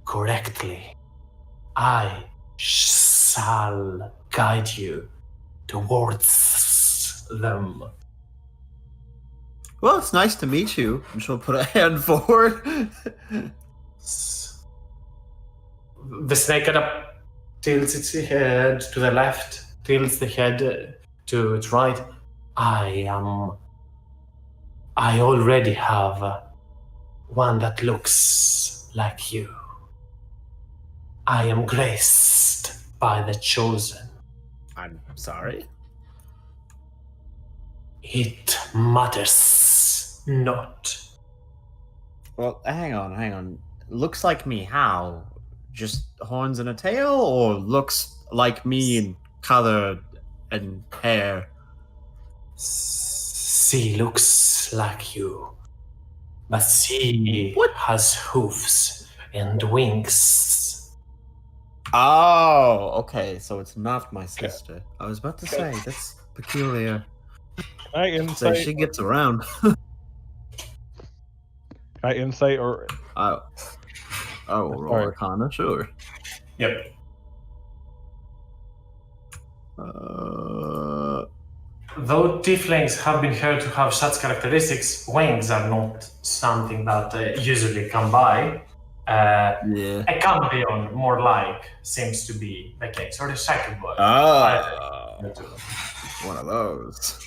correctly. I shall guide you towards them. Well, it's nice to meet you. And she'll put a hand forward. The snake kind of tilts its head to the left, tilts the head to its right. I already have one that looks like you. I am graced by the chosen. I'm sorry. It matters not. Well, hang on. Looks like me how? Just horns and a tail? Or looks like me in color and hair? She looks like you, but she What? has hoofs and wings. Oh, okay. So it's not my sister. I was about to say, that's peculiar. Can I So insight? she gets around. Can I insight or Oh, roll Sorry. Arcana, sure. Yep. Though tieflings have been heard to have such characteristics, wings are not something that usually come by. Yeah. A campion, more like, seems to be the case, or a second boy. Oh, The two. one of those.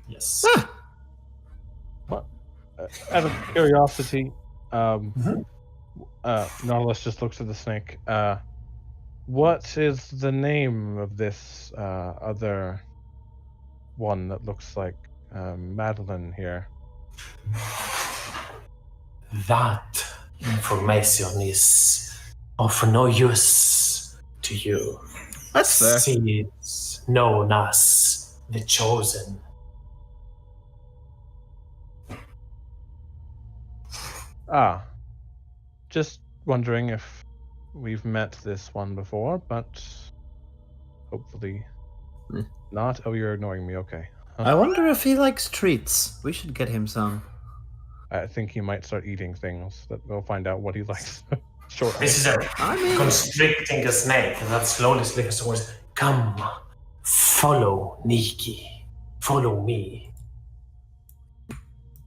Yes. out of curiosity, Mhm. Nautilus just looks at the snake. What is the name of this other one that looks like Madeline here? That information is of no use to you. That's fair. She is known as the Chosen. Just wondering if we've met this one before, but hopefully not. Oh, you're ignoring me. Okay. I wonder if he likes treats. We should get him some. I think he might start eating things. That we'll find out what he likes shortly. This is a I mean, constricting a snake that slowly slithers towards. Come, follow Nikki. Follow me.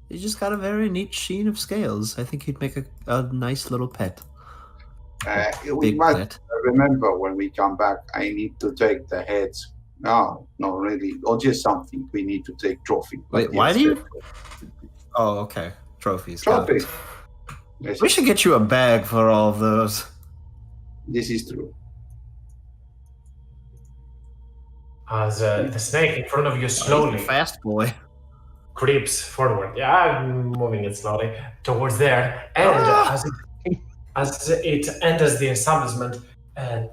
he's just got a very neat sheen of scales. I think he'd make a nice little pet. We Big must pet. remember when we come back, I need to take the heads. No, not really. Or just something. We need to take trophy. Wait, why do you? Oh, okay. Trophies. got Trophy. it. Yes, We should get you a bag for all of those. this is true. As the snake in front of you He's slowly a fast boy. creeps forward. Yeah, I'm moving it slowly towards there, and as it enters the establishment,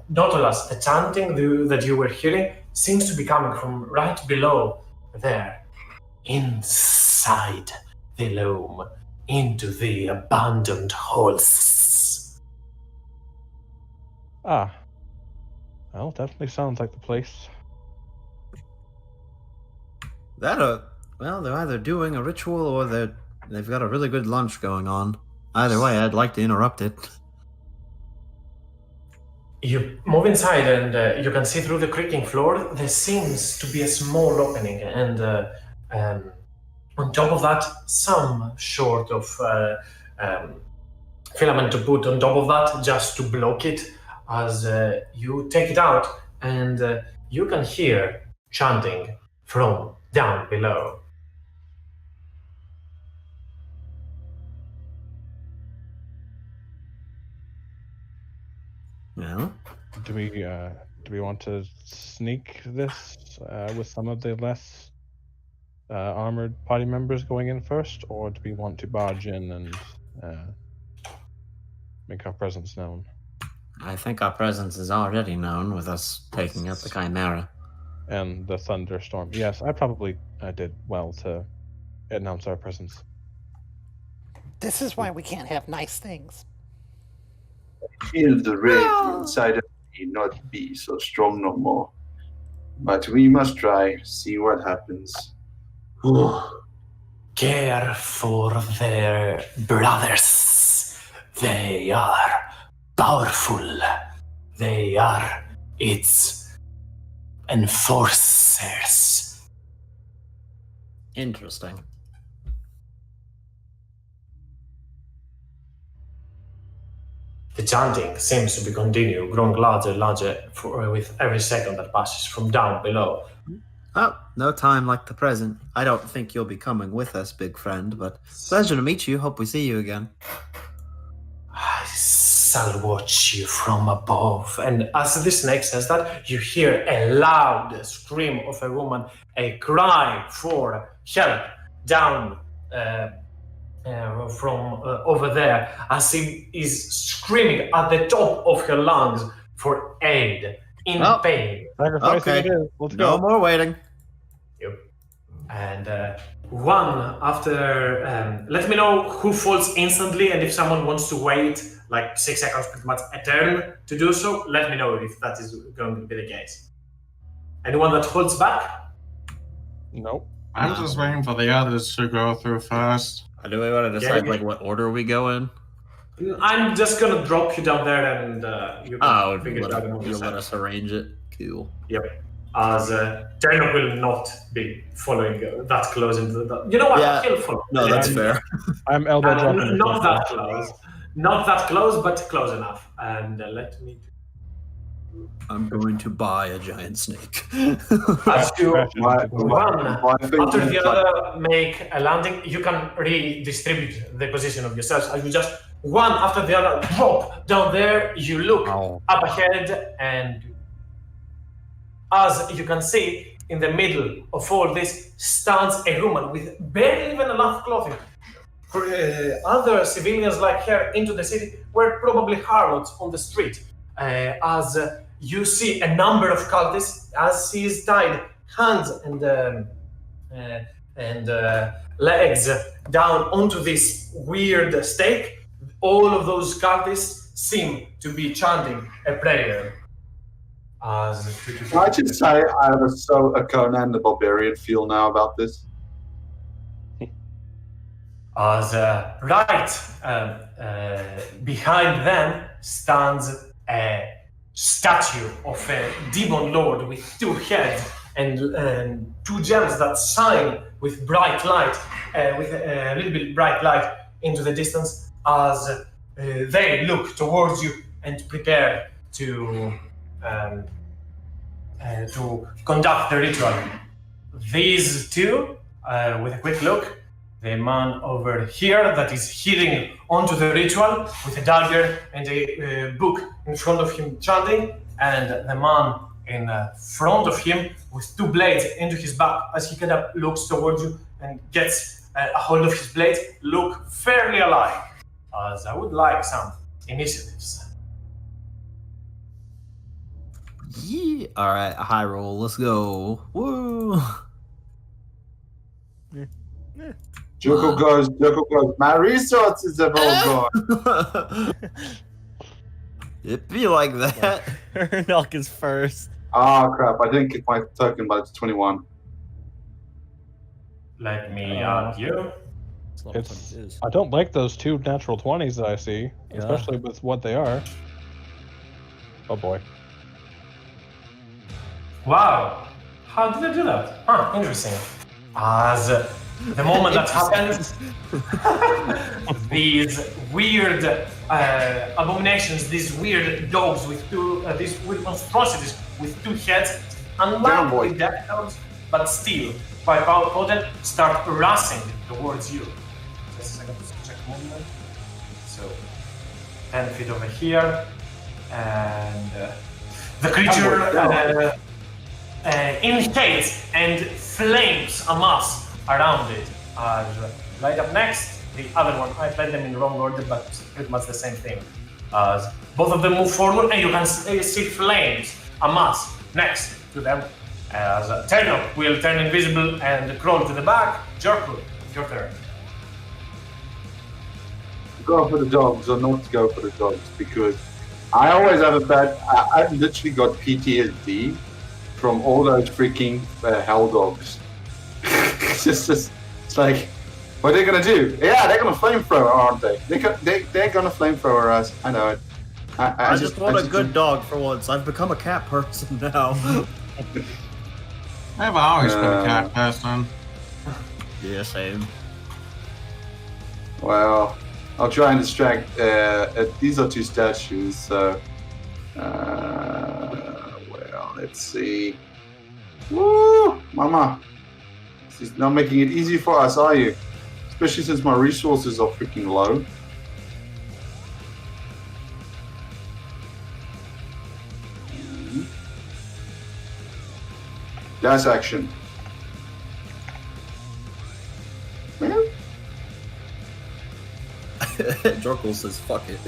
Nautilus, the chanting that you were hearing seems to be coming from right below there, inside the loom, into the abandoned halls. Well, definitely sounds like the place. Well, they're either doing a ritual or they've got a really good lunch going on. Either way, I'd like to interrupt it. You move inside and you can see through the creaking floor there seems to be a small opening, and on top of that some sort of filament to put on top of that just to block it. As you take it out, and you can hear chanting from down below. Well, Do we want to sneak this with some of the less armored party members going in first, or do we want to barge in and make our presence known? I think our presence is already known with us taking out the Chimera. And the thunderstorm. Yes, I probably did well to announce our presence. This is why we can't have nice things. Feel the rage inside of me not be so strong no more. But we must try, see what happens. Care for their brothers. They are powerful. They are its enforcers. Interesting. The chanting seems to be continuing, growing larger and larger with every second that passes from down below. Oh, no time like the present. I don't think you'll be coming with us, big friend, but pleasure to meet you. Hope we see you again. I shall watch you from above. And as the snake says that, you hear a loud scream of a woman, a cry for help down from over there, as she is screaming at the top of her lungs for aid, in pain. Sacrificing Okay. it is. Let's No go. more waiting. Yep. And one after, let me know who falls instantly, and if someone wants to wait like 6 seconds, pretty much a turn to do so, let me know if that is going to be the case. Anyone that holds back? Nope. I'm just waiting for the others to go through first. Do we want to decide like what order we go in? I'm just gonna drop you down there, and you can figure it out among you'll let yourselves. us arrange it. Cool. Yep. As Daniel will not be following that close into the. You know what? Yeah. He'll follow. No, that's fair. I'm elbow dropping. Not that close. Not that close, but close enough. And let me. I'm going to buy a giant snake. As you Why- one why I think after the it's other make a landing, you can redistribute the position of yourselves. As you just one after the other drop down there, you look Ow. up ahead, and as you can see, in the middle of all this stands a woman with barely even enough clothing. For other civilians like her into the city were probably harlots on the street. As you see a number of cultists, as she is tied hands and legs down onto this weird stake, all of those cultists seem to be chanting a prayer. As Can I just say I have a Conan the Barbarian feel now about this? As behind them stands a statue of a demon lord with two heads and two gems that shine with bright light, with a little bit bright light into the distance, as they look towards you and prepare to conduct the ritual. These two, with a quick look, the man over here that is heading onto the ritual with a dagger and a book in front of him chanting, and the man in front of him with two blades into his back as he kind of looks towards you and gets a hold of his blades, look fairly alike. As I would like some initiatives. Yeah. All right, a high roll. Let's go. Woo. Joko goes. My resources have all gone. It be like that. Knock is first. Ah, crap. I didn't get my token, but it's 21. Let me argue. It's not It's- what it is. I don't like those two natural 20s that I see, Yeah. especially with what they are. Oh boy. Wow. How did I do that? Huh, interesting. As the moment that happens, these weird abominations, these weird dogs with these weird monstrosities with two heads, unlike boy. the death dogs, but still quite potent, start racing towards you. Just a second to check movement. So 10 feet over here, and the creature inhales and flames amass around it. Right up next, the other one. I played them in the wrong order, but pretty much the same thing. Both of them move forward, and you can see flames amass next to them. As Terno will turn invisible and crawl to the back. Jorkul, your turn. Go for the dogs or not to go for the dogs, because I always have a bad. I've literally got PTSD from all those freaking hell dogs. It's like, what are they gonna do? Yeah, they're gonna flamethrower, aren't they? They're gonna flamethrower us. I know it. I just want a good dog for once. I've become a cat person now. I've always been a cat person. Yeah, same. Well, I'll try and distract. These are two statues, so. Well, let's see. Woo, mama! This is not making it easy for us, are you? Especially since my resources are freaking low. Dash action. Man. Jorkul says, fuck it.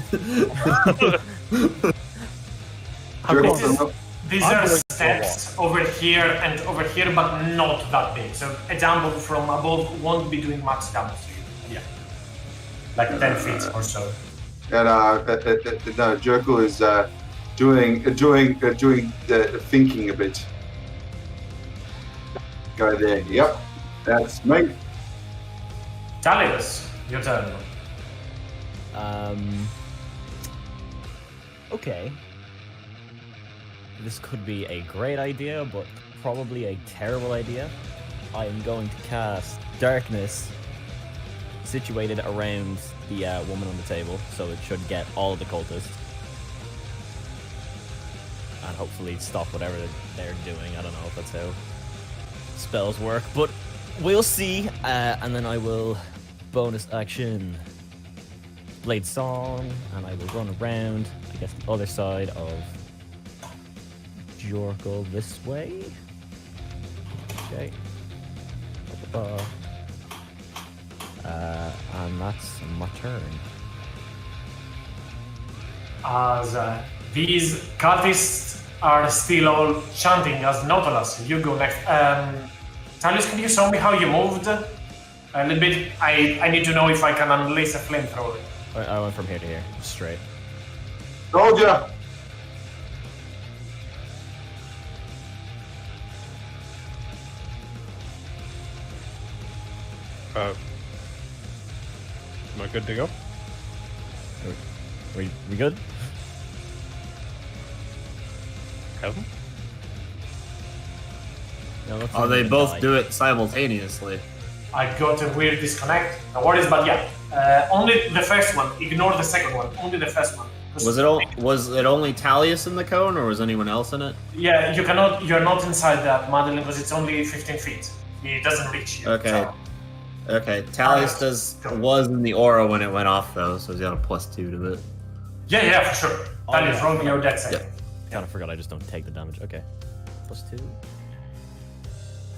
These are steps over here and over here, but not that big. So a jump from above won't be doing much damage to you. Yeah. Like 10 feet or so. And no, Jorkul is doing thinking a bit. Go there. Yep. That's me. Talius, your turn. Okay. This could be a great idea, but probably a terrible idea. I am going to cast Darkness situated around the woman on the table, so it should get all of the cultists. And hopefully stop whatever they're doing. I don't know if that's how spells work, but we'll see. And then I will bonus action Blade Song, and I will run around, I guess, the other side of Jorkul this way. Okay. And that's my turn. As these cultists are still all chanting as Nautilus, you go next. Talius, can you show me how you moved? A little bit. I need to know if I can unleash a flamethrower. I went from here to here, straight. Told ya. Am I good to go? We good? Kevin? No, Oh, they both do it simultaneously. I got a weird disconnect. No worries, but yeah. Only the first one. Ignore the second one. Only the first one. Was it only Talius in the cone, or was anyone else in it? Yeah, you cannot. You're not inside that, Madrun, because it's only 15 feet. It doesn't reach you. Okay. So. Okay, Talius was in the aura when it went off, though, so he's got a +2 to it. Yeah, for sure. Talius, roll me your dex save. Kind of forgot I just don't take the damage. Okay. +2.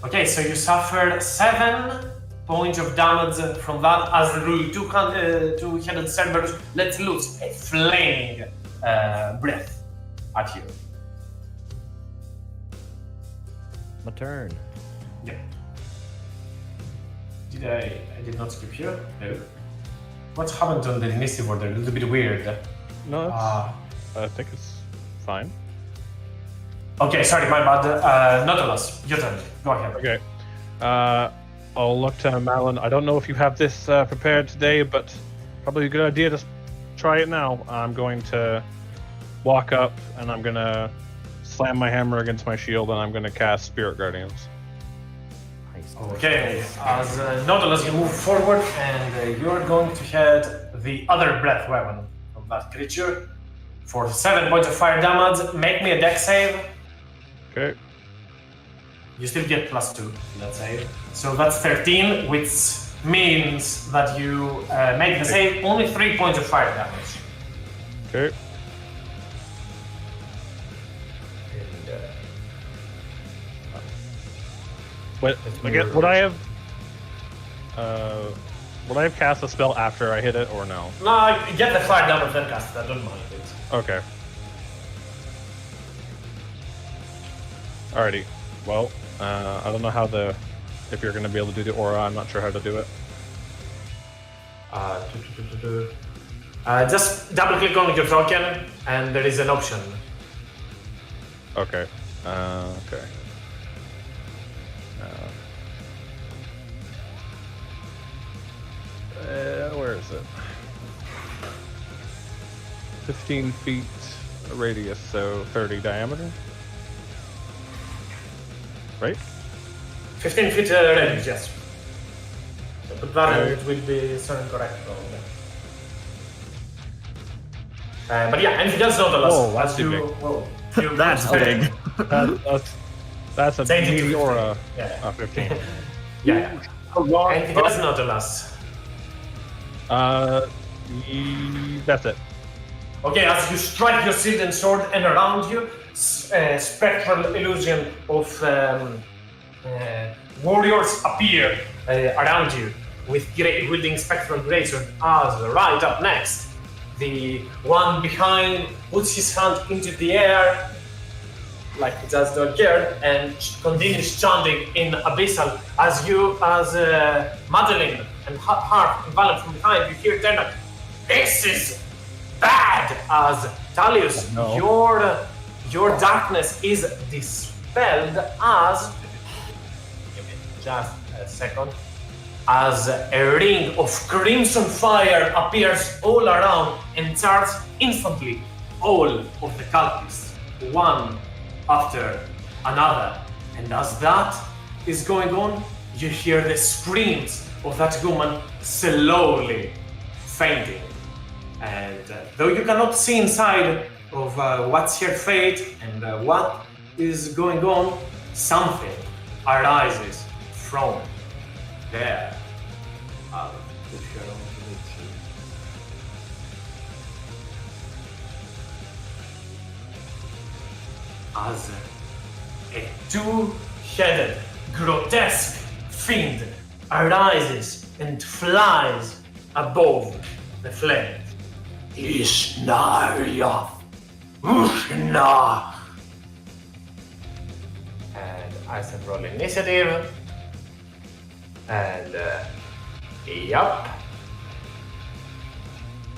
Okay, so you suffered 7 points of damage from that as the two-headed Cerberus lets loose a flaming breath at you. My turn. Yeah. I did not skip you? No. What happened on the initiative order? A little bit weird. No, I think it's fine. Okay, sorry, my bad. Nautilus, your turn. Go ahead. Okay. I'll look to Malin. I don't know if you have this prepared today, but probably a good idea to try it now. I'm going to walk up and I'm gonna slam my hammer against my shield and I'm gonna cast Spirit Guardians. Nice. Okay, as Nautilus, you move forward and you're going to hit the other breath weapon of that creature for 7 points of fire damage. Make me a dex save. Okay. You still get +2, let's say. So that's 13, which means that you make the save only 3 points of fire damage. Okay. What? Again, would I have cast a spell after I hit it or no? No, get the fire damage then cast it. I don't mind it. Okay. Alrighty. Well, I don't know how if you're gonna be able to do the aura. I'm not sure how to do it. Just double click on your token and there is an option. Okay. Okay. Where is it? 15 feet radius, so 30 diameter. Right? 15 feet radius, yes. But that it will be certain correct. But yeah, and he does know the last. Whoa, that's too big. That's big. That's a Change it to meaty aura. 15. 15. Yeah. And he does know the last. That's it. Okay, as you strike your shield and sword, and around you, spectral illusion of warriors appear around you with wielding spectral greatsword. As right up next, the one behind puts his hand into the air, like he does not care, and continues chanting in abyssal. As you, as Madeline and Harp and Valen from behind, you hear them like, "This is bad!" As Talius, your darkness is dispelled as, give me just a second, as a ring of crimson fire appears all around and charges instantly all of the cultists, one after another. And as that is going on, you hear the screams of that woman slowly fainting. And though you cannot see inside of what's her fate and what is going on, something arises from there. I'll put her onto the team. As a two-headed, grotesque fiend arises and flies above the flames. Ishnarya, Ushna. And I said roll initiative. And yup.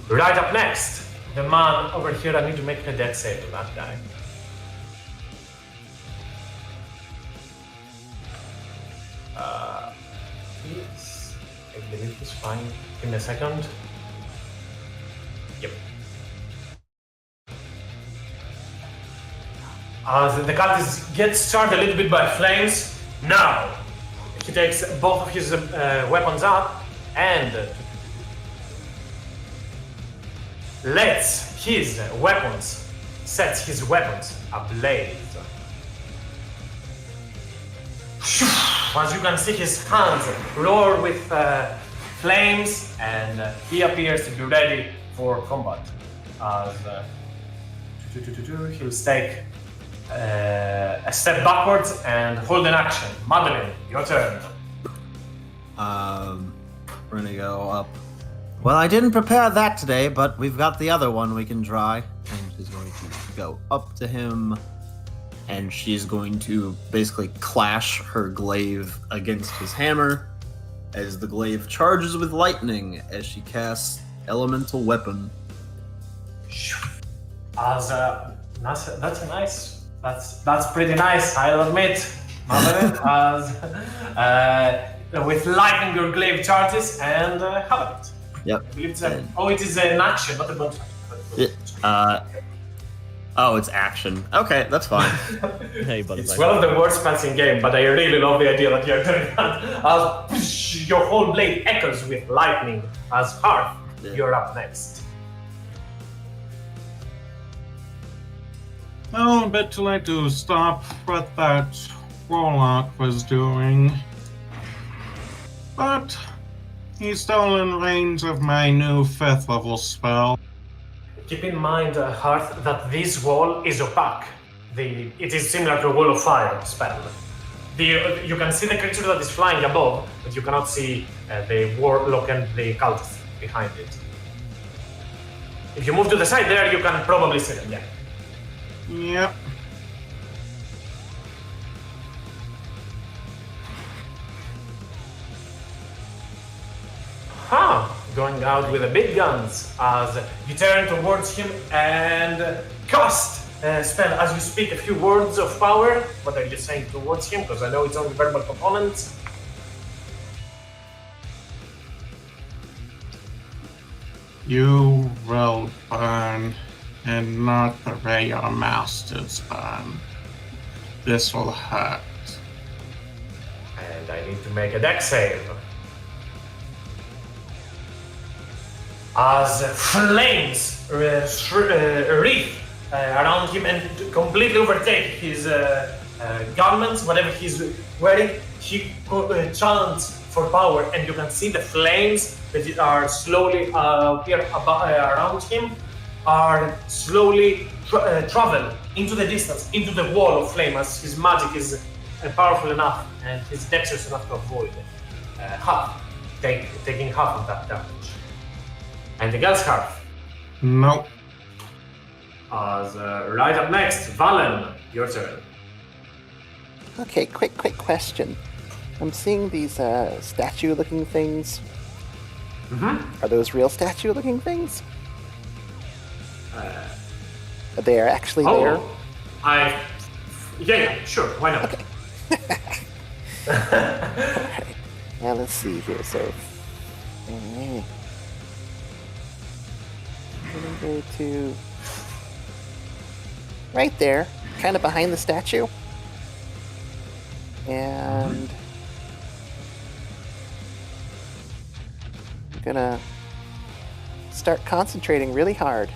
Right up next, the man over here. I need to make a death save on that guy. Yes, I believe he's fine. Give me a second. Yep. The cultist gets charged a little bit by flames. Now, he takes both of his weapons out and sets his weapons ablaze. As you can see, his hands roar with flames, and he appears to be ready for combat. As he'll take a step backwards and hold an action. Madeline, your turn. We're gonna go up. Well, I didn't prepare that today, but we've got the other one we can try. And she's going to go up to him, and she's going to basically clash her glaive against his hammer as the glaive charges with lightning as she casts Elemental Weapon. As that's a nice. That's pretty nice, I'll admit. As with lightning, your glaive charges and have it. Yep. I believe it's it is an action, not a bonus action. Oh, it's action. Okay, that's fine. Hey, but It's one of the worst spells in game, but I really love the idea that you're doing that. As your whole blade echoes with lightning. As Hearth, you're up next. Oh, a bit too late to stop what that warlock was doing. But he's still in range of my new 5th level spell. Keep in mind, Hearth, that this wall is opaque. It is similar to a wall of fire spell. You can see the creature that is flying above, but you cannot see the warlock and the cultist behind it. If you move to the side there, you can probably see them, yeah. Yep. Going out with the big guns as you turn towards him and cast a spell. As you speak a few words of power, what are you saying towards him? Because I know it's only verbal components. You will burn, and not the way your masters burn. This will hurt. And I need to make a dex save. As flames wreath around him and completely overtake his garments, whatever he's wearing, he chants for power, and you can see the flames that are slowly appear around him are slowly travel into the distance, into the wall of flame, as his magic is powerful enough and his dexterous enough to avoid taking half of that damage. And the gas Hearth. Nope. As right up next, Valen, your turn. Okay, quick question. I'm seeing these statue-looking things. Mm-hmm. Are those real statue-looking things? They are actually there? Yeah, sure, why not? Okay. Alright. Now let's see here. So, I'm gonna go to right there, kind of behind the statue, and I'm gonna start concentrating really hard.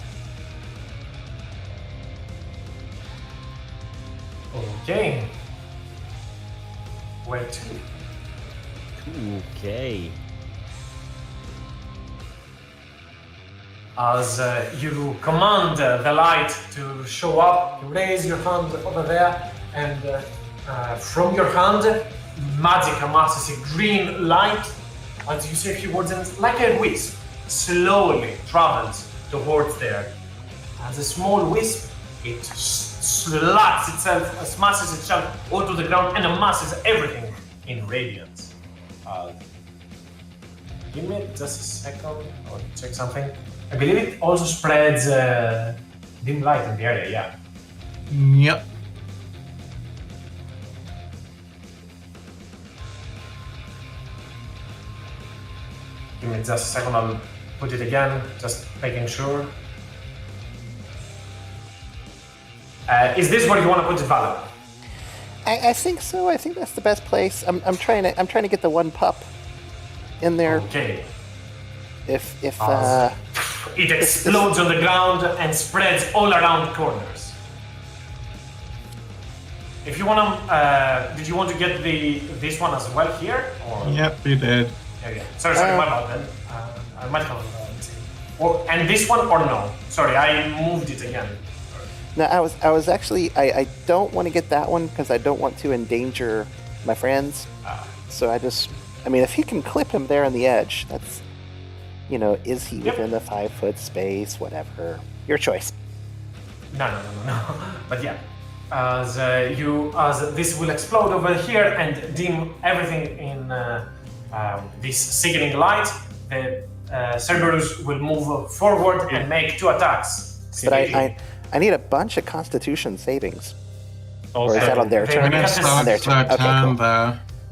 Okay. Where to? Okay. As you command the light to show up, you raise your hand over there, and from your hand, magic amasses a green light. As you say a few words, and like a wisp, slowly travels towards there. As a small wisp, it slaps itself, smashes itself onto the ground, and amasses everything in radiance. Give me just a second, I'll check something. I believe it also spreads dim light in the area, yeah. Yep. Give me just a second, I'll put it again, just making sure. Is this where you want to put it, Valor? I think so. I think that's the best place. I'm trying to get the one pup in there. Okay. If It explodes on the ground and spreads all around corners. If you want to, did you want to get this one as well here? Or? Yep, we did. Okay. Sorry, my bad then. I might have and this one or no? Sorry, I moved it again. No, I was actually I don't want to get that one because I don't want to endanger my friends. So I mean, if he can clip him there on the edge, that's, is he within the 5 foot space? Whatever, your choice. No. But yeah, as this will explode over here and dim everything in this sickening light, the Cerberus will move forward and make 2 attacks. But I need a bunch of Constitution savings. Oh, Or is that on their turn? On their turn. Okay, cool.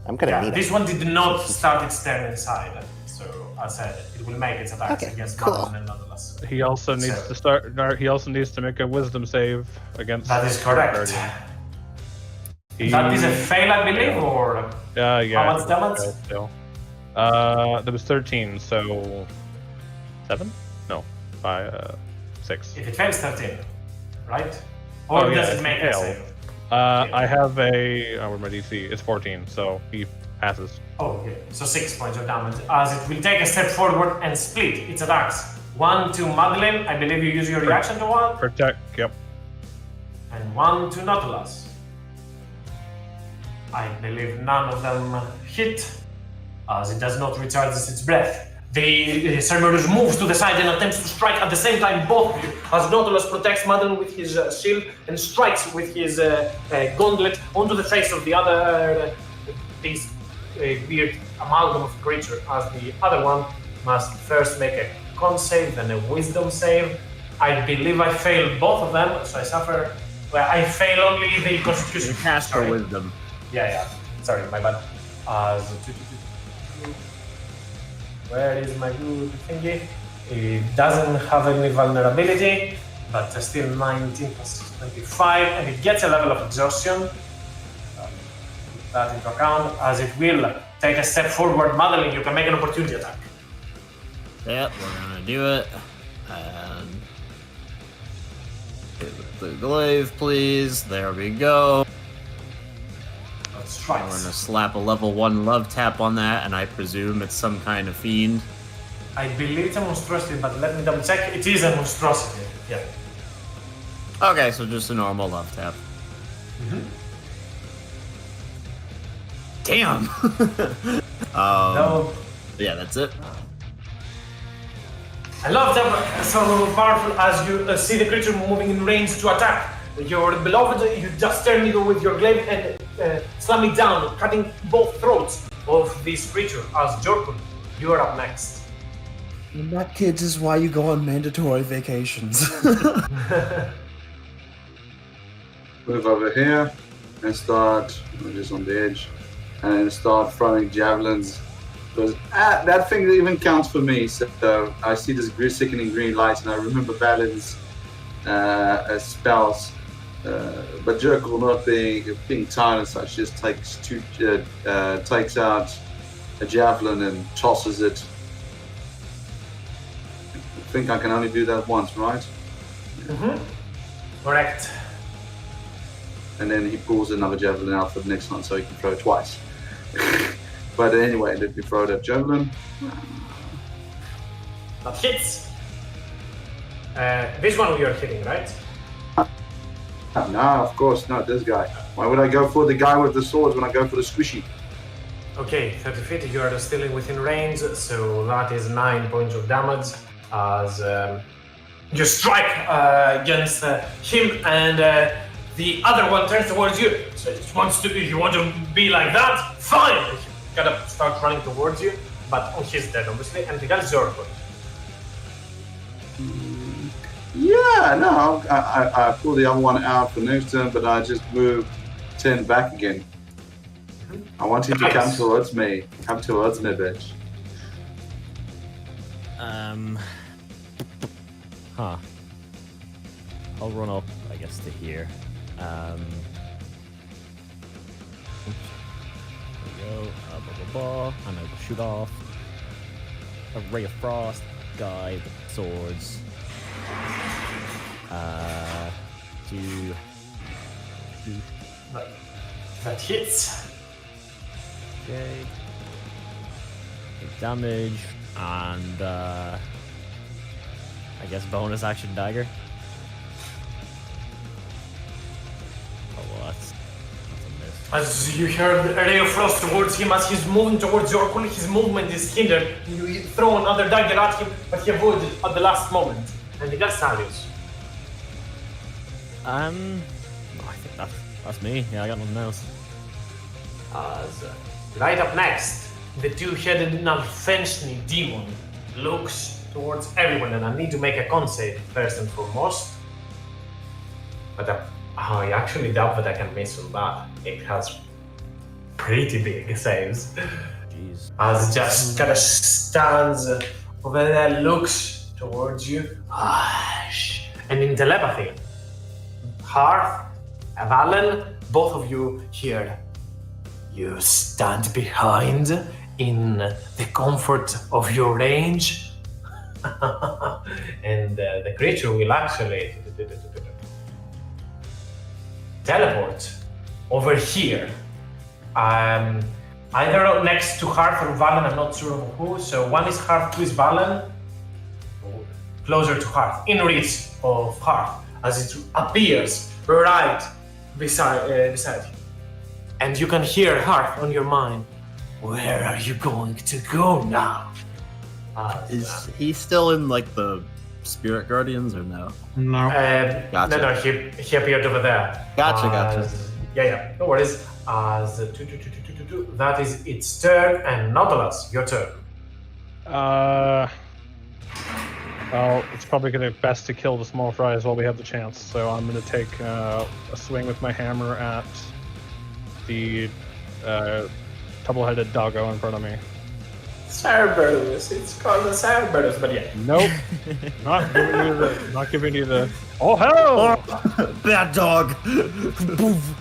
I'm gonna need this it. one did not start its turn inside, so I said it will make its attacks Okay, against cool. Madrun and nonetheless. He also needs So- to start. No, he also needs to make a wisdom save against. That is correct. Guardian. That is a fail, I believe, or Yeah. how much it was damage? fail still. There was 13, so 7? No, 5, 6. if it fails 13, right? Or Oh, yeah, does it's it make a a fail. save? I have a. Oh, where's my DC? It's 14, so he passes. Oh, okay. So 6 points of damage, as it will take a step forward and split its attacks. 1 to Madeline, I believe you use your reaction to one, Protect. Yep. and 1 to Nautilus. I believe none of them hit, as it does not recharge its breath. The Cerberus moves to the side and attempts to strike at the same time both of you, as Nautilus protects Madeline with his shield and strikes with his gauntlet onto the face of the other this weird amalgam of creature, as the other one must first make a con save, then a wisdom save. I believe I failed both of them, so I suffer. Well, I fail only the constitution. You cast for Sorry. wisdom. Yeah. Sorry, my bad. Where is my good thingy? It doesn't have any vulnerability, but still 19 plus 25, and it gets a level of exhaustion. Put that into account, as it will take a step forward. Madeline, you can make an opportunity attack. Yep, we're gonna do it. And give the glaive, please. There we go. We're Strikes. gonna slap a level 1 love tap on that, and I presume it's some kind of fiend. I believe it's a monstrosity, but let me double check. It is a monstrosity. Yeah. Okay, so just a normal love tap. Damn! No. Yeah, that's it. I love them so powerful as you see the creature moving in range to attack. Your beloved, you just turn it with your glaive and slam it down, cutting both throats of this creature. As Jorkun, you are up next. Not kids is why you go on mandatory vacations. Move over here and start, just on the edge, and start throwing javelins. Because that thing even counts for me. So I see this sickening green light, and I remember Valen's spells. But Jerkle, not being tiny and such, just takes out a javelin and tosses it. I think I can only do that once, right? Correct. And then he pulls another javelin out for the next one, so he can throw it twice. But anyway, let me throw that javelin. That hits. This one we are hitting, right? No, of course not this guy. Why would I go for the guy with the swords when I go for the squishy? Okay, 30 feet, you are still within range, so that is 9 points of damage as you strike against him, and the other one turns towards you. So you want to be like that? Fine! He kind of starts running towards you, but he's dead, obviously, and the guy is Zorko. Yeah, no, I pull the other one out for next turn, but I just move 10 back again. I want him to come towards me. Come towards me, bitch. I'll run up, I guess, to here. There we go. And I will shoot off a ray of frost guy with swords. That hits. Okay. Take damage and I guess bonus action dagger. Oh, well, that's a miss. As you hear a ray of frost towards him, as he's moving towards Zorko, his movement is hindered. You throw another dagger at him, but he avoided at the last moment. And the Gastarius. I think that's me. Yeah, I got nothing else. Right up next, the two-headed Nalfenshni demon looks towards everyone, and I need to make a con save first and foremost. But I actually doubt that I can miss on that. It has pretty big saves. jeez. As it just kind of stands over there, looks towards you. And in telepathy, Hearth, Valen, both of you hear. You stand behind in the comfort of your range. And the creature will actually teleport over here. Either next to Hearth or Valen, I'm not sure of who. So one is Hearth, two is Valen. Closer to Hearth, in reach of Hearth, as it appears right beside you. And you can hear Hearth on your mind. Where are you going to go now? Is he still in like the spirit guardians or no? No. Gotcha. No, he appeared over there. Gotcha. Yeah, no worries. That is its turn, and Nautilus, your turn. Well, it's probably going to be best to kill the small fries while we have the chance. So I'm going to take a swing with my hammer at the double-headed doggo in front of me. Cerberus, it's called the Cerberus, but yeah. Nope. Not giving you the. Oh hell! Oh, bad dog. Boof.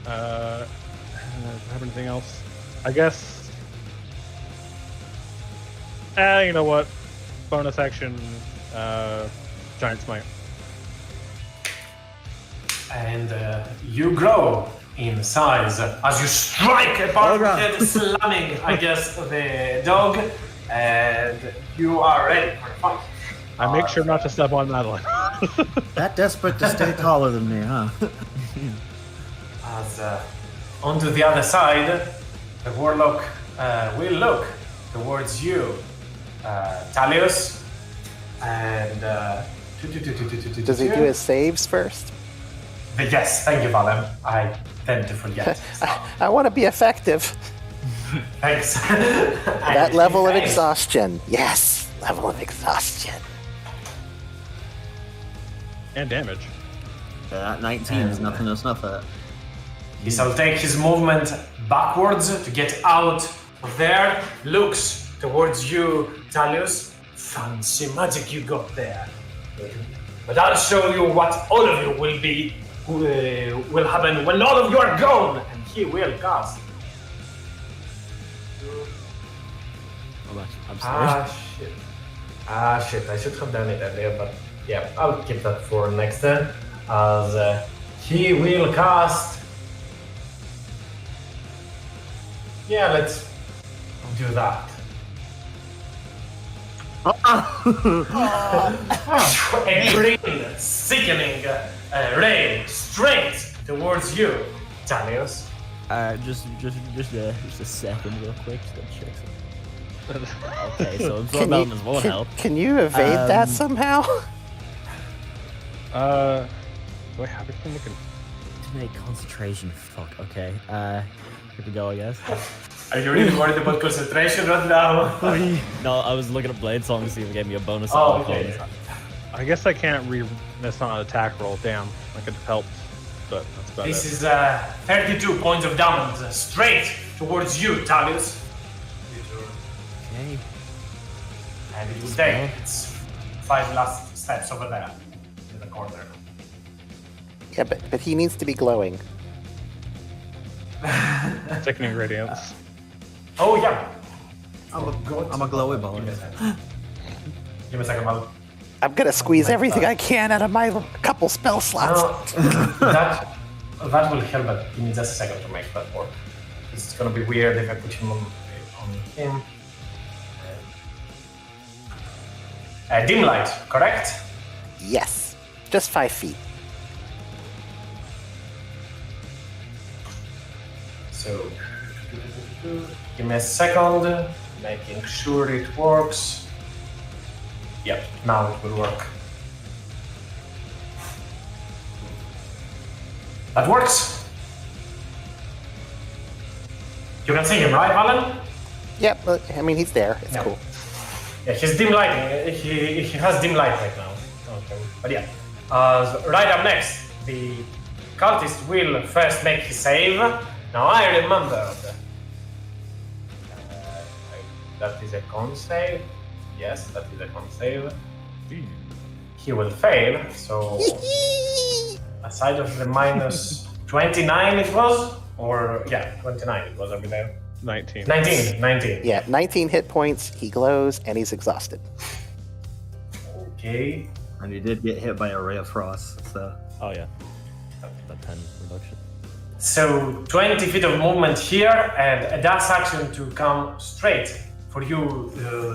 Have anything else? I guess. You know what? Bonus action, giant smite. And you grow in size as you strike a part of the head, slamming, I guess, the dog, and you are ready for a fight. I make sure not to step on Madeline. That desperate to stay taller than me, huh? As onto the other side, the warlock will look towards you, Talius, and Does he do his saves first? Yes, thank you, Valen. I tend to forget. I want to be effective. Thanks. That level of exhaustion. Yes, level of exhaustion. And damage. That 19 is nothing to snuff at. He shall take his movement backwards to get out of there. Looks towards you, Talius. Fancy magic you got there. But I'll show you what all of you will happen when all of you are gone. And he will cast. I'm sorry. Shit. I should have done it earlier, but yeah, I'll keep that for next turn. As he will cast. Yeah, let's do that. A green, sickening ray straight towards you, Talius. Just a second, real quick. Just check something. Okay, so absorb elements won't help. Can you evade that somehow? Do I have anything that can? Intimidate concentration. Fuck. Okay. Here we go, I guess. Are you really worried about concentration right now? No, I was looking at Blade Song to see if it gave me a bonus. Oh, okay. I guess I can't miss on an attack roll. Damn, I could have helped, but that's about This it. is 32 points of damage straight towards you, Talius. Okay. And it will take its 5 last steps over there in the corner. Yeah, but he needs to be glowing. Sickening radiance. Oh yeah. I'm a glowy ball. Give me a second, Mal. I'm gonna squeeze everything I can out of my couple spell slots. that will help, but give me just a second to make that work. It's gonna be weird if I put him on him. Dim light, correct? Yes, just 5 feet. So, give me a second, making sure it works. Yep, now it will work. That works. You can see him, right, Valen? Yep, I mean, he's there. It's Yeah. cool. Yeah, he's dim lighting. He has dim light right now. Okay. But yeah, right up next, the cultist will first make his save. Now I remembered. That is a con save. Yes, that is a con save. He will fail, so aside of the minus 29 it was? Or, yeah, 29 it was, I believe. 19. 19. Yeah, 19 hit points. He glows and he's exhausted. Okay. And he did get hit by a ray of frost, so. Oh yeah. That 10 reduction. So 20 feet of movement here and a dash action to come straight for you,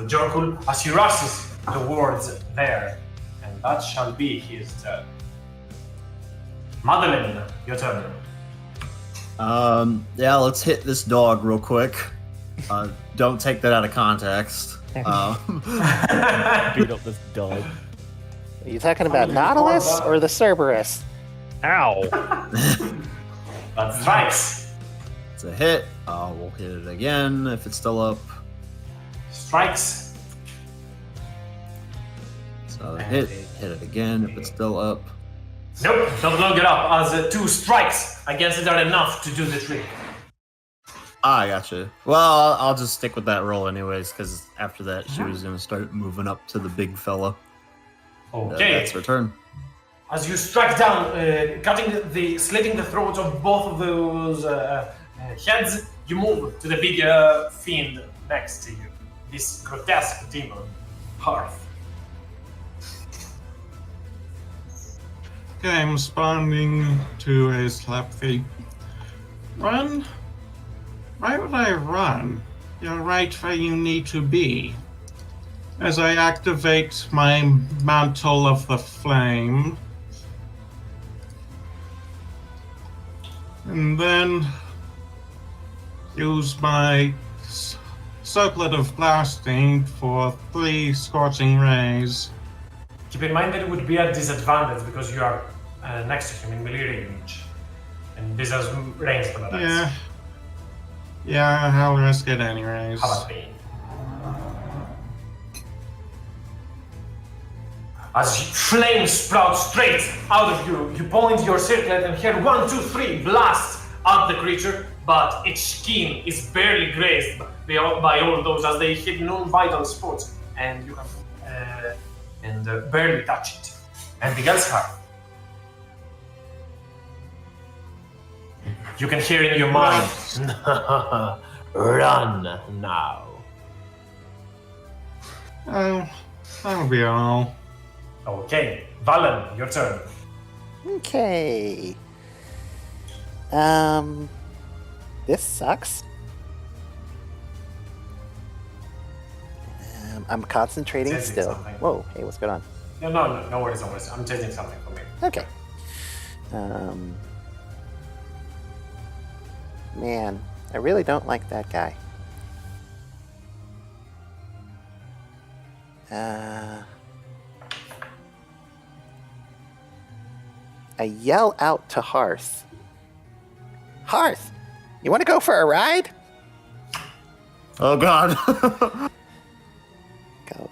Jorkul, as he rushes towards there. And that shall be his turn. Madeline, your turn. Yeah, let's hit this dog real quick. Don't take that out of context. Beat up this dog. Are you talking about Nautilus or the Cerberus? Ow! That strikes. It's a hit. We'll hit it again if it's still up. Strikes. So hit it again if it's still up. Nope, not long it up, as 2 strikes against it are enough to do the trick. I gotcha. Well, I'll just stick with that roll anyways, because after that she was going to start moving up to the big fella. Okay. That's her turn. As you strike down, slitting the throats of both of those heads, you move to the big fiend next to you. This grotesque demon, Hearth. Okay, I'm responding to his telepathy. Run? Why would I run? You're right where you need to be. As I activate my mantle of the flame. And then use my circlet of blasting for 3 scorching rays. Keep in mind that it would be a disadvantage because you are next to him in melee range. And this has ranged attacks. Yeah, I'll risk it anyways. How about me? As flames sprout straight out of you, you point your circlet and hear 1, 2, 3 blasts at the creature, but its skin is barely grazed by all those as they hit non-vital spots, and you can barely touch it. Anything else, Harv? You can hear in your mind, run now. That'll be all. Okay, Valen, your turn. Okay. This sucks. I'm concentrating Changing still. something. Whoa, hey, what's going on? No worries. I'm changing something for me. Okay. Man, I really don't like that guy. I yell out to Hearth. Hearth, you want to go for a ride? Oh god. Go.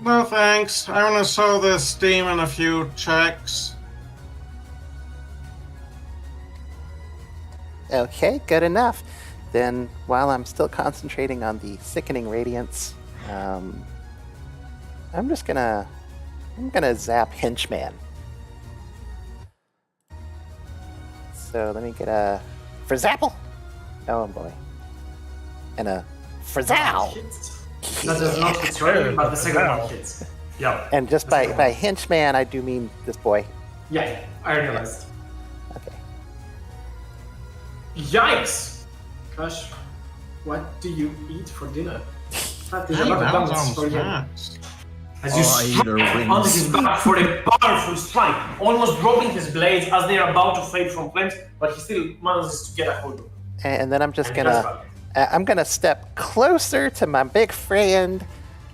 No thanks. I want to show this demon a few checks. Okay, good enough. Then, while I'm still concentrating on the sickening radiance, I'm gonna zap Henchman. So let me get a Frizzapple. Oh boy, and a Frizzow. That does not hit you, but the second one hits. Yeah. And just by Henchman, I do mean this boy. Yeah, I realized. Okay. Yikes! Gosh, what do you eat for dinner? That is a Hey, lot of that was damage for almost you. fast. As you I eat strike her wings. onto his back for a powerful strike, almost dropping his blades as they are about to fade from flames, but he still manages to get a hold of them. And then I'm just And gonna, I'm gonna step closer to my big friend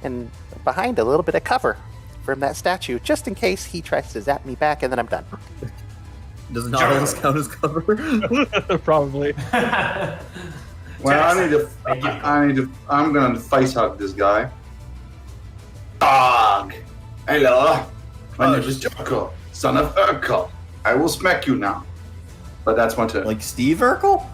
and behind a little bit of cover from that statue, just in case he tries to zap me back, and then I'm done. Does Nautilus count as cover? Probably. Well, I'm gonna face hug this guy. Dog! Hello! My name is Joko, son of Urkel. I will smack you now. But that's my turn. Like Steve Urkel?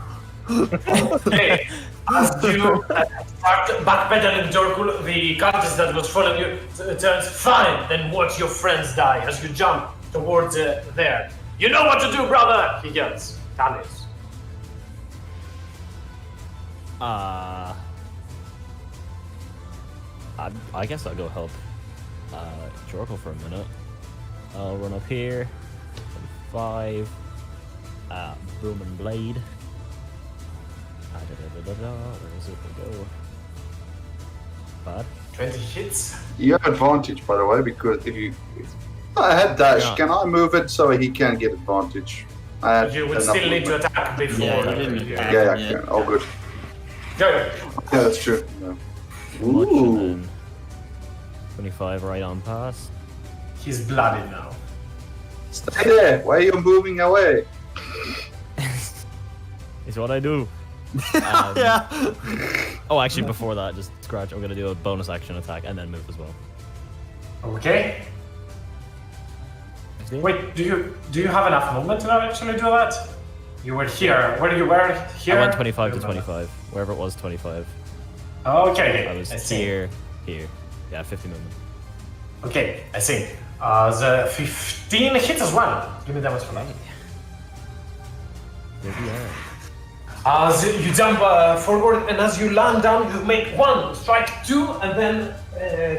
Okay, as you start backpedaling, Jorkul, the cultist that was following you turns, fine, then watch your friends die as you jump towards there. You know what to do, brother! He yells. Talis. I guess I'll go help Jorkul for a minute. I'll run up here. 25. Broom and blade. Where is it? Go. Bad. 20 hits. You have advantage, by the way, because if I had dash, Yeah. can I move it so he can get advantage? I had You would enough still need to movement. attack before. Yeah, you didn't attack. Yeah, I Yeah. can. Oh, good. Go. Yeah, that's true. Yeah. Much, and Ooh. then 25 right on pass. He's bloody now. Stay there. Why are you moving away? It's what I do. Yeah. Oh, actually, before that, just scratch. I'm gonna do a bonus action attack and then move as well. Okay. Wait, do you have enough movement to actually do that? You were here. Where you were here? I went 25 to 25, wherever it was 25. Okay, I was I see. here. Yeah, 50 movement. Okay, I see. The 15 hits as well. Give me damage for that. There we are. As you jump forward, and as you land down, you make 1, strike 2, and then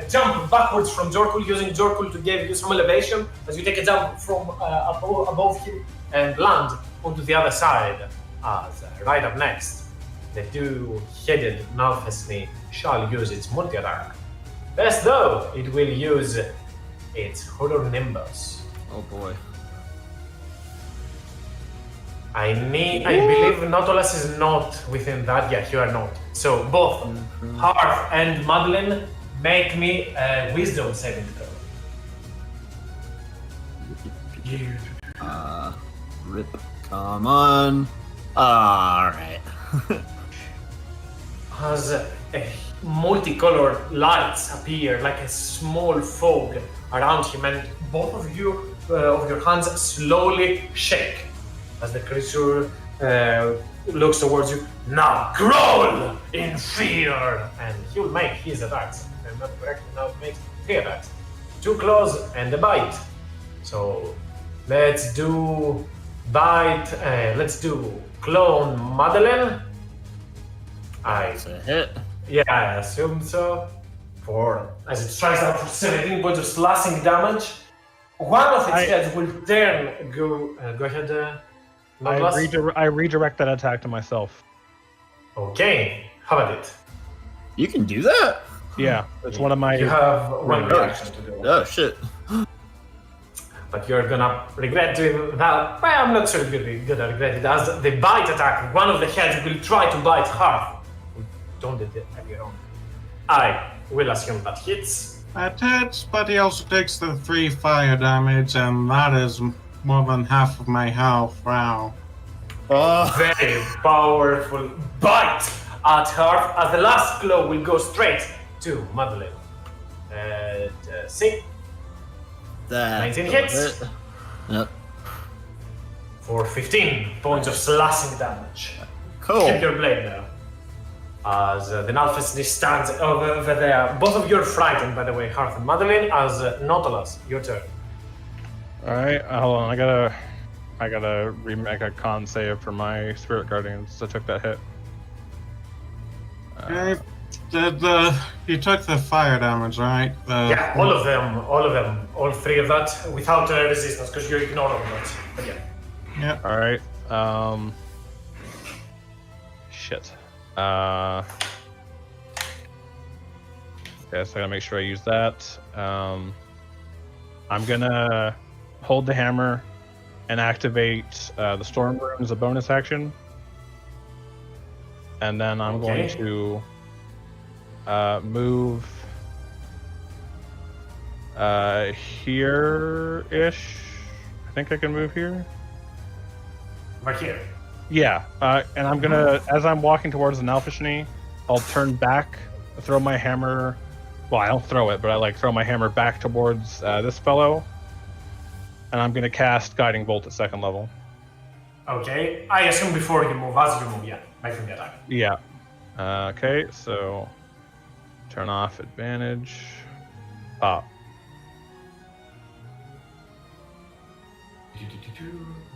jump backwards from Jorkul, using Jorkul to give you some elevation. As you take a jump from above him and land onto the other side. As right up next, the two-headed Nalfesni shall use its multi-attack. Best though, it will use its Horror Nimbus. Oh boy. I believe Nautilus is not within that. Yeah, you are not. So both Harf and Madeline make me a wisdom saving throw. Rip. Come on. Alright. As multicolored lights appear like a small fog around him, and both of you, of your hands slowly shake as the creature looks towards you. Now growl in fear, and he will make his attacks. If I'm not correct, now it makes 3 attacks. 2 claws and a bite. So let's do bite. Let's do clone Madeline. It's a hit. Yeah, I assume so. As it strikes out for 17 points of slashing damage. One of its heads will turn. Go ahead. Nautilus. I redirect that attack to myself. Okay, how about it? You can do that? Yeah, it's one of my. You have one Oh, reaction to do. Oh shit. But you're gonna regret doing that. Well, I'm not sure you're gonna regret it. As the bite attack, one of the heads will try to bite half. Don't do it at your own. I will assume that hits. That hits, but he also takes the 3 fire damage, and that is more than half of my health. Wow. Oh. Very powerful bite at half, as the last claw will go straight to Madeline. And see, That 19 hits. it. Yep. For 15 points of slashing damage. Cool. Keep your blade now. As the Nalfesni stands over there. Both of you are frightened, by the way, Hearth and Madeline. As Nautilus, your turn. All right, hold on. I gotta remake a con save for my spirit guardians. So I took that hit. Okay. You took the fire damage, right? Yeah, all of them, all 3 of that, without resistance, because you ignore all of that. But yeah. Yep. All right. Shit. Yeah, so I gotta make sure I use that. I'm gonna hold the hammer and activate the storm room as a bonus action, and then I'm going Okay. to move here-ish. I think I can move here. Right here. Yeah, and I'm gonna, as I'm walking towards the Nalfishni, I'll turn back, throw my hammer. Well, I don't throw it, but I throw my hammer back towards this fellow, and I'm gonna cast Guiding Bolt at 2nd level. Okay, I assume before you move, as you move, yeah, make him attack. Yeah. Okay, so turn off advantage. Pop.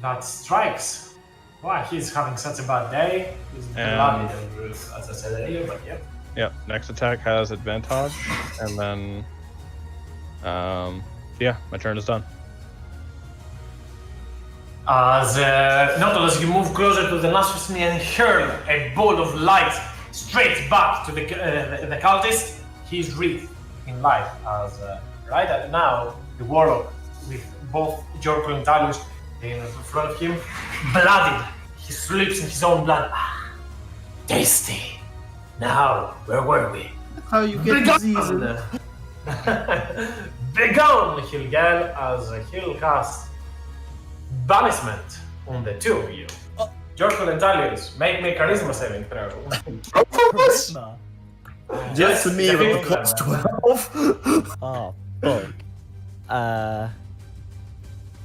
That strikes. Why, he's having such a bad day. He's bloody and bruised, as I said earlier, but yeah. Yep. Next attack has advantage, and then, yeah, my turn is done. As Nautilus, you move closer to the Nasrusni and hurl a ball of light straight back to the cultist. He's wreathed in light as right at now the warlock with both Jorko and Talius in front of him, bloodied. He slips in his own blood. Ah, tasty. Now, where were we? How you get diseases? Begone, he'll yell as he'll cast banishment on the two of you. Jorko and Talius, make me a charisma saving throw. Charisma. Just to me, It's a it 15 costs then. 12. Oh, fuck.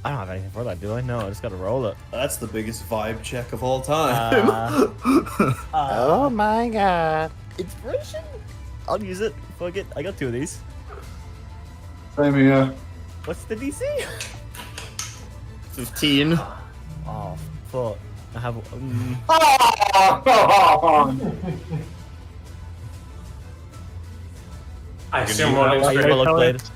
I don't have anything for that, do I? No, I just gotta roll it. That's the biggest vibe check of all time. Oh my god. Inspiration? I'll use it. Fuck it. I got 2 of these. Same here. What's the DC? 15. Oh, fuck. I have. I You can assume use more that I use Right, my luck tell blade. it.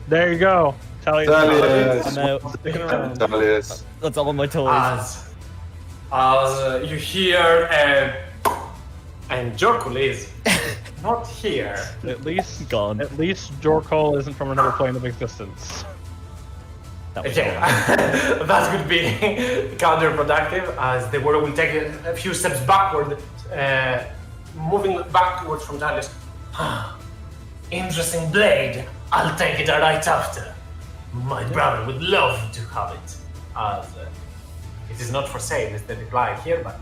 There you go. Talius. Talius. I'm out. Sticking around. Talius. That's all on my toes. As you hear, and Jorkul is not here. At least, Gone. At least Jorkol isn't from another plane of existence. That was Okay, all. that could be counterproductive as the warrior will take a few steps backward, moving backwards from Talius. Interesting blade. I'll take it right after. My brother would love to have it. As it is not for sale, is the reply here, but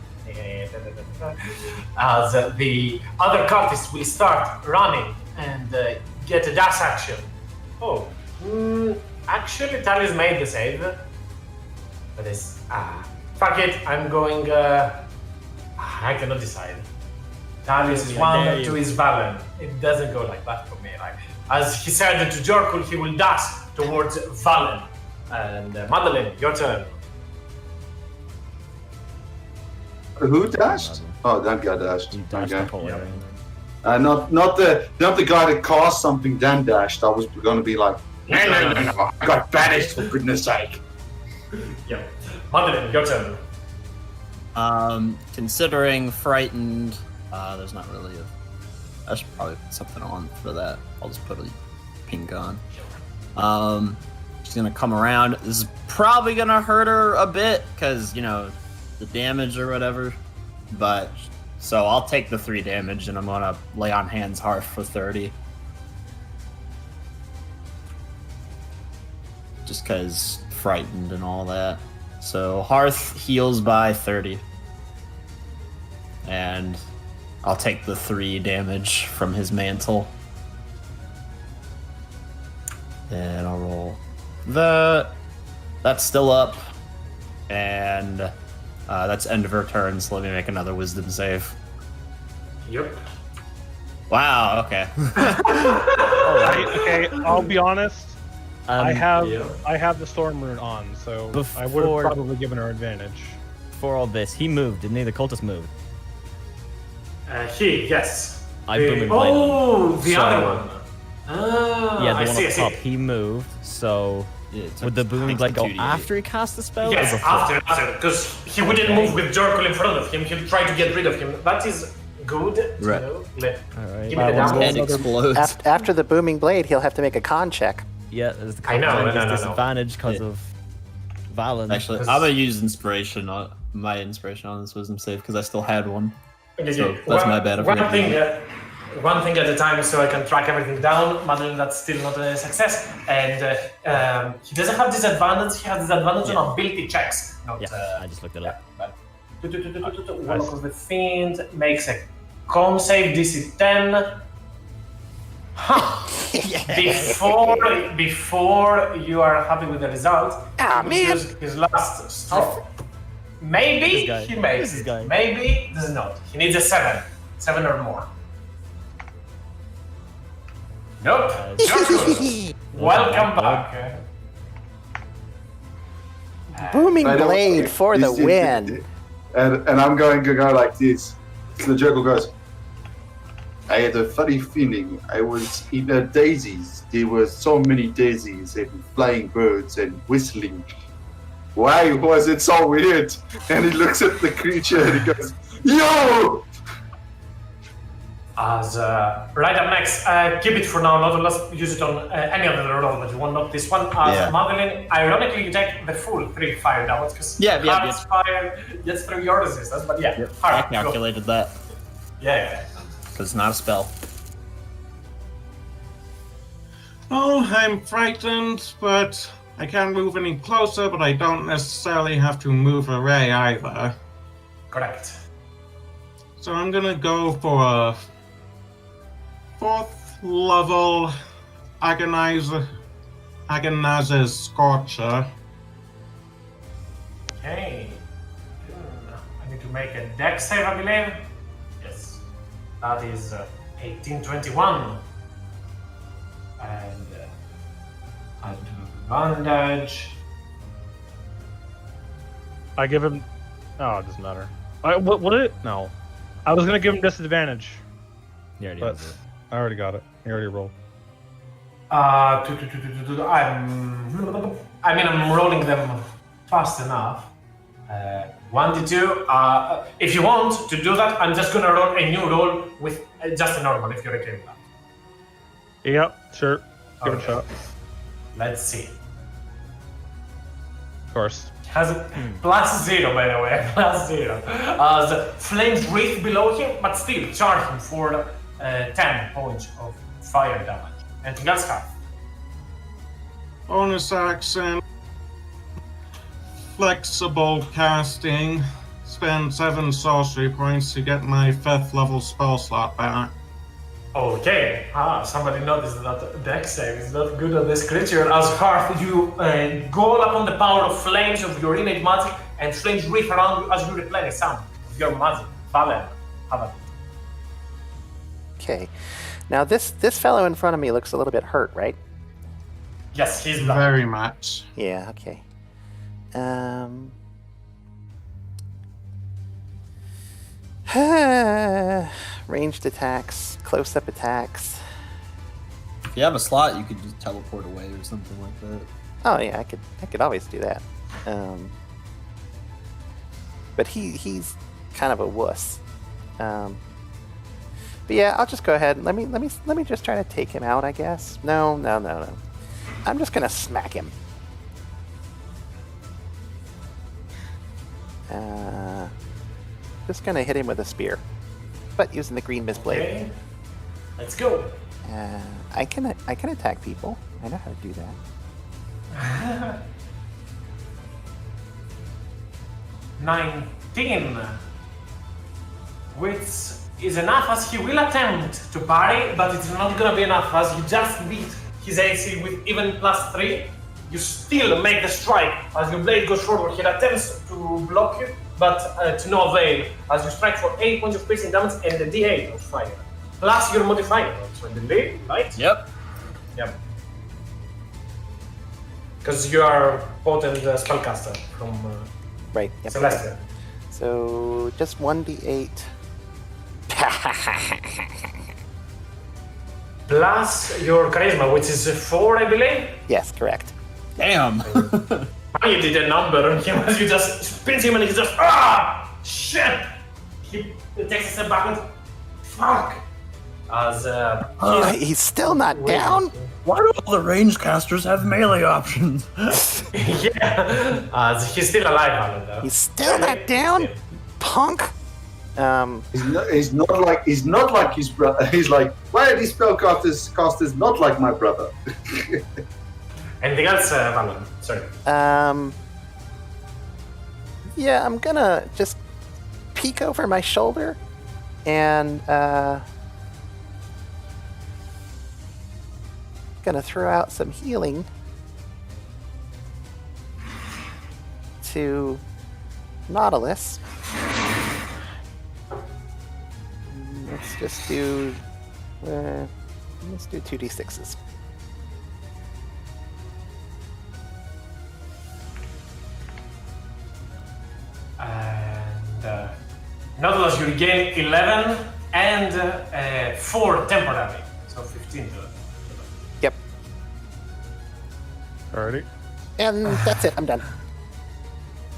as the other cultists will start running and get a dash action. Oh, actually, Talius made the save. But it's fuck it. I'm going. I cannot decide. Talius is I one, dare 2 you. is Valen. It doesn't go like that for me. Like, as he said to Jorkul, he will dash towards Valen. And Madeline, your turn. Who dashed? Oh, that guy dashed. You dashed Okay. the whole area. Not the guy that caused something then dashed. I was gonna be like, no. I got banished for goodness sake. Yeah. Madeline, your turn. Considering frightened, there's not really a. I should probably put something on for that. I'll just put a pink on. She's gonna come around. This is probably gonna hurt her a bit because the damage or whatever. But so I'll take the 3 damage and I'm gonna lay on hands Hearth for 30. Just because frightened and all that. So Hearth heals by 30. And I'll take the 3 damage from his mantle. And I'll roll that. That's still up. And that's end of her turn, so let me make another wisdom save. Yep. Wow, okay. Okay, I'll be honest. I have the storm rune on, so I would have Before- probably given her advantage. For all this, he moved, didn't he? The cultist moved. Yes. I booming blade him. Oh, the So- other one. Ah, Yeah, the I one see, up I see. top, he moved, so Yeah, it would the takes booming blade go 2d8. after he cast the spell? Yes, or before? after, because he wouldn't move with Jorkul in front of him. He'll try to get rid of him. That is good to Right. know. Alright. Give me the Well, down. And explodes. After the booming blade, he'll have to make a con check. Yeah, there's the I know, conflict, no. disadvantage because Yeah. of Valen. Actually, I'm gonna use inspiration on my inspiration on this wisdom save because I still had one. Okay, So okay. that's my bad, I One forgot thing, to one thing at a time, so I can track everything down. Madeline, that's still not a success, and he doesn't have disadvantage. He has disadvantage on ability checks. Not, Yeah, I just looked it up. Warlock of the Fiend makes a con save DC 10. Huh. Before you are happy with the result, he will use his last straw. Maybe This guy. he makes This it. guy. Maybe does not. He needs a 7. 7 or more. Nope. Jorko, welcome back. Booming I don't- blade for the He's- win. And I'm going to go like this. So the Joker goes, I had a funny feeling. I was in the daisies. There were so many daisies and flying birds and whistling. Why was it so weird? And he looks at the creature and he goes, Yo! As right up next, keep it for now. Not let's use it on any other roll, but you want not this one. Yeah. Madeline, ironically, you take the full 3 fire damage because Yeah, fire gets through your resistance. But yeah, I alright, go. calculated that Yeah. because it's not a spell. Oh, I'm frightened, but I can't move any closer, but I don't necessarily have to move away either. Correct. So I'm gonna go for a 4th level Agonizer's Scorcher. Okay. I need to make a dex save, I believe. Yes. That is 1821. And I'll do advantage. I give him. Oh, it doesn't matter. What would it? No. I was gonna give him disadvantage. Yeah, But- I already got it. I already rolled. I'm rolling them fast enough. 1d2. If you want to do that, I'm just gonna roll a new roll with just a normal, if you're okay with that. Yep, sure. Give it a Okay. shot. Let's see. Of course. Has a +0, by the way, +0. The flames wreath below him, but still charge him for 10 points of fire damage. Anything else, Carl? Bonus action. Flexible casting. Spend 7 sorcery points to get my 5th level spell slot back. Okay. Somebody noticed that dex save is not good on this creature. As Hearth, you go up on the power of flames of your innate magic, and flames wreath around you as you replenish some of your magic. Valen, have it. Okay. Now this fellow in front of me looks a little bit hurt, right? Yes, he's blind. Very much. Yeah. Okay. Ranged attacks, close-up attacks. If you have a slot, you could just teleport away or something like that. Oh yeah, I could always do that. But he's kind of a wuss. But yeah, I'll just go ahead and let me just try to take him out, I guess. No. I'm just gonna smack him. Just gonna hit him with a spear, but using the green mist blade. Okay. Let's go. I can attack people. I know how to do that. 19, which is enough as he will attempt to parry, but it's not gonna be enough as you just beat his AC with even +3. You still make the strike as your blade goes forward. He attempts to block you, but to no avail as you strike for 8 points of piercing damage and the D8 of fire. Plus your modifier, so in the lead, right? Yep. Yep. Because you are potent spellcaster from Right. Yep. Celestia. So just 1d8. Plus your charisma, which is 4, I believe. Yes, correct. Damn. You did a number on him as you just spins him and he's just shit. He takes a step backward. Fuck. As He's still not down. Why do all the ranged casters have melee options? yeah, as he's still alive, Alan. Though. He's still not down, punk. He's not like his brother. He's like, why are these spellcasters not like my brother? Anything else, Alan? Sorry. Yeah, I'm gonna just peek over my shoulder and gonna throw out some healing to Nautilus. Let's just do. Let's do 2d6s. And Nautilus, you regain 11 and 4 temporary, so 15 total. Yep. Alrighty. And that's it. I'm done.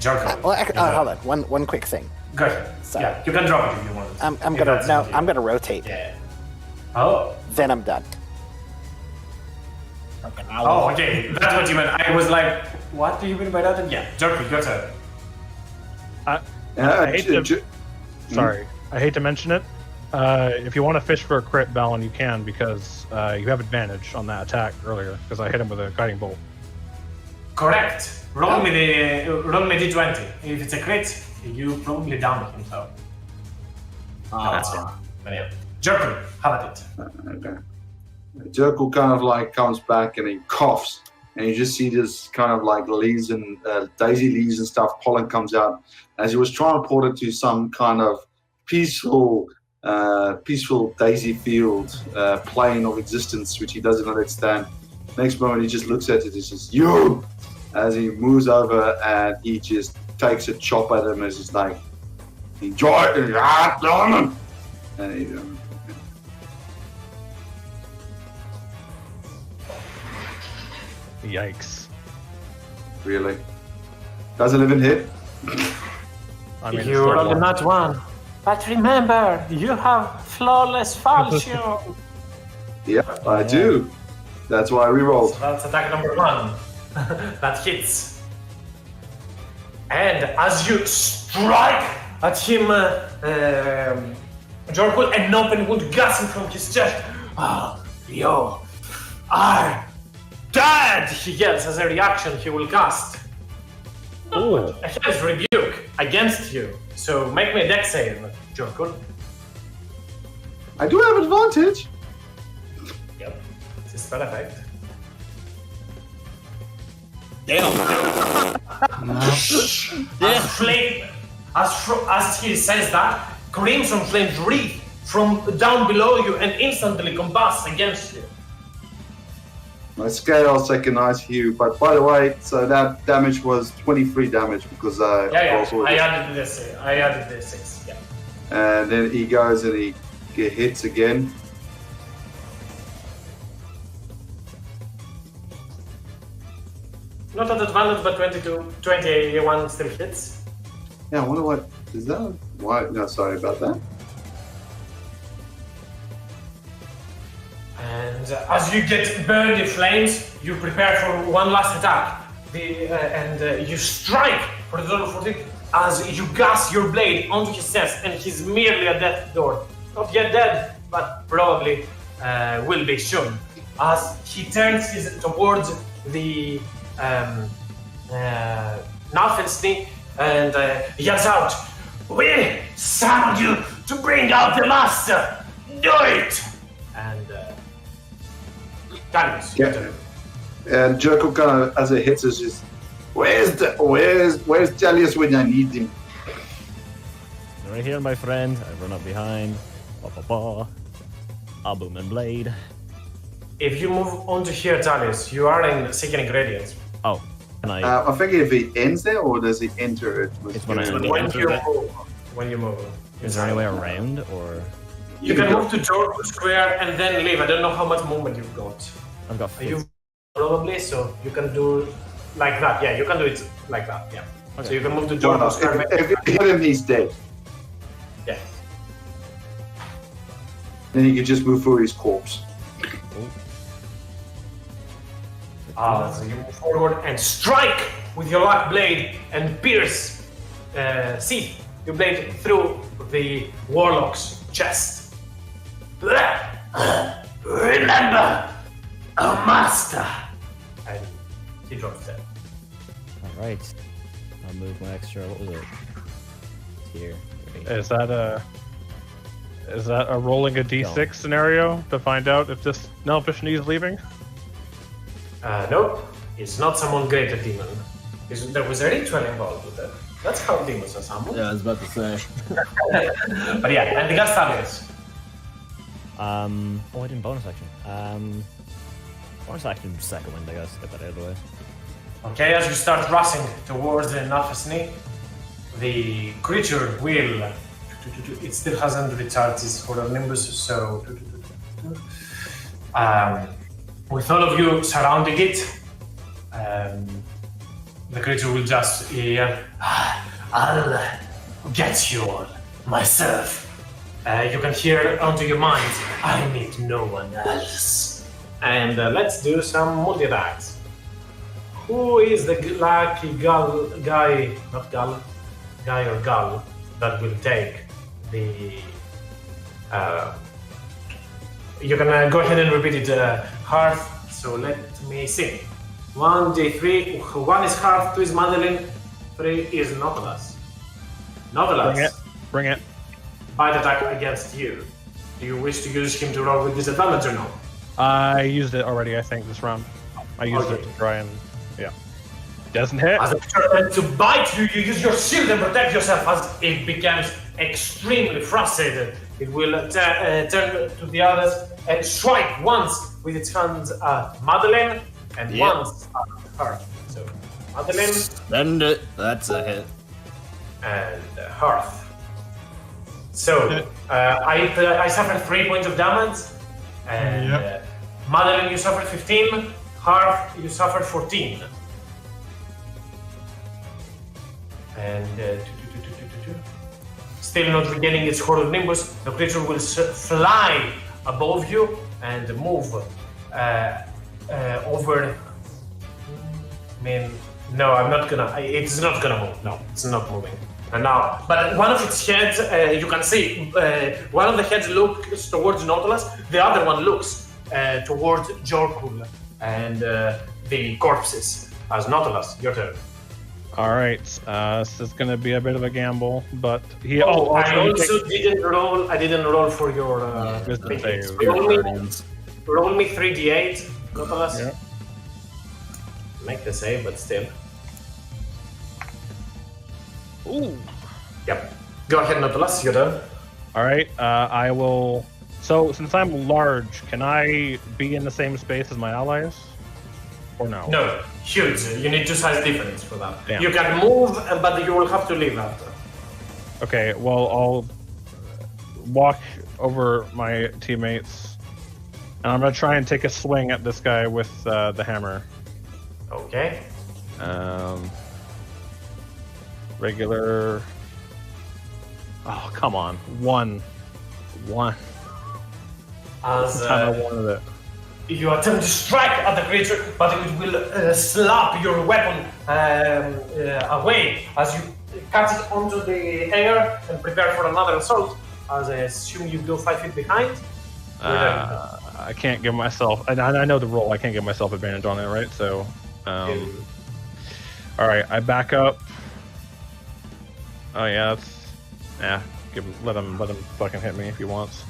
Jarko. Hold on. One quick thing. Go ahead. Sorry. Yeah, you can drop it if you want. I'm If gonna that's okay. I'm gonna rotate. Yeah. Oh. Then I'm done. Oh, okay. That's what you meant. I was like, what do you mean by that? Yeah, Jarko, your turn. I hate to, sorry, I hate to mention it. If you want to fish for a crit, Balin, you can because you have advantage on that attack earlier because I hit him with a guiding bolt. Correct. Roll me d20. If it's a crit, you probably down him. So that's it. But yeah, Jarko, have at it. Okay. Jerkle kind of like comes back and he coughs, and you just see this kind of like leaves and daisy leaves and stuff. Pollen comes out as he was transported to some kind of peaceful daisy field, plane of existence, which he doesn't understand. Next moment, he just looks at it. He says, "You!" As he moves over and he just takes a chop at him as he's like, "Enjoy it, and he. Yikes. Really? Doesn't even hit? I mean, You rolled a nat 1. But remember, you have flawless falchion. Yeah, I do. That's why I rerolled. So that's attack number 1. That hits. And as you strike at him, Jorkul, an open wound gushing from his chest. You are dead! He yells as a reaction he will cast. Ooh. A Hell's Rebuke against you. So make me a dex save, Jorkul. I do have advantage. Yep. It's a spell effect. As he says that, crimson flames wreath from down below you and instantly combust against you. My scales recognize you, but by the way, so that damage was 23 damage because I also. I added this. I added this 6. Yeah. And then he goes and he hits again. Not at advantage, but 21 still hits. Yeah, I wonder what is that? Why? No, sorry about that. And as you get burned in flames, you prepare for one last attack. You strike for the total 14 as you gas your blade onto his chest, and he's merely a death door. Not yet dead, but probably will be soon. As he turns towards the Nalfenstein and yells out, "We summoned you to bring out the master! Do it!" And Darius, Yeah. And Jerko kind of, as it hits us, just where's Delius when I need him? Right here, my friend. I run up behind. Boom and blade. if you move onto here, Darius, you are in Seeking Ingredients. Oh, can I? I think if he ends there, or does he enter it? It's when I you? enter When you that. move. When you move. Is there any way around, or You can move to George Square and then leave. I don't know how much movement you've got. I've got? You probably, so you can do like that. Yeah, you can do it like that. Yeah. Okay. So you can move to No, George no, Square. if you hit him, he's dead. Yeah. Then he can just move through his corpse. So you move forward and strike with your lock blade and pierce, your blade through the warlock's chest. Remember, a master. And he drops dead. All right. I'll move my extra. What was it? It's here. Ready. Is that a rolling a d6 scenario to find out if this Nelfish needs leaving? Nope, it's not someone great at demon. There was a ritual involved with that. That's how demons assemble. Yeah, I was about to say. But yeah, and the Gastalius. Oh, I didn't bonus action. Bonus action, second wind, I guess. Get that out of the way. Okay, as you start rushing towards the Nafasni, the creature will. It still hasn't recharged its Horror Nimbus, so. With all of you surrounding it, the creature will just yell, I'll get you all myself. You can hear onto your minds, I need no one else. And let's do some multi-attacks. Who is the lucky gull, guy or gull, that will take the... you can go ahead and repeat it, Hearth, so let me see. 1d3, 1 is Hearth, 2 is Madeline, 3 is Nautilus. Nautilus. Bring it. Bite attack against you. Do you wish to use him to roll with disadvantage or no? I used it already, I think, this round. I used it to try and... Yeah. Doesn't hit. As it turns to bite you, you use your shield and protect yourself. As it becomes extremely frustrated, it will turn to the others and strike once with its hands at Madeleine and once at her. So, Madeleine. Send it. That's a hit. And Hearth. So, I suffered 3 points of damage, and Madeline, you suffered 15, Hearth, you suffered 14. And still not regaining its Horror Nimbus, the creature will fly above you and move over. I mean, no, I'm not gonna. It's not gonna move. No, it's not moving. And now, but one of its heads, you can see, one of the heads looks towards Nautilus, the other one looks towards Jorkul and the corpses. As Nautilus, your turn. All right, this is going to be a bit of a gamble, but he. I also didn't roll. I didn't roll for your. Roll me 3d8, Nautilus. Yeah. Make the save, but still. Ooh. Yep. Go ahead, Nautilus. You're done. All right, I will. So, since I'm large, can I be in the same space as my allies, or no? No, huge. You need 2 size difference for that. Damn. You can move, but you will have to leave after. Okay, well, I'll walk over my teammates, and I'm gonna try and take a swing at this guy with the hammer. Okay. Regular. Oh, come on. One. As I wanted it. you attempt to strike at the creature, but it will slap your weapon away as you catch it onto the air and prepare for another assault. As I assume you go 5 feet behind. I can't give myself. I know the roll. I can't give myself advantage on it, right? So, all right. I back up. Oh yeah, let him fucking hit me if he wants.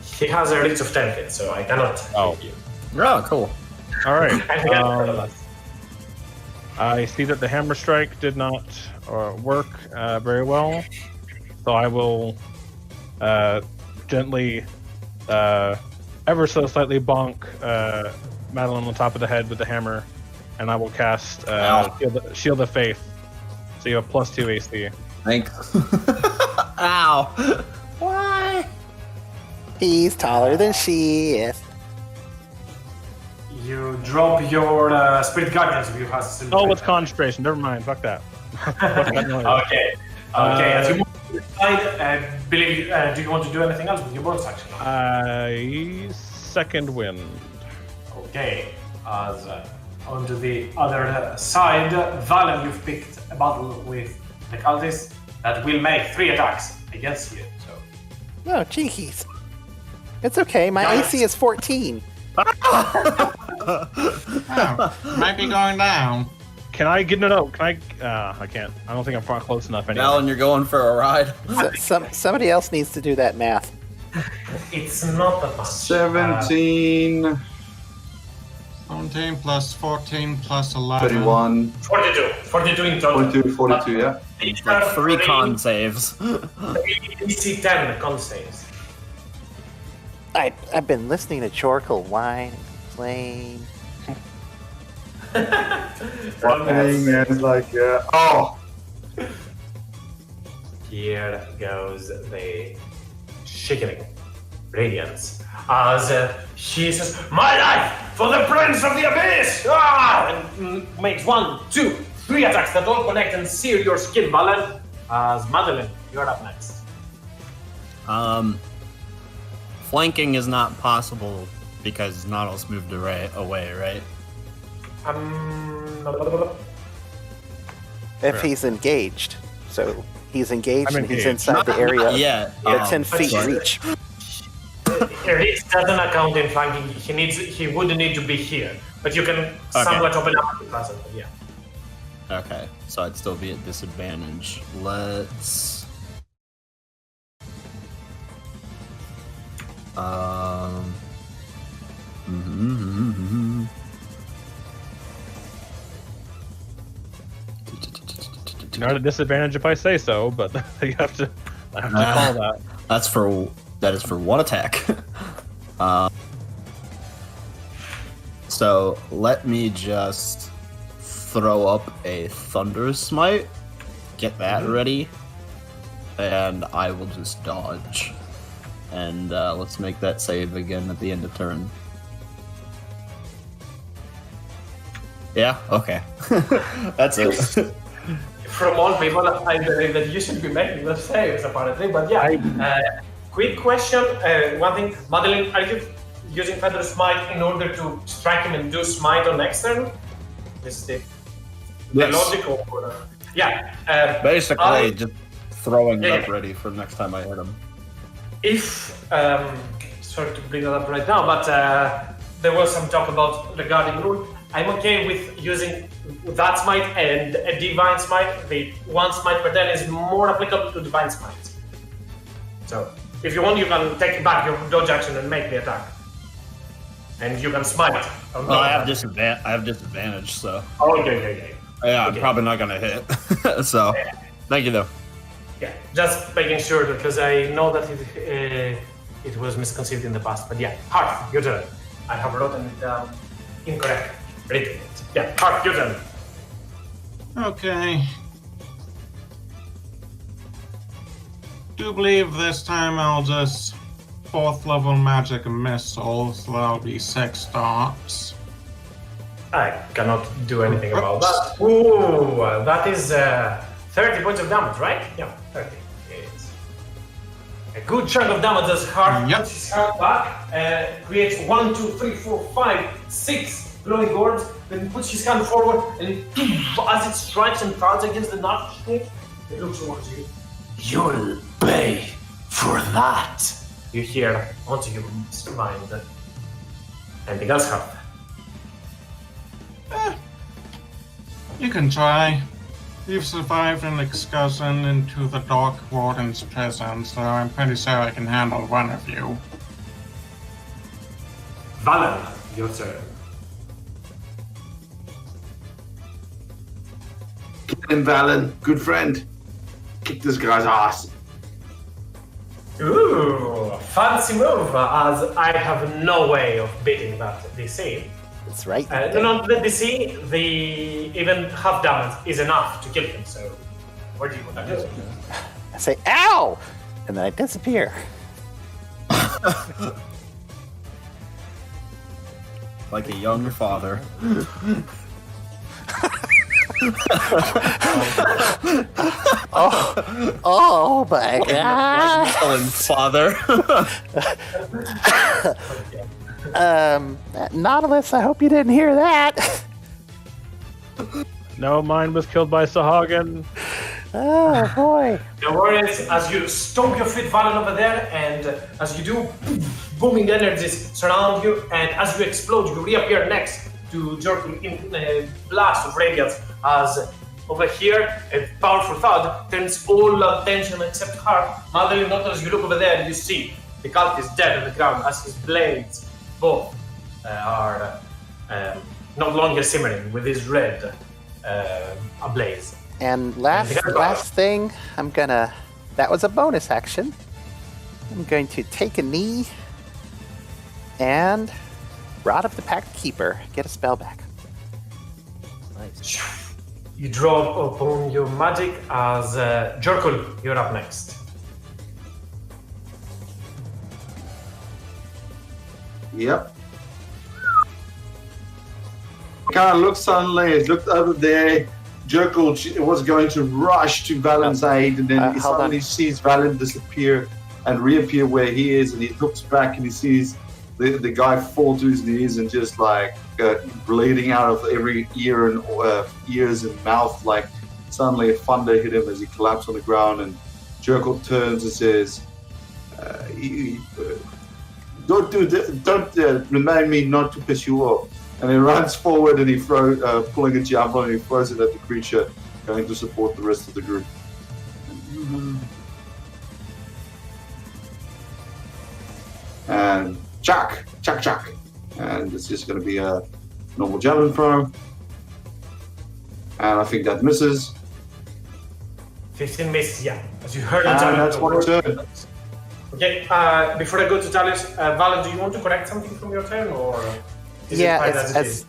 He has a reach of 10 feet, so I cannot hit you. Oh, cool. All right. I I see that the hammer strike did not work very well, so I will gently, ever so slightly bonk Madeline on top of the head with the hammer, and I will cast Shield of Faith. So you have +2 AC. Thanks. Ow. Why? He's taller than she is. You drop your Spirit Guardians if you have still. Oh, it's concentration. Never mind. Fuck that. Okay. As you move to the side, do you want to do anything else with your bonus action? Second wind. Okay. As onto the other side, Valen, you've picked a battle with the cultist that will make 3 attacks against you. So. No, cheekies. It's okay. My Nice. AC is 14. Oh, might be going down. Can I get no? Can I? I can't. I don't think I'm far close enough anymore. Alan, you're going for a ride. Somebody else needs to do that math. It's not that much. 17. 17 plus 14 plus 11. 31, 42 in total. 42, yeah. It's like 3 con saves. DC 10 con saves. I've been listening to Chorkle whine and complain. Whining, man, it's like, oh! Here goes the shaking radiance as she says, "My life for the Prince of the Abyss!" And makes 1, 2, 3 attacks that all connect and sear your skin, Valen. As Madeline, you're up next. Flanking is not possible because Nautilus moved away, right? If he's engaged. So he's engaged I'm and he's engaged. inside the area Yeah. at 10 feet sorry. reach. Reach doesn't account in flanking. He would need to be here, but you can somewhat open up the present. Yeah. Okay, so I'd still be at disadvantage. Let's. Not a disadvantage if I say so, but you have to. I have to call that. That is for 1 attack. So let me just throw up a Thunder Smite, get that ready, and I will just dodge. And let's make that save again at the end of turn. Yeah, okay. That's it. From all people, I believe that you should be making those saves, apparently. But yeah, quick question. One thing, Madeline, are you using Feather Smite in order to strike him and do Smite on next turn? This is the logical order. Yeah. Basically, just throwing it up ready for next time I hit him. If sorry to bring that up right now, but there was some talk about regarding rule. I'm okay with using that smite and a divine smite. The 1 smite per turn is more applicable to divine smite. So if you want, you can take back your dodge action and make the attack, and you can smite. Well, I have disadvantage, so Okay. yeah, Okay. I'm probably not gonna hit. So, thank you though. Yeah, just making sure because I know that it was misconceived in the past. But yeah, Harp, your turn. I have written it down incorrect. Written it. Yeah, Harp, your turn. Okay. Do believe this time I'll just 4th level magic missile, so that'll be 6 darts. I cannot do anything about that. Ooh, that is 30 points of damage, right? Yeah, 30. It's a good chunk of damage as Harp puts his hand back, creates 1, 2, 3, 4, 5, 6 glowing orbs, then puts his hand forward, and as it strikes and throds against the knife snake, it looks towards you. You'll pay for that. You hear onto your mind. Anything else, Harp? You can try. You've survived an excursion into the Dark Warden's prison, so I'm pretty sure I can handle one of you. Valen, your turn. Get him, Valen. Good friend. Kick this guy's ass. Ooh, fancy move, as I have no way of beating that DC. That's right. No, the DC, even half damage is enough to kill him, so what do you want to do? I say, ow! And then I disappear. Like a young father. Oh my god! Young father. Nautilus, I hope you didn't hear that. No, mine was killed by Sahagin. Oh boy. No worries, as you stomp your feet Valen over there, and as you do, booming energies surround you, and as you explode, you reappear next to Jordan in a blast of radiance, as over here, a powerful thud turns all attention except her. Madeline, not as you look over there, you see the cult is dead on the ground as his blades both are no longer simmering with his red ablaze. And last thing, that was a bonus action. I'm going to take a knee and Rod of the Pact Keeper. Get a spell back. Nice. You draw upon your magic as Jorkul, you're up next. Yep. Kind of looked suddenly, looked over there. Jekyll was going to rush to Valen's aid, and then he suddenly sees Valen disappear and reappear where he is, and he looks back and he sees the guy fall to his knees and just like bleeding out of every ear and ears and mouth. Like suddenly a thunder hit him as he collapsed on the ground, and Jekyll turns and says, "Don't remind me not to piss you off." And he runs forward and he throws, pulling a javelin, and he throws it at the creature, going to support the rest of the group. And chuck. And it's just going to be a normal javelin throw. And I think that misses. 15 misses, yeah. As you heard the And javelin. that's one turn. Okay, before I go to Talis, Valen, do you want to correct something from your turn, or is it fine as it is?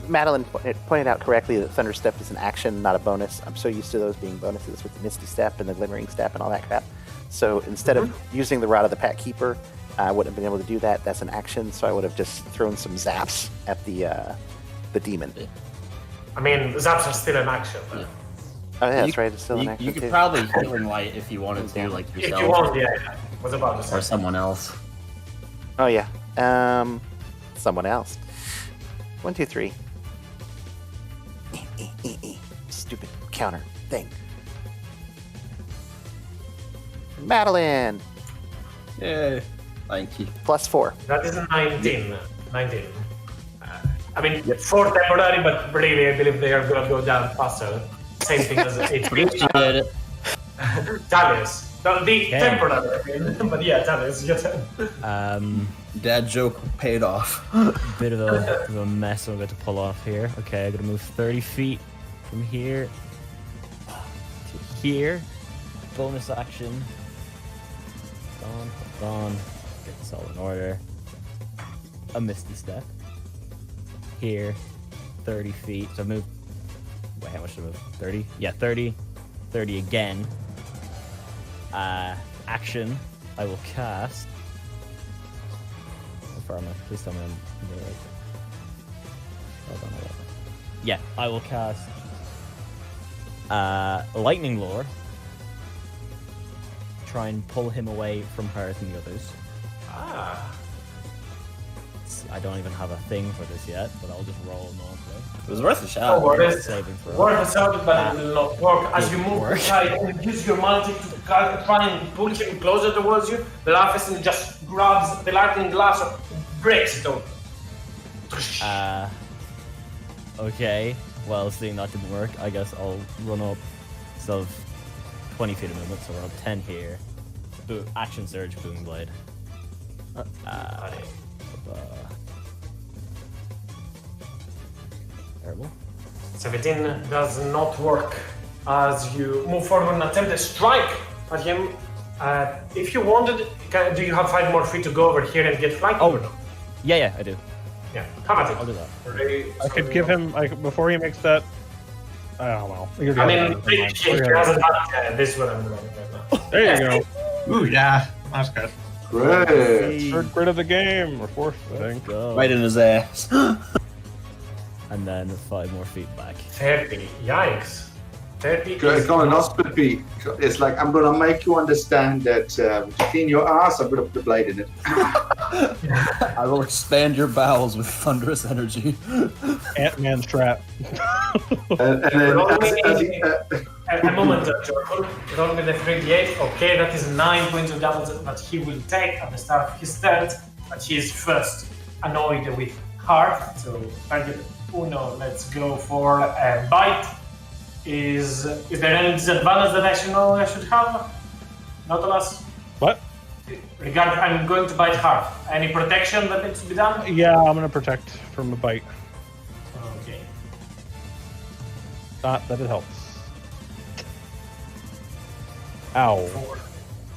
Madeline pointed out correctly that Thunder Step is an action, not a bonus. I'm so used to those being bonuses with the Misty Step and the Glimmering Step and all that crap. So instead of using the Rod of the Pact Keeper, I wouldn't have been able to do that. That's an action, so I would have just thrown some zaps at the demon. I mean, zaps are still an action. But Oh yeah, that's right. It's still an action. You could too. probably Healing Light if you wanted to, like if yourself you want, yeah. I was about to say. or someone else. Oh yeah. Someone else. 1, 2, 3. Stupid counter thing. Madeline. Yeah. Thank you. +4. That is 19. 19. I mean, 4 temporary, but really, I believe they are going to go down faster. Same thing as Appreciate it. Talis. The temporary, but yeah, Talis, your turn. Dad joke paid off. Bit of a mess I'm going to pull off here. Okay, I'm going to move 30 feet from here to here. Bonus action. Gone. Get this all in order. A Misty Step. Here. 30 feet. So I moved. Wait, how much did I move? 30? Yeah, 30. 30 again. Action. I will cast. How far am I? Please tell me I'm the right. Hold on. Yeah, I will cast Lightning Lore. Try and pull him away from her and the others. I don't even have a thing for this yet, but I'll just roll normally. It was worth a shot. Saving throw. Worth a shot, but it will not work. As you move aside and use your magic to try and pull him closer towards you, the Lapis just grabs the lightning glass and breaks it open. Okay. Well, seeing that didn't work, I guess I'll run up. Instead of 20 feet of movement, so run up 10 here. Action Surge, Booming Blade. Terrible. 17 does not work. As you move forward and attempt to strike at him, if you wanted, do you have 5 more feet to go over here and get flanking? Oh, yeah, I do. Yeah, come at it. I'll do that. I could give him before he makes that. I don't know. I mean, he hasn't done this one I'm doing right now. There you go. Ooh, yeah, that's good. Great. Third crit of the game, or fourth, I think. Go. Right in his ass. And then 5 more feet back. 30. Yikes. 30 Go is on, not spit Pete. It's like, I'm going to make you understand that to clean your ass, I'm going to put the blade in it. I will expand your bowels with thunderous energy. Ant-Man's trap. And then a moment, Jorkul. Roll with the 3d8. Okay, that is 9 points of damage that he will take at the start of his turn. But he is first annoyed with Heart. So, target Uno, let's go for a bite. Is there any disadvantage that I should know I should have? Nautilus? What? I'm going to bite hard. Any protection that needs to be done? Yeah, I'm gonna protect from a bite. Okay. Not that it helps. Ow.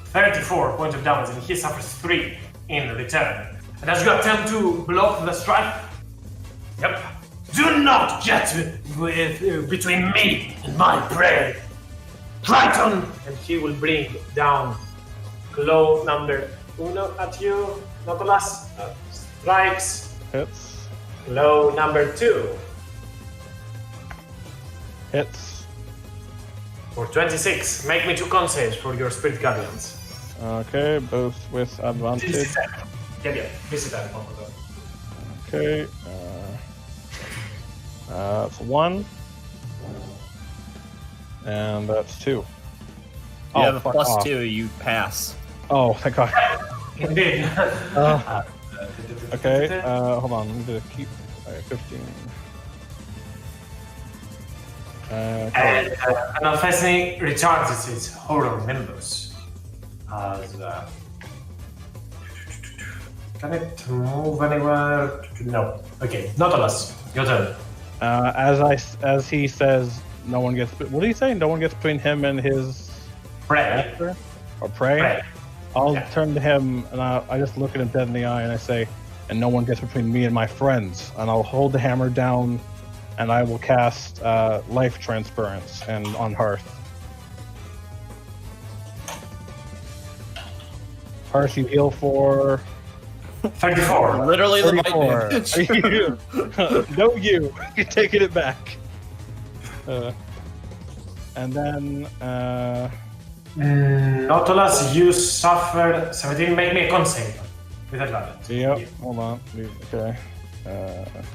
34 points of damage, and he suffers 3 in return. And as you attempt to block the strike, yep, do not get between me and my prey, Triton! And he will bring down glow number 1 at you, Nautilus. Strikes. Hits. Glow number 2 Hits. for 26. Make me 2 con saves for your Spirit Guardians. Okay, both with advantage. Yeah, visit that one. Okay. That's 1. And that's 2. You Oh, have a fuck plus off. 2, you pass. Oh, thank God. Indeed. Okay, hold on. I'm gonna keep 15. And Alfesny recharges its horror nimbus. As can it move anywhere? No. Okay, Nautilus, your turn. As he says, no one gets. What do you say? No one gets between him and his Prey. master or prey. Prey. I'll Yeah. turn to him and I just look at him dead in the eye and I say, "And no one gets between me and my friends." And I'll hold the hammer down, and I will cast life transference and on Hearth. Hearth, you heal for 34. Literally the 34. lightning. No, you. You're taking it back. And then Nautilus, you suffer 17. Make me a con save with advantage. yep. Hold on. Okay.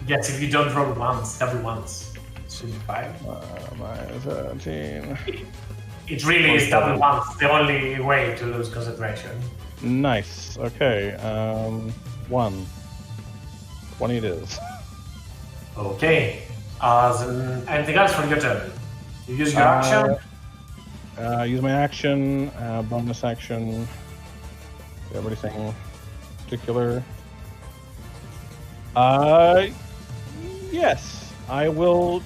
Yes, if you don't roll once, double once. It should be fine. Minus 17. It really is double once, the only way to lose concentration. Nice. Okay. 1. 20 it is. Okay. Anything else for your turn? You use your action? Use my action, bonus action. Do you have anything particular? Yes. I will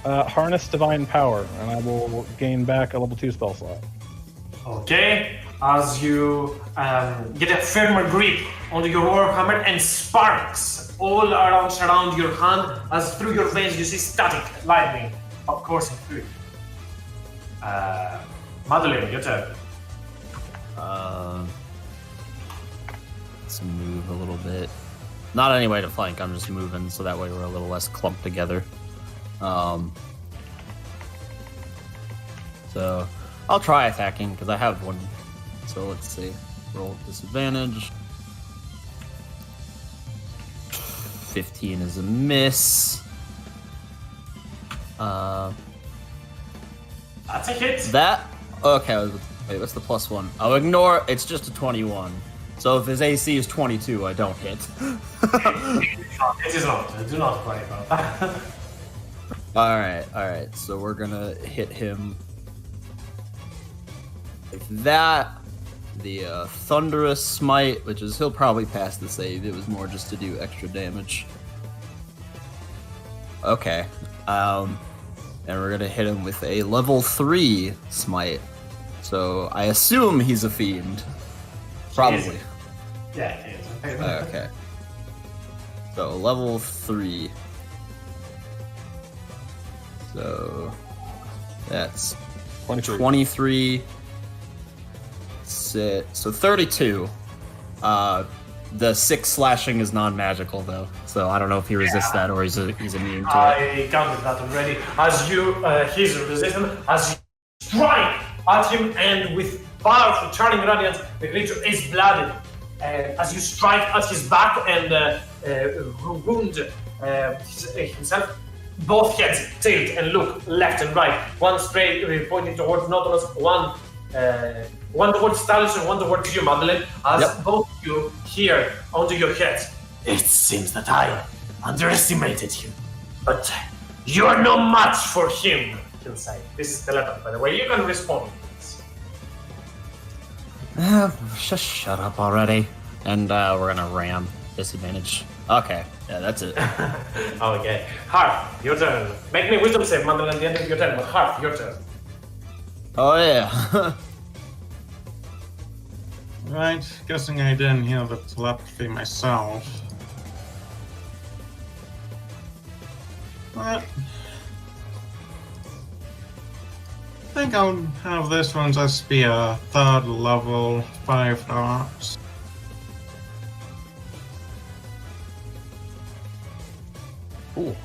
harness divine power, and I will gain back a level 2 spell slot. Okay. As you get a firmer grip onto your warhammer and sparks all around surround your hand, as through your veins you see static lightning coursing through. Madeleine, your turn. Let's move a little bit. Not any way to flank, I'm just moving so that way we're a little less clumped together. So I'll try attacking because I have one. So let's see. Roll disadvantage. 15 is a miss. That's a hit. That okay. Wait, what's the plus 1? I'll ignore. It's just a 21. So if his AC is 22, I don't hit. It is not. Do not worry about that. All right. So we're gonna hit him with that. The thunderous smite, which is he'll probably pass the save. It was more just to do extra damage. Okay. And we're gonna hit him with a level 3 smite. So I assume he's a fiend. Probably. Yeah, it is. Okay. So level 3. So that's 23. So 32. The 6 slashing is non-magical though, so I don't know if he resists that or he's immune to it. I counted that already. As you, he's resistant, as you strike at him, and with powerful turning radiance, the creature is blooded. As you strike at his back and wound himself, both heads tilt and look left and right. One spray pointing towards Nautilus, one towards Stalus and one towards you, Madeleine, as both of you hear onto your heads. It seems that I underestimated you, but you're no match for him, he'll say. This is telepathy, by the way. You can respond to this. Just shut up already. And we're gonna ram. Disadvantage. Okay, yeah, that's it. Okay. Harp, your turn. Make me wisdom save, Mandel, at the end of your turn, but Harp, your turn. Oh yeah. Right, guessing I didn't hear the telepathy myself. But I think I'll have this one just be a 3rd level 5 dots. Ooh.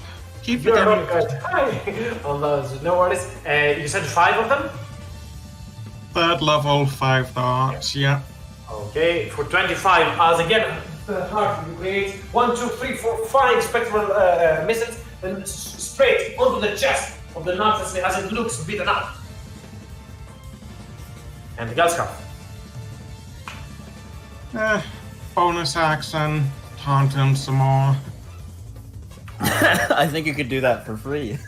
Keep You're forgetting. not good. Hi. On those, no worries. You said 5 of them? 3rd level 5 dots, yeah. Okay, for 25, as again, the Harp, you create 1, 2, 3, 4, 5 spectral missiles, then straight onto the chest of the Nazis as it looks beaten up. And the Gelscap. Bonus action, taunt him some more. I think you could do that for free.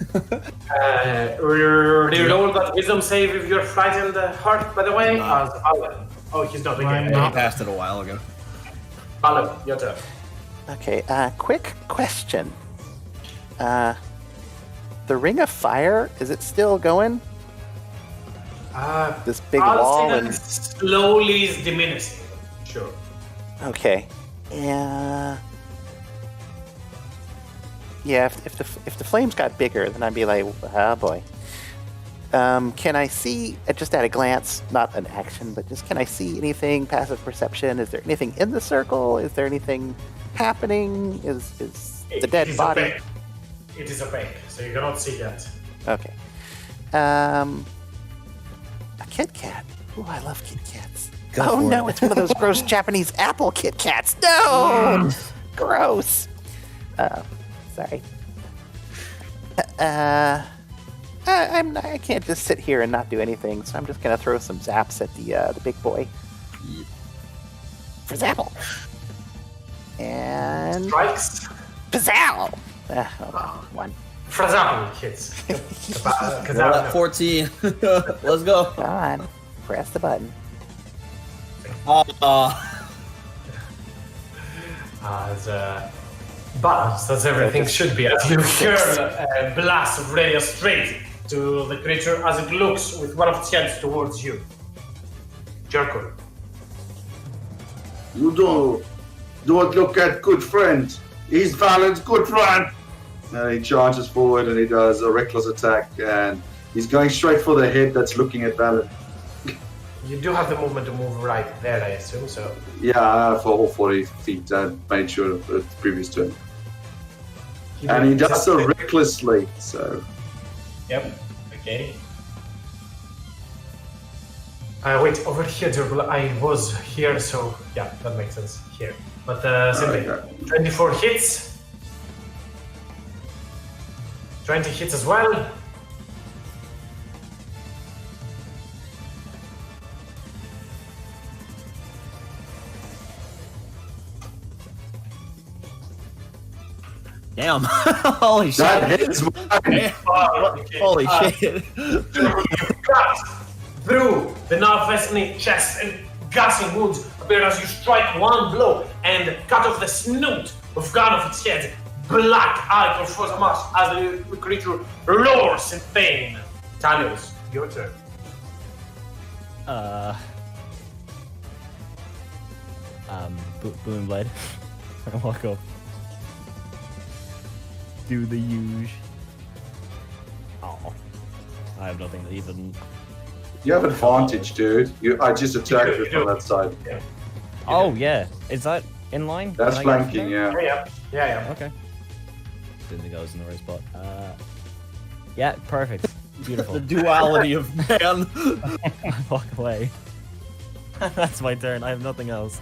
Reroll that wisdom save if you're frightened, Harp, by the way. Oh, he's not. I'm Okay, not. I passed it a while ago. Alan, your turn. Okay, quick question. The Ring of Fire, is it still going? This big I'll wall say that and... it slowly is diminishing. Sure. Okay. Yeah, if the flames got bigger, then I'd be like, oh boy. Can I see, just at a glance, not an action, but just can I see anything, passive perception? Is there anything in the circle? Is there anything happening? Is the dead body? Opaque. It is opaque, so you cannot see that. Okay. A Kit Kat. Ooh, I love Kit Kats. Go Oh for no, it. it's one of those gross Japanese apple Kit Kats. No! Gross. Sorry. I can't just sit here and not do anything, so I'm just gonna throw some zaps at the big boy. For Zapple. And Strikes. Pazzow! One. Frazal hits. Roll at 14. Let's go. Come on. Press the button. As everything should be, as you hurl a blast of radius straight to the creature as it looks with one of its heads towards you. Jerko. You don't look at good friend. He's Valen's good friend. And he charges forward and he does a reckless attack and he's going straight for the head that's looking at Valen. You do have the movement to move right there, I assume, so. Yeah, for all 40 feet. I made sure of the previous turn. And he does so recklessly, so. Yep, okay. Wait, over here, Durble, I was here, so yeah, that makes sense here. But simply, Okay. 24 hits. 20 hits as well. Damn. Holy That shit. hits mine. Holy shit. Cut through the Narvesni chest and gushing wounds appear as you strike one blow and cut off the snoot of one of its head. Black eye controls much as the creature roars in pain. Talos, your turn. Boom blade. I walk up. Do the huge. Oh, I have nothing to even. You have advantage, dude. I just attacked you from that side. Oh yeah, is that in line? That's Can I get flanking, there? yeah. Yeah. Okay. Didn't think I was in the right spot. Yeah, perfect. Beautiful. The duality of man. I walk away. That's my turn. I have nothing else.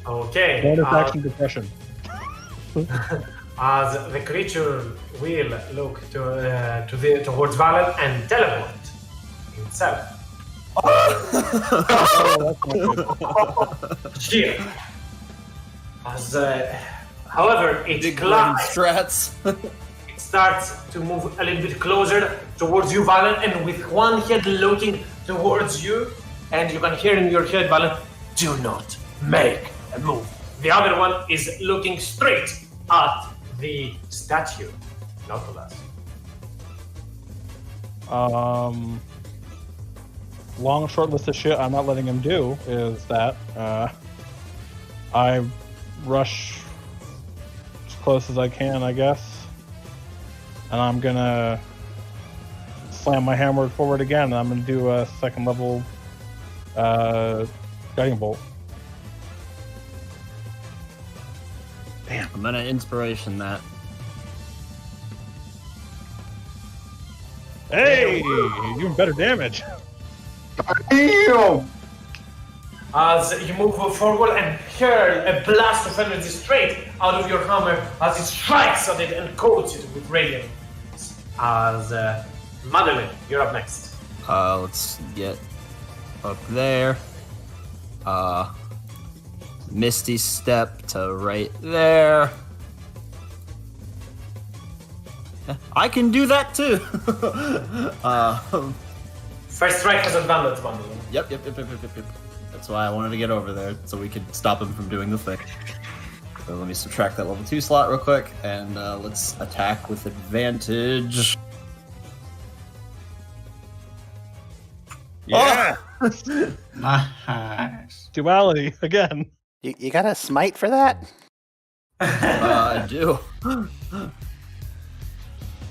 Okay. Bonus action depression. As the creature will look towards Valen and teleport itself. Here. As however, it Big glides. brain strats. It starts to move a little bit closer towards you, Valen, and with one head looking towards you, and you can hear in your head, Valen, do not make a move. The other one is looking straight at the statue, Nautilus. Long, short list of shit I'm not letting him do is that I rush as close as I can, I guess, and I'm gonna slam my hammer forward again, and I'm gonna do a second level guiding bolt. Damn. I'm gonna inspiration that. Hey, even better damage. Damn! As you move forward and hurl a blast of energy straight out of your hammer as it strikes at it and coats it with radiance. As Madrun, you're up next. Let's get up there. Misty step to right there. I can do that too. First strike has advantage, Madrun. Yep. That's why I wanted to get over there, so we could stop him from doing the thing. So let me subtract that level 2 slot real quick, and let's attack with advantage. Yeah. Oh! Nice. Duality again. You got a smite for that? I do.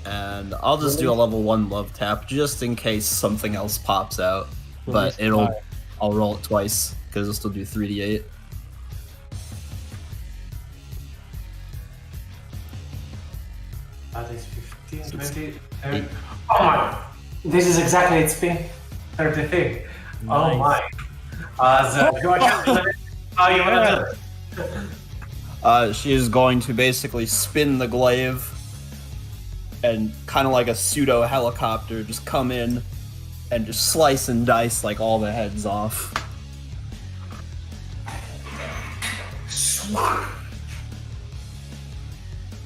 And I'll just do a level 1 love tap just in case something else pops out. But I'll roll it twice because it'll still do 3d8. That is 15, 20, 30. Oh my! This is exactly its spin. 33. Oh my. As you are you wanna do? She is going to basically spin the glaive and kind of like a pseudo helicopter just come in and just slice and dice like all the heads off.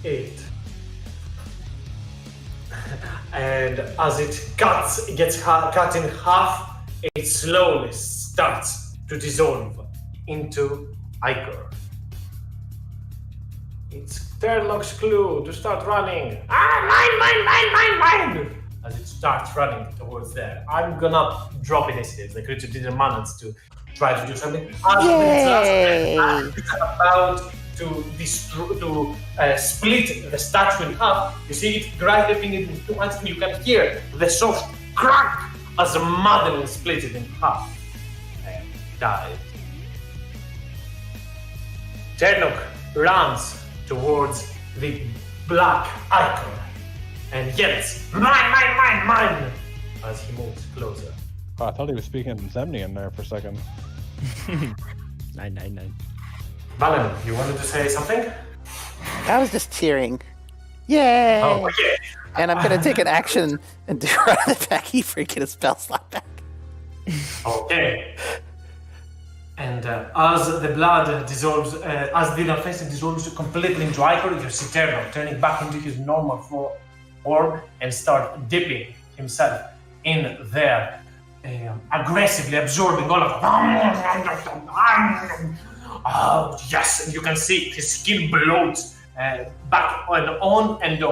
Eight. And as it gets cut in half, it slowly starts to dissolve into ichor. It's Terlock's clue to start running. Mine! As it starts running towards there. I'm gonna drop initiative. The creature didn't manage to try to do something. As it's about to split the statue in half, you see it grabbing it in 2 hands, and you can hear the soft crack as the Madrun split it in half and died. Terlock runs towards the black icon and yells, mine, as he moves closer. Oh, I thought he was speaking Zemnian there for a second. 999. Valen, you wanted to say something? I was just cheering. Yay! Oh, yeah. And I'm gonna take an action and do an attack. He freaking a spell slot back. Okay. And as the blood dissolves, as the offensive dissolves completely into ichor, you see Terlock turning back into his normal form and start dipping himself in there, aggressively absorbing all of Oh, yes, and you can see his skin bloats back and on and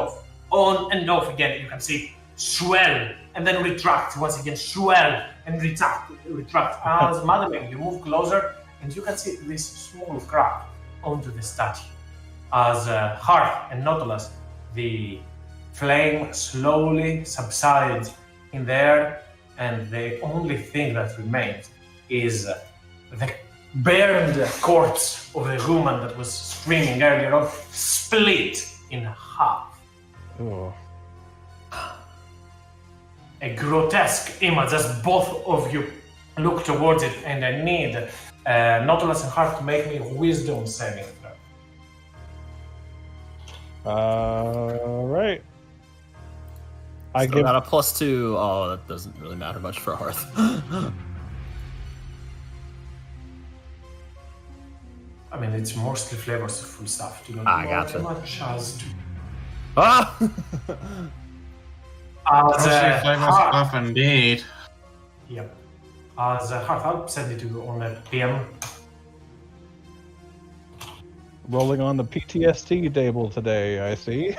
off again. You can see swell and then retract once again, swell and retract. As Madrun, you move closer and you can see this small crack onto the statue. As Hearth and Nautilus, the flame slowly subsides in there, and the only thing that remains is the burned corpse of the woman that was screaming earlier on, split in half. Ooh. A grotesque image as both of you look towards it, and I need Nautilus and Heart to make me wisdom saving throw. Alright. I Still give got a +2. Oh, that doesn't really matter much for Hearth. I mean, it's mostly flavorful stuff. Do not I know gotcha. as much as to. Ah! As Mostly flavor Heart, stuff indeed. yep. As Heart, I'll send it to you on a PM rolling on the PTSD table today, I see.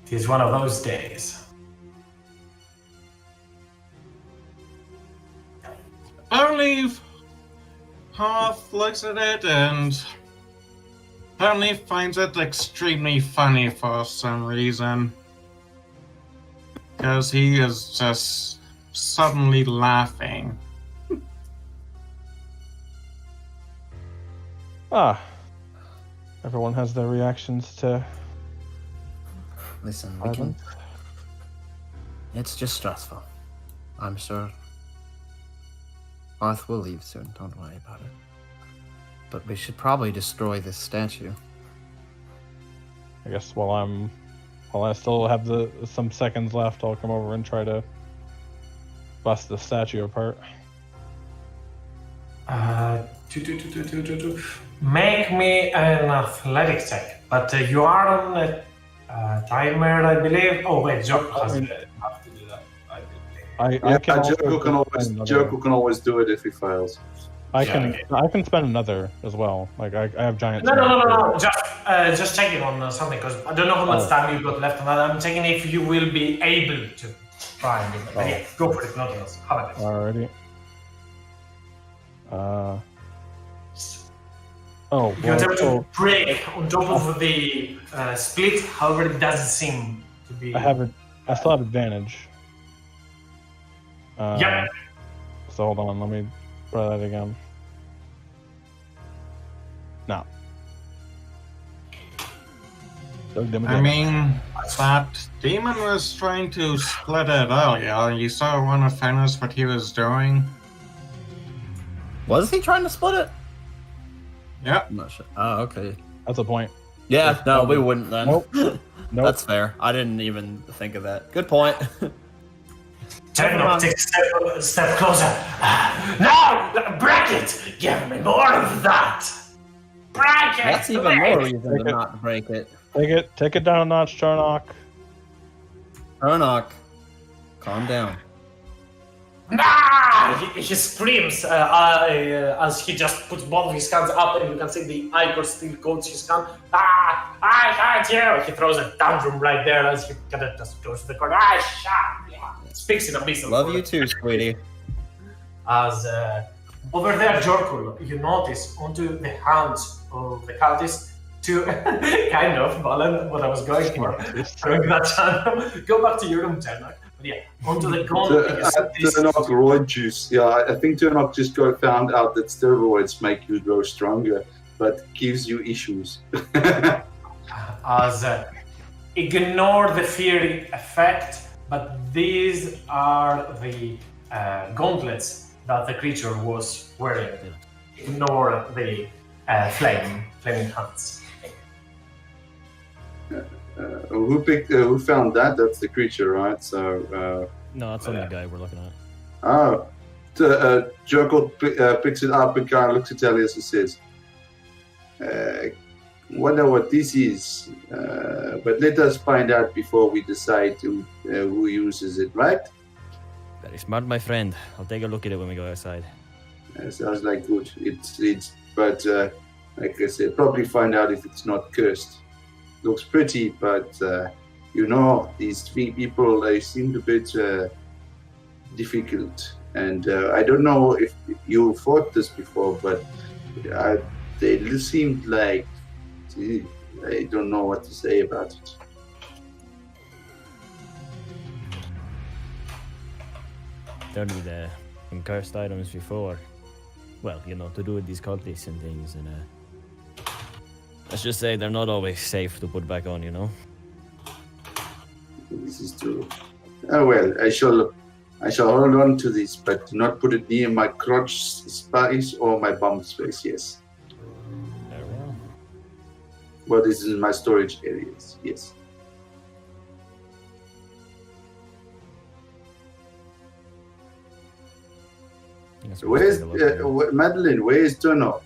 It is one of those days. Only Hoth looks at it and apparently finds it extremely funny for some reason. Because he is just suddenly laughing. Everyone has their reactions to Listen, we can. violence. It's just stressful. I'm sure Arth will leave soon, don't worry about it. But we should probably destroy this statue. I guess while I still have some seconds left, I'll come over and try to bust the statue apart. Make me an athletic check, but you are on a timer, I believe. Oh wait, Joker has to do that. I can also spend another- Joker can always do it if he fails. I can spend another as well. Like I have giant. No. Just checking on something because I don't know how much time you've got left on that. I'm checking if you will be able to try and do it. But yeah, go for it. Nothing else. How about it? Alrighty. You attempt to break on top of the split. However, it doesn't seem to be. I still have advantage. Yep. So hold on, let me try that again. No. I mean, that demon was trying to split it earlier. You saw one of Thanos what he was doing. Was he trying to split it? Yep. I'm not sure. Oh, okay. That's a point. Yeah, no, we wouldn't then. Nope. That's fair. I didn't even think of that. Good point. Techno, take a step closer. No! Break it! Give me more of that! Break it! That's even more reason to not break it. Take it down a notch, Charnock. Charnock, calm down. Nah! He screams as he just puts both of his hands up, and you can see the ichor still coats his hand. Ah! I hate you! He throws a tantrum right there as he kind of just goes to the corner. Speaks in abyssal. Love you too, sweetie. As over there, Jorkul, you notice onto the hands of the cultist to kind of, Valen, what I was going for. Going that channel. Go back to your room, Turnok. But yeah, onto the gauntlet. Turnok roid juice. Yeah, I think Turnok just found out that steroids make you grow stronger, but gives you issues. As ignore the fiery effect, but these are the gauntlets that the creature was wearing. Ignore the flaming hands. Who found that? That's the creature, right? So. No, that's only the guy we're looking at. Jokel picks it up and kind of looks at Elias and says, wonder what this is, but let us find out before we decide who uses it, right? Very smart, my friend. I'll take a look at it when we go outside. Sounds like good. But like I said, probably find out if it's not cursed. Looks pretty, but these three people, they seemed a bit difficult. And I don't know if you fought this before, but they seemed like, I don't know what to say about it. Certainly the cursed items before. Well, to do with these cultists and things, and let's just say they're not always safe to put back on, This is true. Oh well, I shall hold on to this, but do not put it near my crotch space or my bum space, yes. Very well. Well, this is my storage areas, yes. Where's Madeline? Where's Turnok?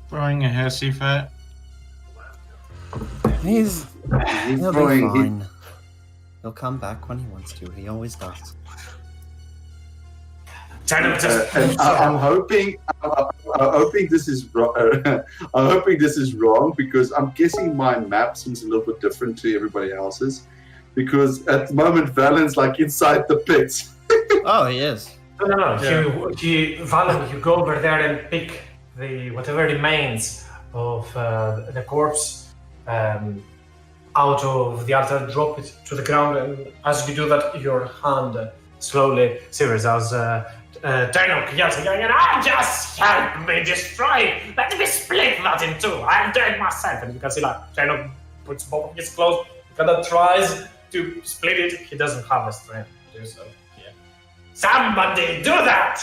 Throwing a hissy fit. He'll be fine. He'll come back when he wants to. He always does. China just. And I'm hoping this is wrong. I'm hoping this is wrong because I'm guessing my map seems a little bit different to everybody else's. Because at the moment, Valen's like inside the pit. Oh, he is. No. Valen, you go over there and pick the whatever remains of the corpse out of the altar, drop it to the ground, and as you do that, your hand slowly severs as Tynok yells again, "I just help me destroy! Let me split that in two! I'll do it myself!" And you can see like Tynok puts both of his clothes, kind of tries to split it. He doesn't have the strength to do so. Yeah. Somebody do that!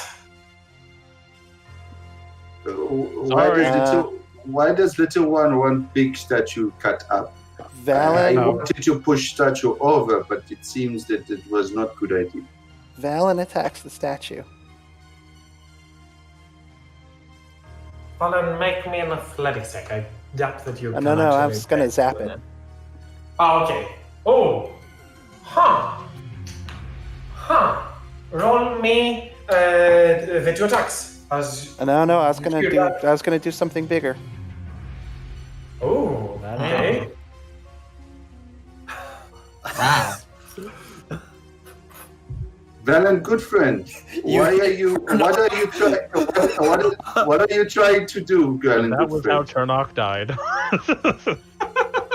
Why does little one want big statue cut up? I Valen, wanted to push statue over, but it seems that it was not good idea. Valen attacks the statue. Valen, make me an athletics check. I doubt that you can No, I actually was gonna take zap with it. Oh, okay. Oh! Huh. Roll me the two attacks. No, I was gonna do something bigger. Oh, okay. Wow. Valen, good friend, what are you trying to do, Valen? That Good was friend? how Turnok died.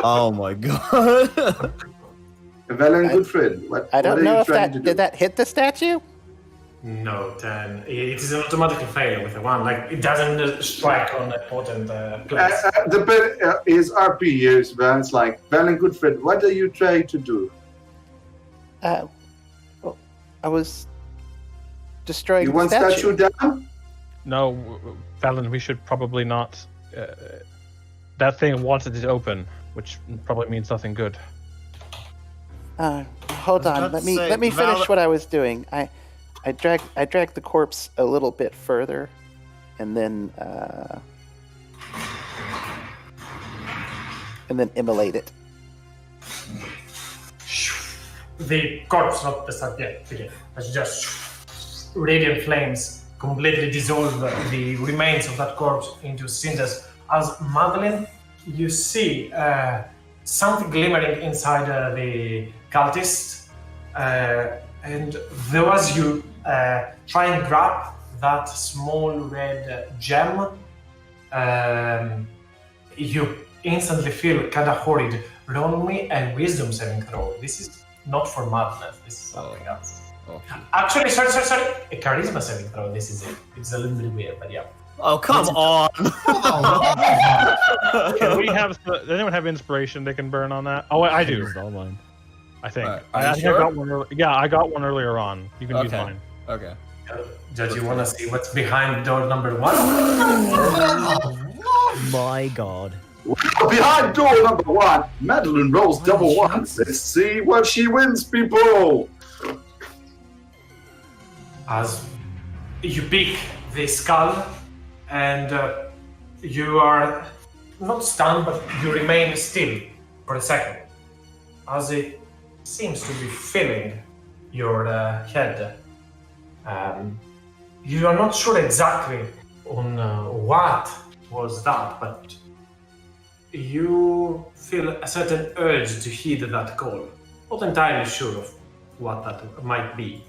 Oh my god. Valen, good friend. I don't know if trying to that do? did that hit the statue. No, 10. It is an automatic failure with a 1. Like, it doesn't strike on a potent place. The bit is RP years, Valen's like, Valen, good friend, what are you trying to do? Well, I was destroying You the want statue down? No, Valen, we should probably not. That thing wanted it open, which probably means nothing good. Hold on. about Let to me say, let me finish Val- what I was doing. I dragged the corpse a little bit further, and then immolate it. The corpse, not the subject, as just radiant flames completely dissolve the remains of that corpse into cinders. As Madeline, you see something glimmering inside the cultist, and though as you try and grab that small red gem, you instantly feel kind of horrid. Roll me a wisdom saving throw. This is not for madness, this is something else. Okay. Actually, sorry. A charisma saving throw, this is it. It's a little bit weird, but yeah. Oh, come on. Can we have? Does anyone have inspiration they can burn on that? Oh, I do. Used all mine. I think. Are I you think sure? I got one. Yeah, I got one earlier on. You can use Okay. mine. Okay. Judge, you want to see what's behind door number 1? My god. Behind door number 1, Madeline rolls double ones. Let's see what she wins, people. As you pick the skull, and you are not stunned, but you remain still for a second, as it seems to be filling your head. You are not sure exactly on what was that, but you feel a certain urge to heed that call. Not entirely sure of what that might be.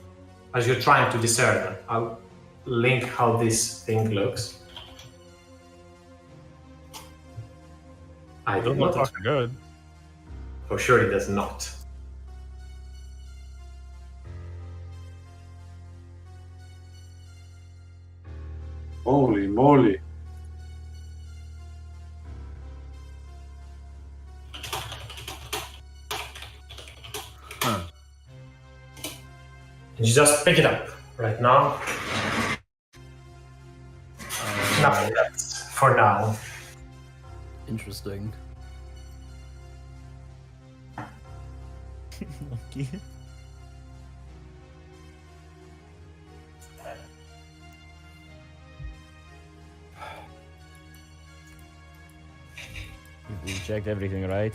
As you're trying to discern, I'll link how this thing looks. I It did doesn't not. look fucking good. For sure, it does not. Holy moly. You just pick it up right now. Nothing else for now. Interesting. Okay. We checked everything, right?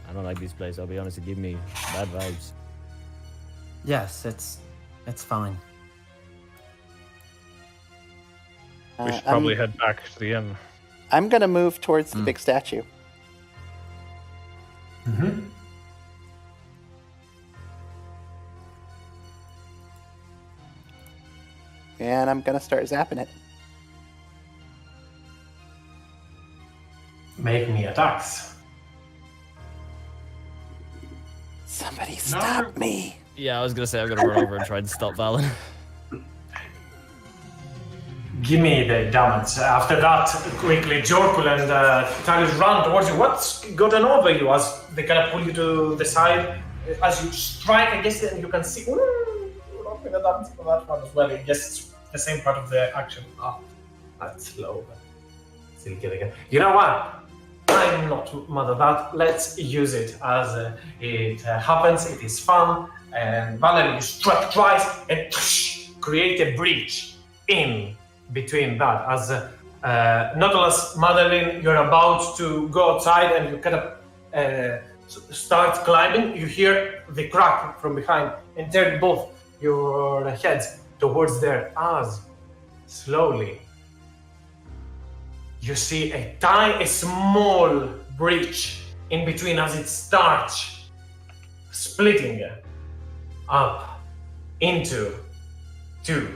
I don't like this place, I'll be honest, it gives me bad vibes. Yes, it's fine. We should probably head back to the inn. I'm gonna move towards the big statue. Mm-hmm. And I'm gonna start zapping it. Make me attacks. Somebody stop me. Yeah, I was gonna say I'm gonna run over and try and stop Valen. Give me the damage. After that, quickly, Jorkul and Talius run towards you. What's gotten over you as they kind of pull you to the side? As you strike against it, and you can see. Not with the damage for that one as well. I guess it's the same part of the action. That's slow, but still getting it. You know what? I'm not mad at that. Let's use it as it happens. It is fun. And Valerie, you strike twice and create a breach in between that. As Nautilus, Madeline, you're about to go outside and you kind of start climbing. You hear the crack from behind and turn both your heads towards there as slowly you see a small breach in between as it starts splitting up into two.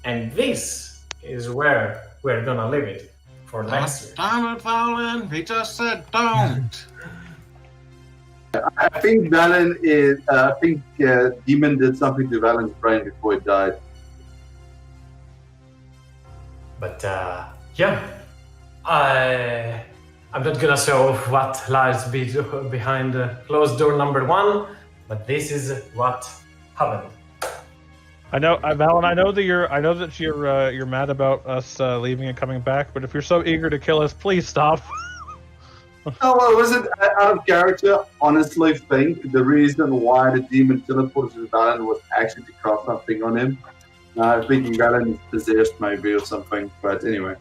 And this is where we're gonna leave it for next week. Damn it, Valen. He just said don't. I think Valen is. I think Demon did something to Valen's brain before he died. But yeah, I'm not gonna show what lies behind closed door number 1, but this is what happened. I know, Valen. I know that you're mad about us leaving and coming back. But if you're so eager to kill us, please stop. No, well, was it out of character? Honestly, think the reason why the demon teleported to Valen was actually to cast something on him. I think Valen is possessed, maybe, or something. But anyway.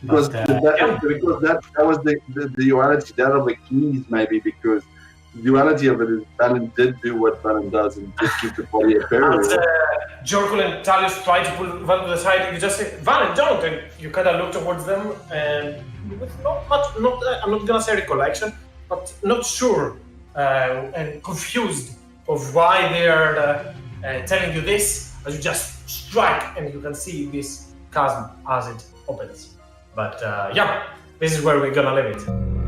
Because that was the duality that of the keys, maybe, because the duality of it is Valen did do what Valen does and just keep the body a barrier. As Jorkul and Talius try to pull Valen to the side, you just say, Valen, don't! And you kind of look towards them, and with not much, I'm not gonna say recollection, but not sure and confused of why they are telling you this, as you just strike and you can see this chasm as it opens. But yeah, this is where we're gonna leave it.